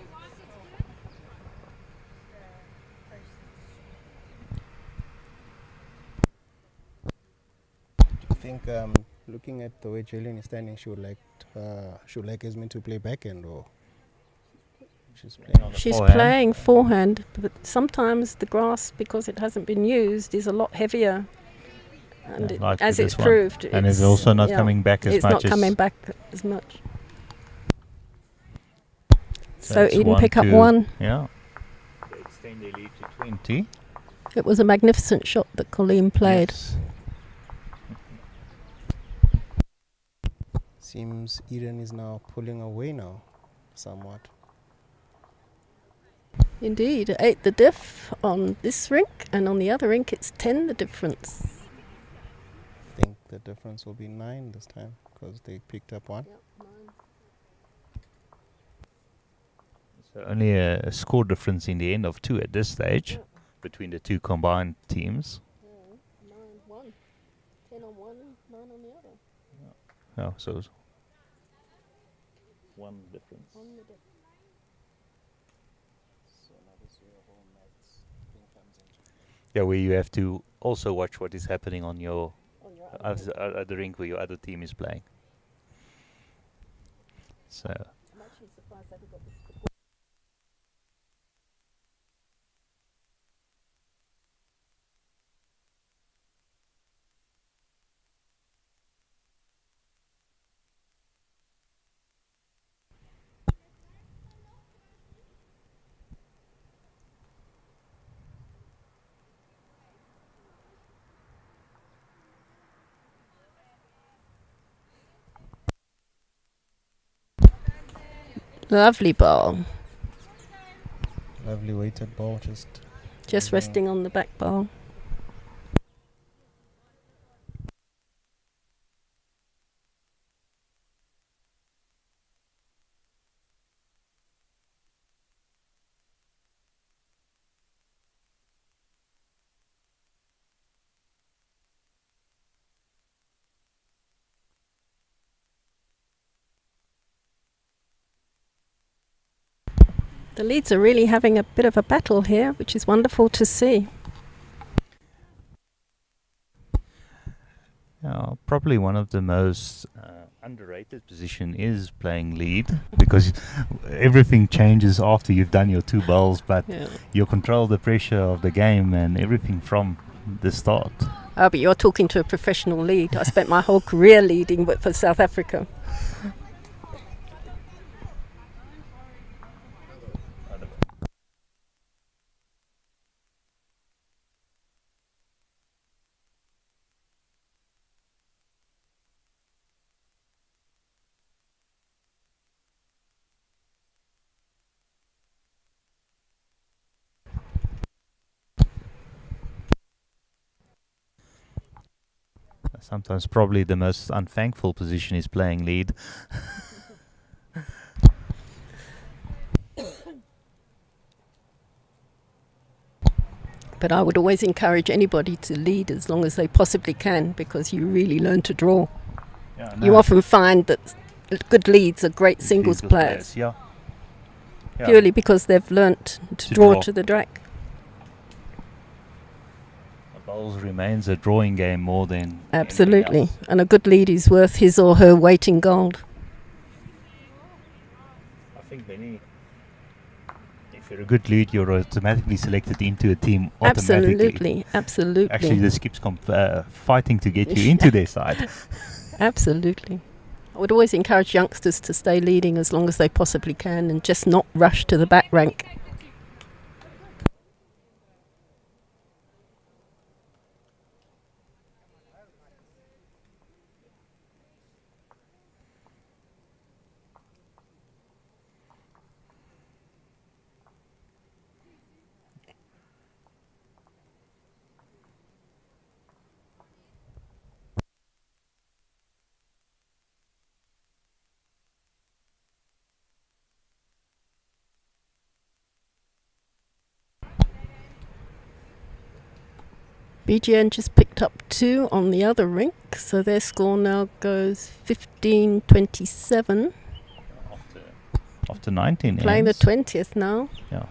I think looking at the way Jillian is standing, she would like Esmond to play backhand, or she's playing on the she's forehand. playing forehand, but sometimes the grass, because it hasn't been used, is a lot heavier. And Yeah, like as with it's this one. proved, And it's also not coming back as it's much not as... coming back as much. So that's Eden pick up 1-2. one. Yeah. They extend their lead to 20. It was a magnificent shot that Colleen played. Yes. Seems Eden is now pulling away now, somewhat. Indeed, 8 the diff on this rink, and on the other rink it's 10 the difference. I think the difference will be 9 this time, because they picked up one. So only a score difference in the end of 2 at this stage between the two combined teams. 9-1. 10 on one, 9 on the other. Oh, so it's one difference. Yeah, where you have to also watch what is happening on your other rink where your other team is playing. So I'm actually surprised I haven't got this. Lovely ball. Lovely weighted ball, Just resting on the back ball. The leads are really having a bit of a battle here, which is wonderful to see. probably one of the most underrated position is playing lead, because everything changes after you've done your 2 bowls, but you control the pressure of the game and everything from the start. Oh, but you're talking to a professional lead. I spent my whole career leading for South Africa. Sometimes probably the most unthankful position is playing lead. But I would always encourage anybody to lead as long as they possibly can, because you really learn to draw. You often find that good leads are great singles players, purely because they've learnt to draw to the track. Bowls remains a drawing game more than Absolutely, else. And a good lead is worth his or her weight in gold. I think many you're a good lead, you're automatically selected into a team automatically. Absolutely. Actually, this keeps fighting to get you into their side. Absolutely. I would always encourage youngsters to stay leading as long as they possibly can and just not rush to the back rank. BGN just picked up 2 on the other rink, so their score now goes 15-27. After 19 Playing ends. the 20th now. Yeah.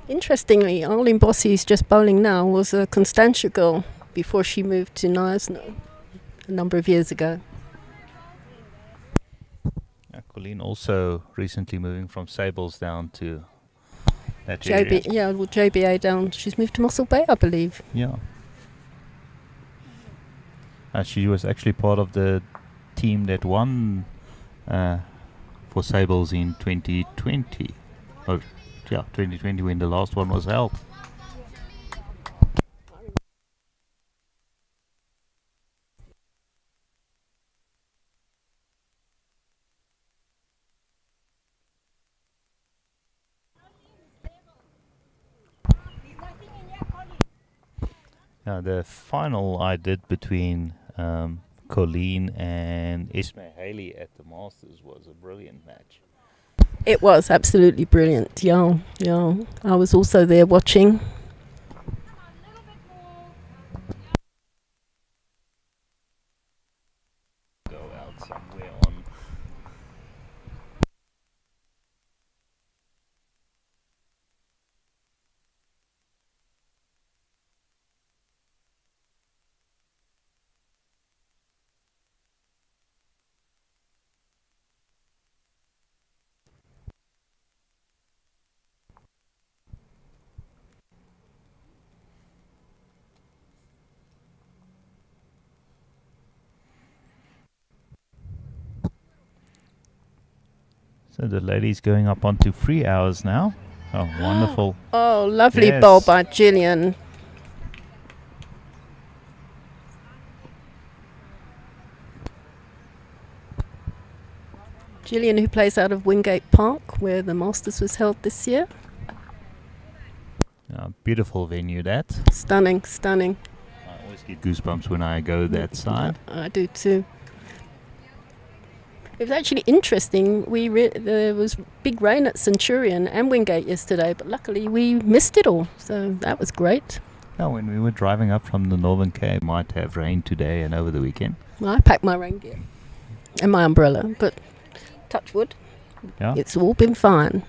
Interestingly, Arlene Bossie's just bowling now was a Constantia girl before she moved to Knysna a number of years ago. Colleen also recently moving from Sables down to that area. JBA down. She's moved to Mossel Bay, I believe. Yeah. She was actually part of the team that won for Sables in 2020. Oh, yeah, 2020 when the last one was held. The final I did between Colleen and Ismay Haley at the Masters was a brilliant match. It was absolutely brilliant. Yeah. I was also there watching. Go out somewhere on. So the ladies going up onto 3 hours now. Oh, wonderful. Oh, lovely bowl by Gillian. Gillian, who plays out of Wingate Park, where the Masters was held this year. Beautiful venue, that. Stunning. I always get goosebumps when I go that side. I do too. It was actually interesting. There was big rain at Centurion and Wingate yesterday, but luckily we missed it all, so that was great. Now, when we were driving up from the Northern Cape, might have rain today and over the weekend. Well, I packed my rain gear and my umbrella, but touch wood, it's all been fine.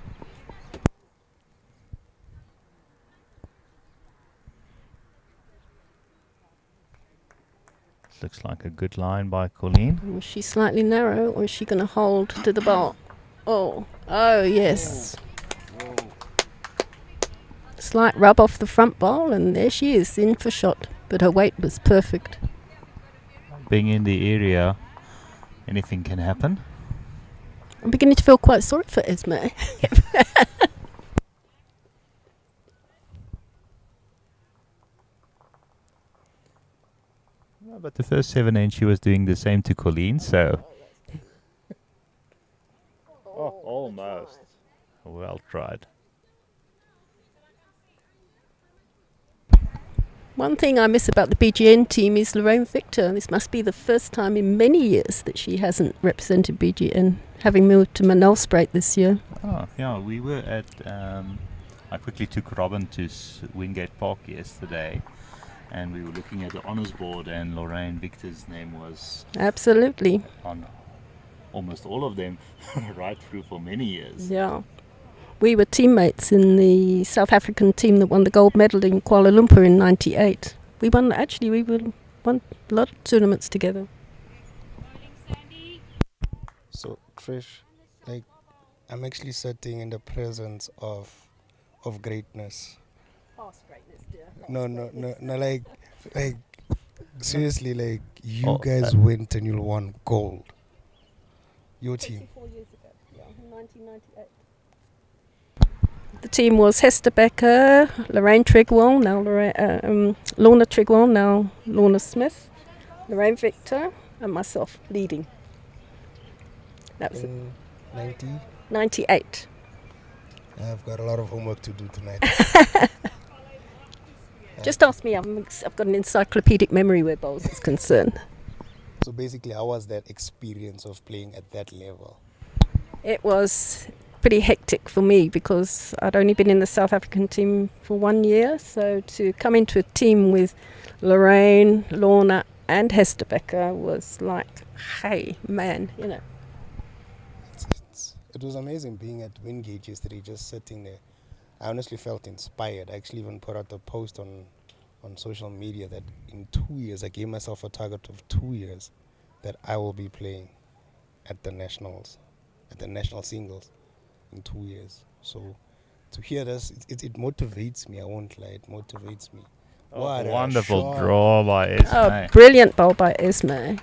Looks like a good line by Colleen. Was she slightly narrow, or is she going to hold to the bowl? Oh, yes. Whoa. Slight rub off the front bowl, and there she is, in for shot. But her weight was perfect. Being in the area, anything can happen. I'm beginning to feel quite sorry for Esme. But the first 7 inch she was doing the same to Colleen, so. Almost. Well tried. One thing I miss about the BGN team is Lorraine Victor. This must be the first time in many years that she hasn't represented BGN, having moved to Manelspruit this year. Oh, yeah, we were at. I quickly took Robin to Wingate Park yesterday. And we were looking at the honours board, and Lorraine Victor's name was absolutely on almost all of them, right through for many years. Yeah. We were teammates in the South African team that won the gold medal in Kuala Lumpur in '98. We won a lot of tournaments together. So Trish, like, I'm actually sitting in the presence of greatness. Past greatness, dear. No, like seriously, like, you Oh, guys went and you won gold. Your team. 24 years ago, yeah, 1998. The team was Hester Becker, Lorraine Trigwell, now Lorna Trigwell, now Lorna Smith, Lorraine Victor, and myself leading. That was In 90? 98. I've got a lot of homework to do tonight. Just ask me, I've got an encyclopedic memory where bowls is concerned. So basically, how was that experience of playing at that level? It was pretty hectic for me because I'd only been in the South African team for 1 year. So to come into a team with Lorraine, Lorna, and Hester Becker was like, hey, man, you know. It was amazing being at Wingate yesterday, just sitting there. I honestly felt inspired. I actually even put out a post on social media that in 2 years, I gave myself a target of 2 years that I will be playing at the nationals, at the national singles in 2 years. So to hear this, it motivates me. I won't lie, it motivates me. What a a wonderful shot. draw by Esme. Oh, brilliant bowl by Esme.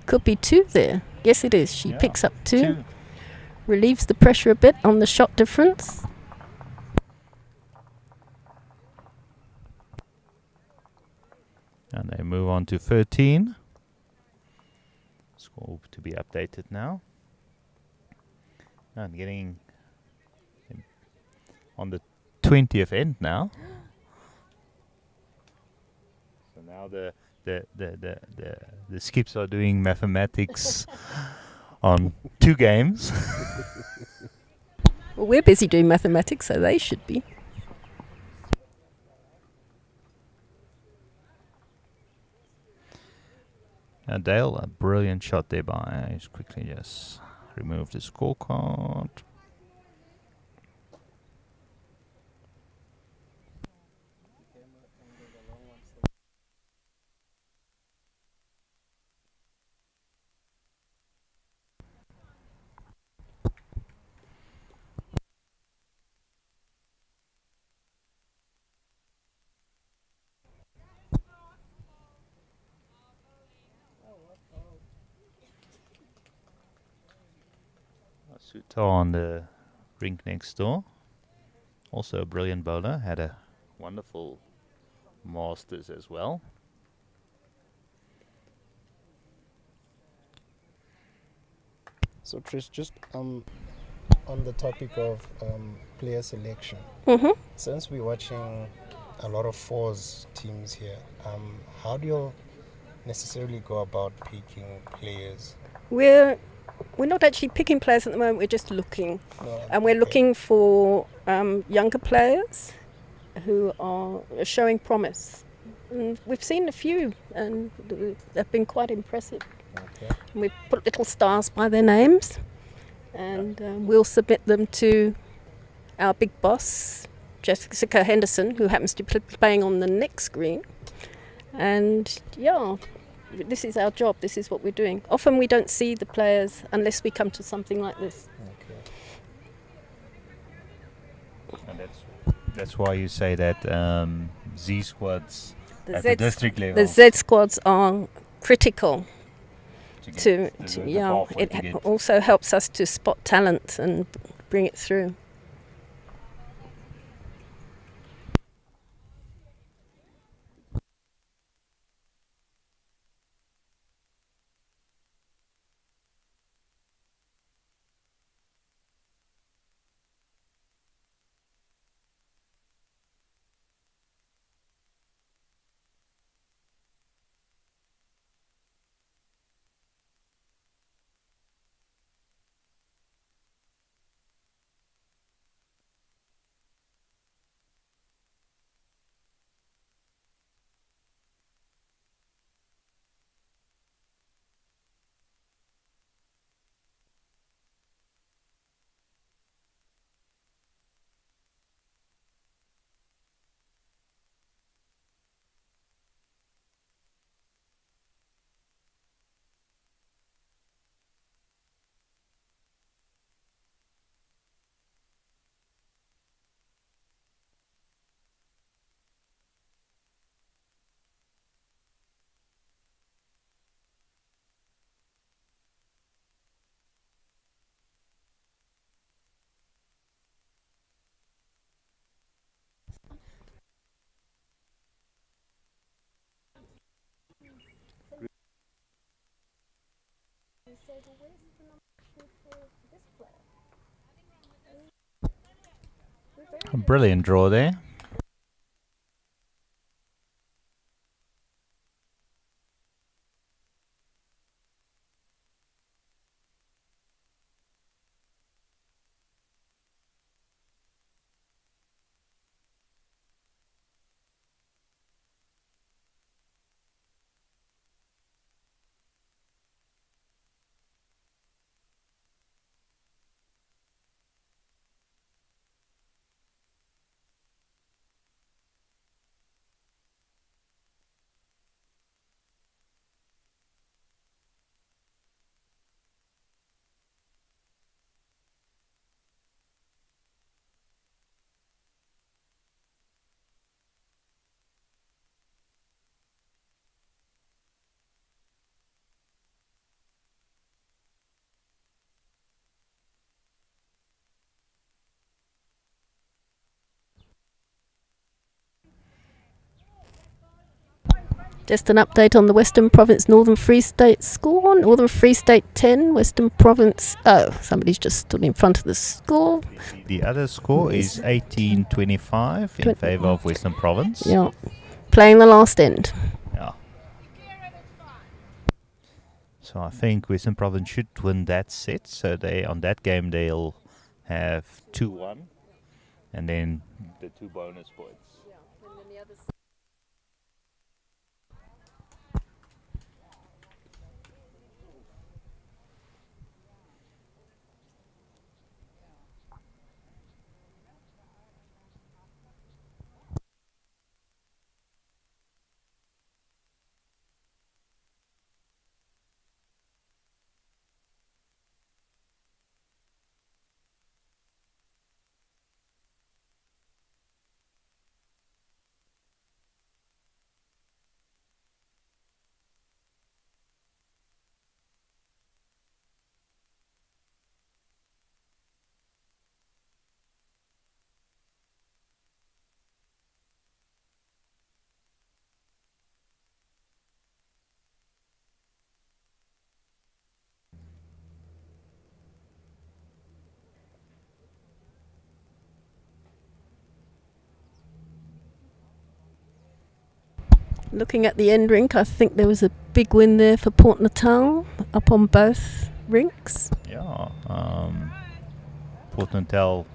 Could be 2 there. Yes, it is. She picks up 2. Relieves the pressure a bit on the shot difference. And they move on to 13. Score to be updated now. And getting on the 20th end now. So now the skips are doing mathematics on 2 games. Well, we're busy doing mathematics, so they should be. And Dale, a brilliant shot there by. Just quickly just remove the scorecard. Suta on the rink next door. Also a brilliant bowler. Had a wonderful Masters as well. So Trish, just on the topic of player selection, since we're watching a lot of fours teams here, how do you necessarily go about picking players? We're not actually picking players at the moment, we're just looking. And we're looking for younger players who are showing promise. And we've seen a few and they've been quite impressive. Okay. And we've put little stars by their names and we'll submit them to our big boss, Jessica Henderson, who happens to be playing on the next green. And yeah, this is our job, this is what we're doing. Often we don't see the players unless we come to something like this. Okay. And that's why you say that Z squads at the district level. The Z squads are critical to it also helps us to spot talent and bring it through. A brilliant draw there. Just an update on the Western Province Northern Free State score. Northern Free State 10, Western Province... Oh, somebody's just stood in front of the score. The other score is 18-25 in favour of Western Province. Yeah, playing the last end. Yeah. So I think Western Province should win that set. So they on that game they'll have 2-1, and then the 2 bonus points. Looking at the end rink, I think there was a big win there for Port Natal, up on both rinks. Yeah. Port Natal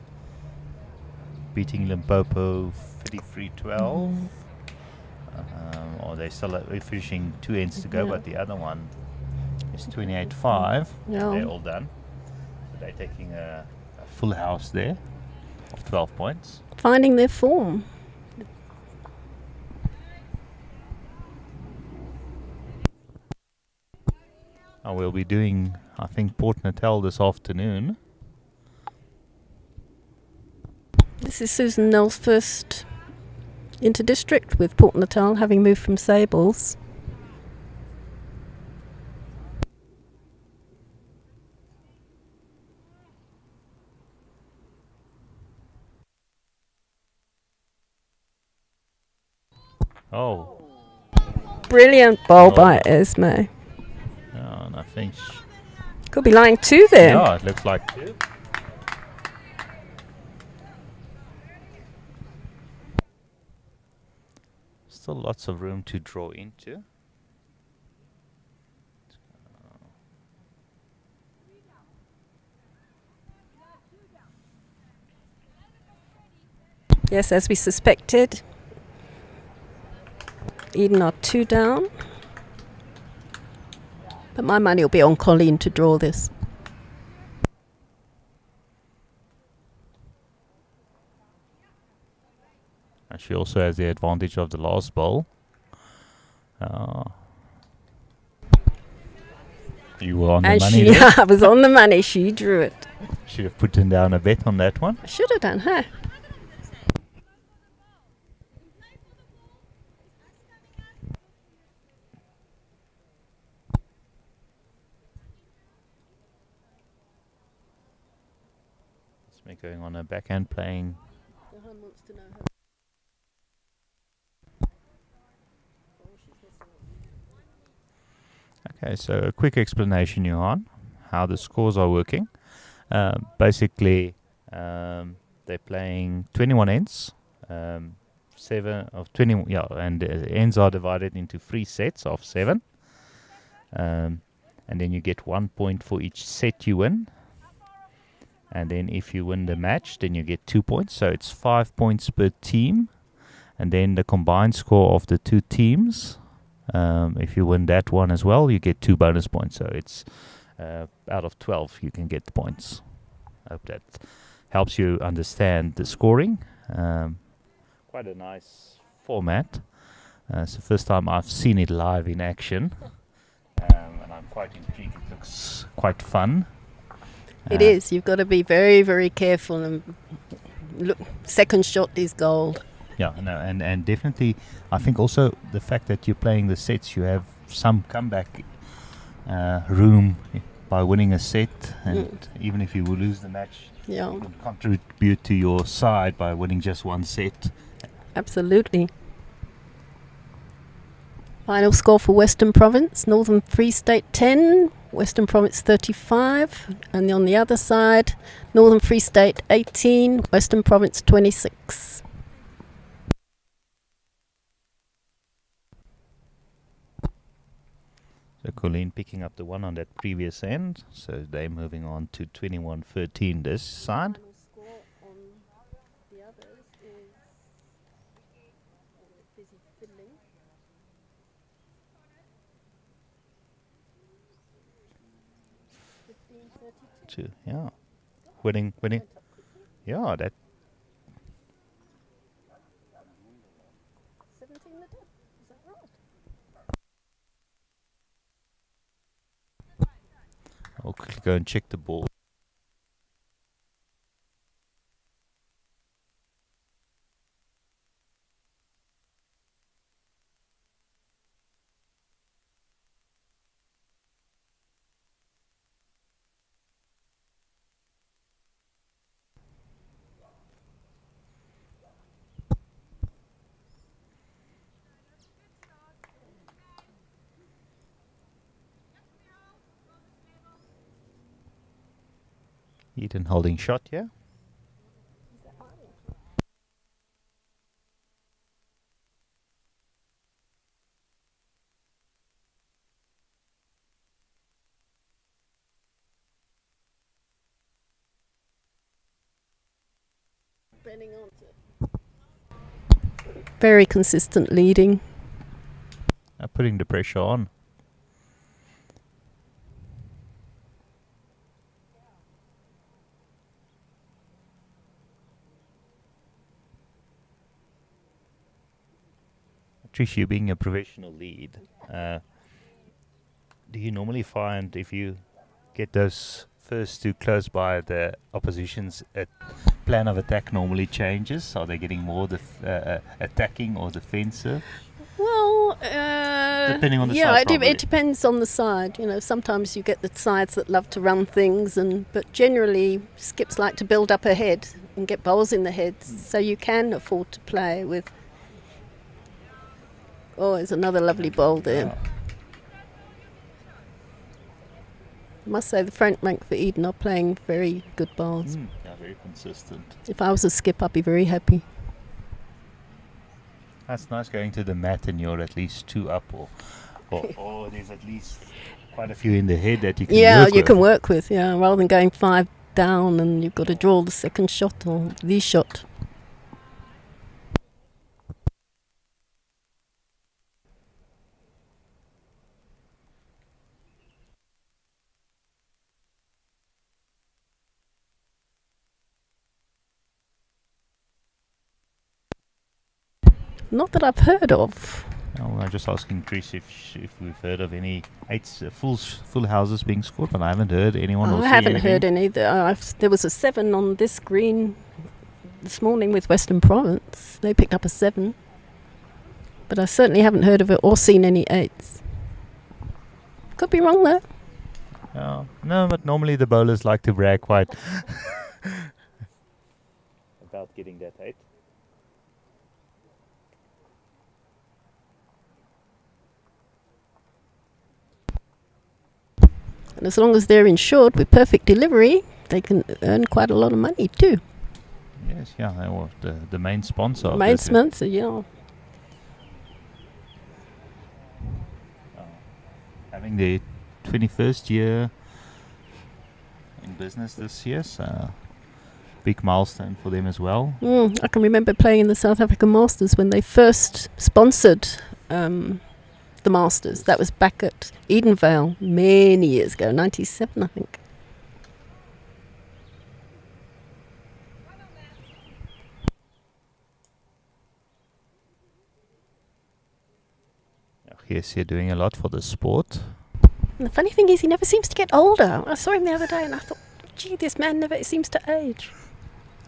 beating Limpopo 33-12. Or they still are finishing 2 ends to go, but the other one is 28-5. Yeah. They're all done. So they're taking a full house there of 12 points. Finding their form. We'll be doing, I think, Port Natal this afternoon. This is Susan Nell's first inter-district with Port Natal, having moved from Sables. Oh. Brilliant ball by Esme. Yeah, and I think... Could be lying 2 there. Yeah, it looks like 2. Still lots of room to draw into. Yes, as we suspected. Eden are 2 down. But my money will be on Colleen to draw this. And she also has the advantage of the last ball. You were on the money there. I was on the money. She drew it. Should have put in down a bet on that one. I should have done, huh? It's me going on a backhand playing. Okay, so a quick explanation, Johan. how the scores are working. Basically, they're playing 21 ends, 7 of 20, yeah, and ends are divided into 3 sets of 7. And then you get 1 point for each set you win. And then if you win the match, then you get 2 points. So it's 5 points per team. And then the combined score of the 2 teams, if you win that one as well, you get 2 bonus points. So it's out of 12 you can get the points. I hope that helps you understand the scoring. Quite a nice format. It's the first time I've seen it live in action. And I'm quite intrigued. It looks quite fun. It is. You've got to be very, very careful. And look, second shot is gold. Yeah, no, and definitely, I think also the fact that you're playing the sets, you have some comeback room by winning a set, and even if you will lose the match, you can contribute to your side by winning just one set. Absolutely. Final score for Western Province, Northern Free State 10, Western Province 35, and on the other side, Northern Free State 18, Western Province 26. So Colleen picking up the one on that previous end, so they're moving on to 21-13 this side. Yeah, winning. Yeah, that. 17 is that right? I'll quickly go and check the ball. Eden holding shot, yeah. Very consistent leading. Putting the pressure on. Trish, you being a professional lead, do you normally find if you get those first too close by the opposition's plan of attack normally changes? Are they getting more attacking or defensive? Well, depending on the side, it depends on the side. You know, sometimes you get the sides that love to run things, but generally skips like to build up ahead and get bowls in the head, so you can afford to play with. Oh, there's another lovely bowl there. Yeah. I must say the front rank for Eden are playing very good bowls. Yeah, very consistent. If I was a skip, I'd be very happy. That's nice going to the mat and you're at least 2 up, or there's at least quite a few in the head that you can work with. Yeah, you can work with, rather than going 5 down and you've got to draw the second shot or the shot. Not that I've heard of. Oh, I'm just asking Trish if we've heard of any full houses being scored, but I haven't heard anyone. I haven't heard any. There was a 7 on this green this morning with Western Province. They picked up a 7, but I certainly haven't heard of it or seen any 8s. Could be wrong though. No, but normally the bowlers like to brag quite about getting that 8. And as long as they're insured with perfect delivery, they can earn quite a lot of money too. Yes, yeah, they were the main sponsor. of Main this, sponsor, yeah. having their 21st year in business this year, so big milestone for them as well. I can remember playing in the South African Masters when they first sponsored the Masters. That was back at Edenvale many years ago, 97, I think. Yes, you're doing a lot for the sport. And the funny thing is, he never seems to get older. I saw him the other day and I thought, gee, this man never seems to age.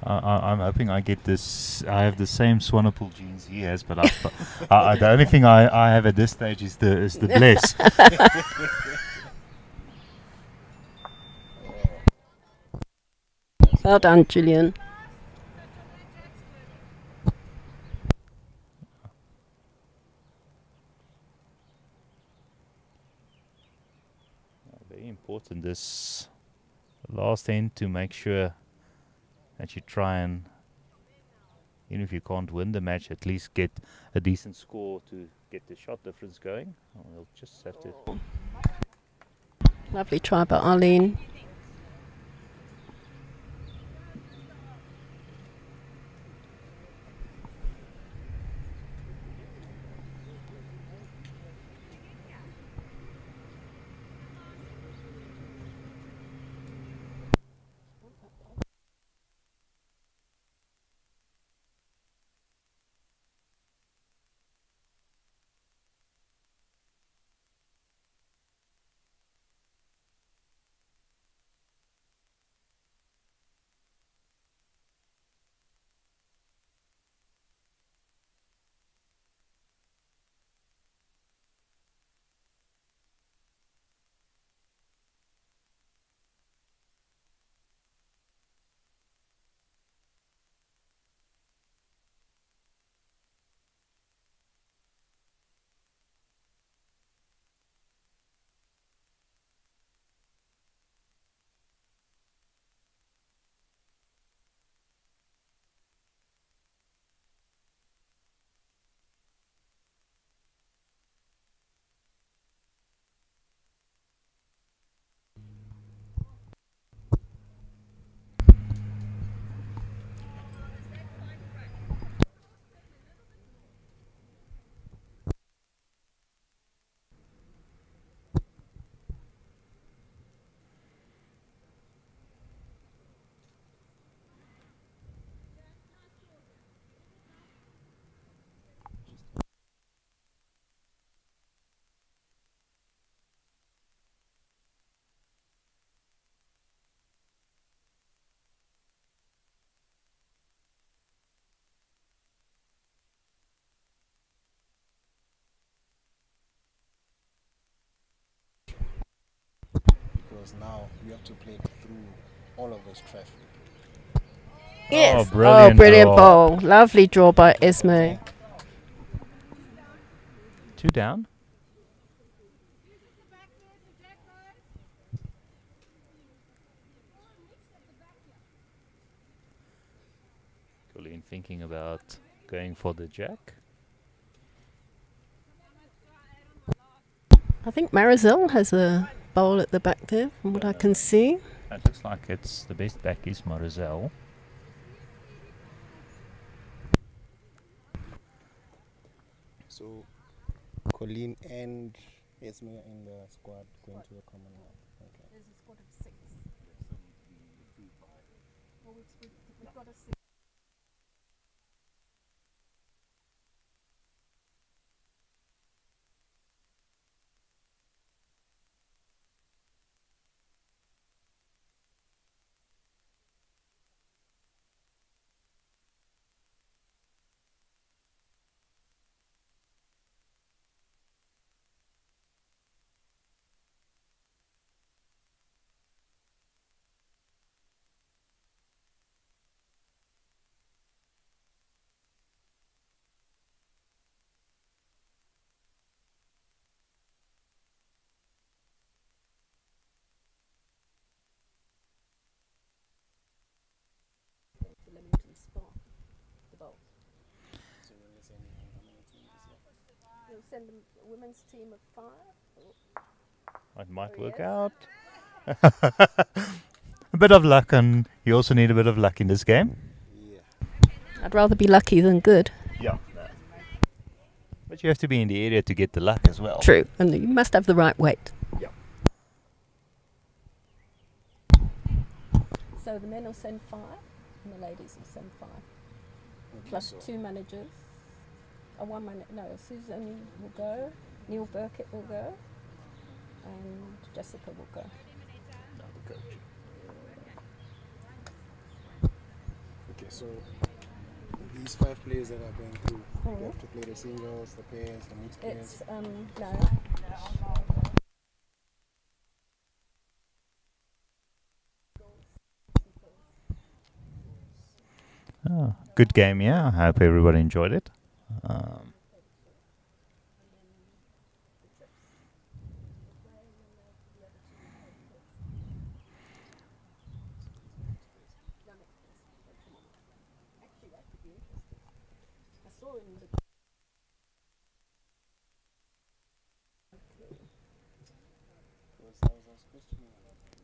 I'm hoping I get this. I have the same Swanepoel genes he has, but the only thing I have at this stage is the bless. Well done, Julian. Very important this last end to make sure that you try and, even if you can't win the match, at least get a decent score to get the shot difference going. We'll just have to. Lovely try by Arlene. Because now you have to play it through all of this traffic. Yes. Brilliant brilliant draw. ball. Lovely draw by Esme. 2 down. Colleen thinking about going for the jack. I think Marisol has a bowl at the back there, from what I can see. It looks like it's the best back is Marizel. So, Colleen and Esme in the squad going to the Commonwealth. Okay. There's a squad of 6. We've got a 6. send the women's team of 5. It might Oh, work yes. out. A bit of luck, and you also need a bit of luck in this game. Yeah. I'd rather be lucky than good. Yeah. But you have to be in the area to get the luck as well. True, and you must have the right weight. Yeah. So the men will send 5, and the ladies will send 5, plus 2 managers. One manager. No, Susan will go. Neil Burkett will go, and Jessica will go. Okay, so these 5 players that are going through, you have to play the singles, the pairs, the mixed pairs. It's no. Oh, good game, yeah. I hope everybody enjoyed it.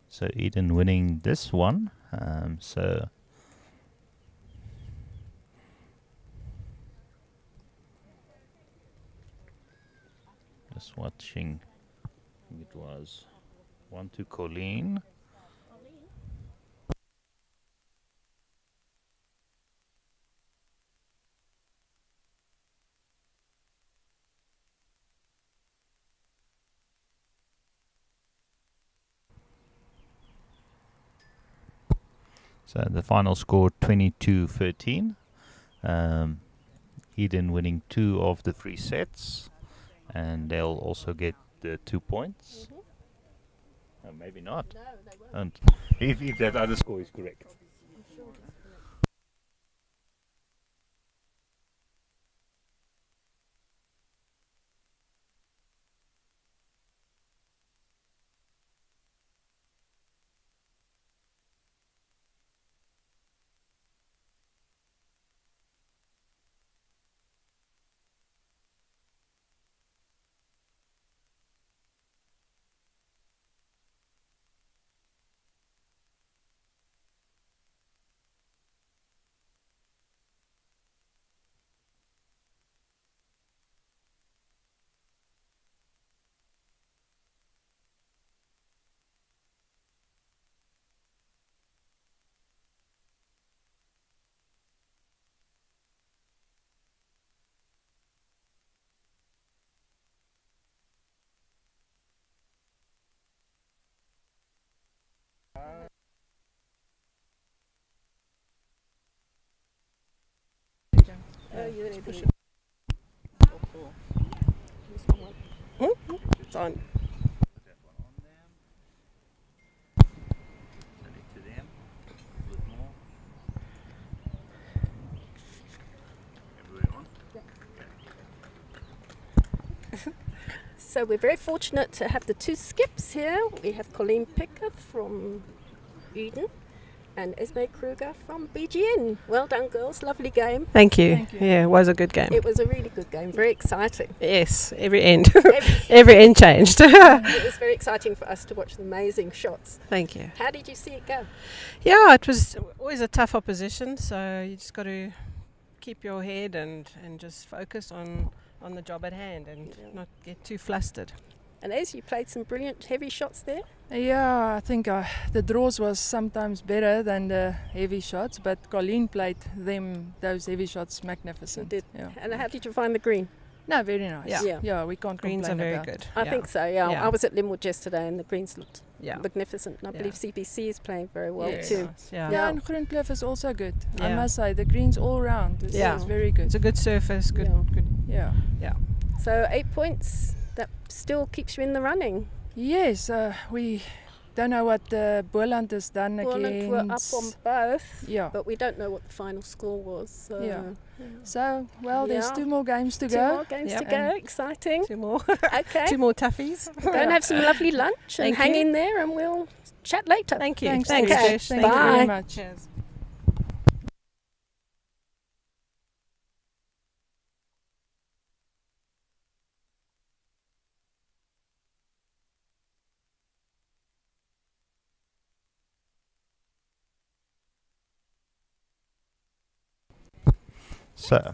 So Eden winning this one. So just watching. I think it was 1 to Colleen. So the final score 22-13. Eden winning 2 of the 3 sets, and they'll also get the 2 points. Maybe not. No, they won't. And if that other score is correct. I'm sure that's correct. Oh, you're ready. Push it. It's on. So we're very fortunate to have the 2 skips here. We have Colleen Pickett from Eden and Esme Kruger from BGN. Well done, girls. Lovely game. Thank you. Yeah, it was a good game. It was a really good game. Very exciting. Yes, every end. Every- Every end changed. It was very exciting for us to watch the amazing shots. Thank you. How did you see it go? Yeah, it was always a tough opposition, so you just got to keep your head and just focus on the job at hand and not get too flustered. And as you played some brilliant heavy shots there. Yeah, I think the draws was sometimes better than the heavy shots, but Colleen played those heavy shots magnificent. Did. Yeah. And how did you find the green? No, very nice. Yeah. Yeah. We can't Greens are complain very about. good. I think so, yeah. Yeah. I was at Linwood yesterday and the greens looked Yeah. magnificent. And I Yeah. believe CBC is playing very well Yes. too. Yeah. Yeah, and Groenkloof is also good. I Yeah. must say, the greens all round is Yeah. very good. It's a good surface, good. Yeah. Yeah. So 8 points, that still keeps you in the running. Yes, we don't know what Boland has done Borland were up against. on both, Yeah. but we don't know what the final score was. So Yeah. So, well, there's Yeah. 2 more games to 2 go. more games Yep. to go. Exciting. 2 more. Okay. 2 more toughies. Go and have some lovely lunch and Thank hang you. in there and we'll chat later. Thank you. Thanks, Thanks, Okay. Trish. Thank you Bye. very much. Cheers. So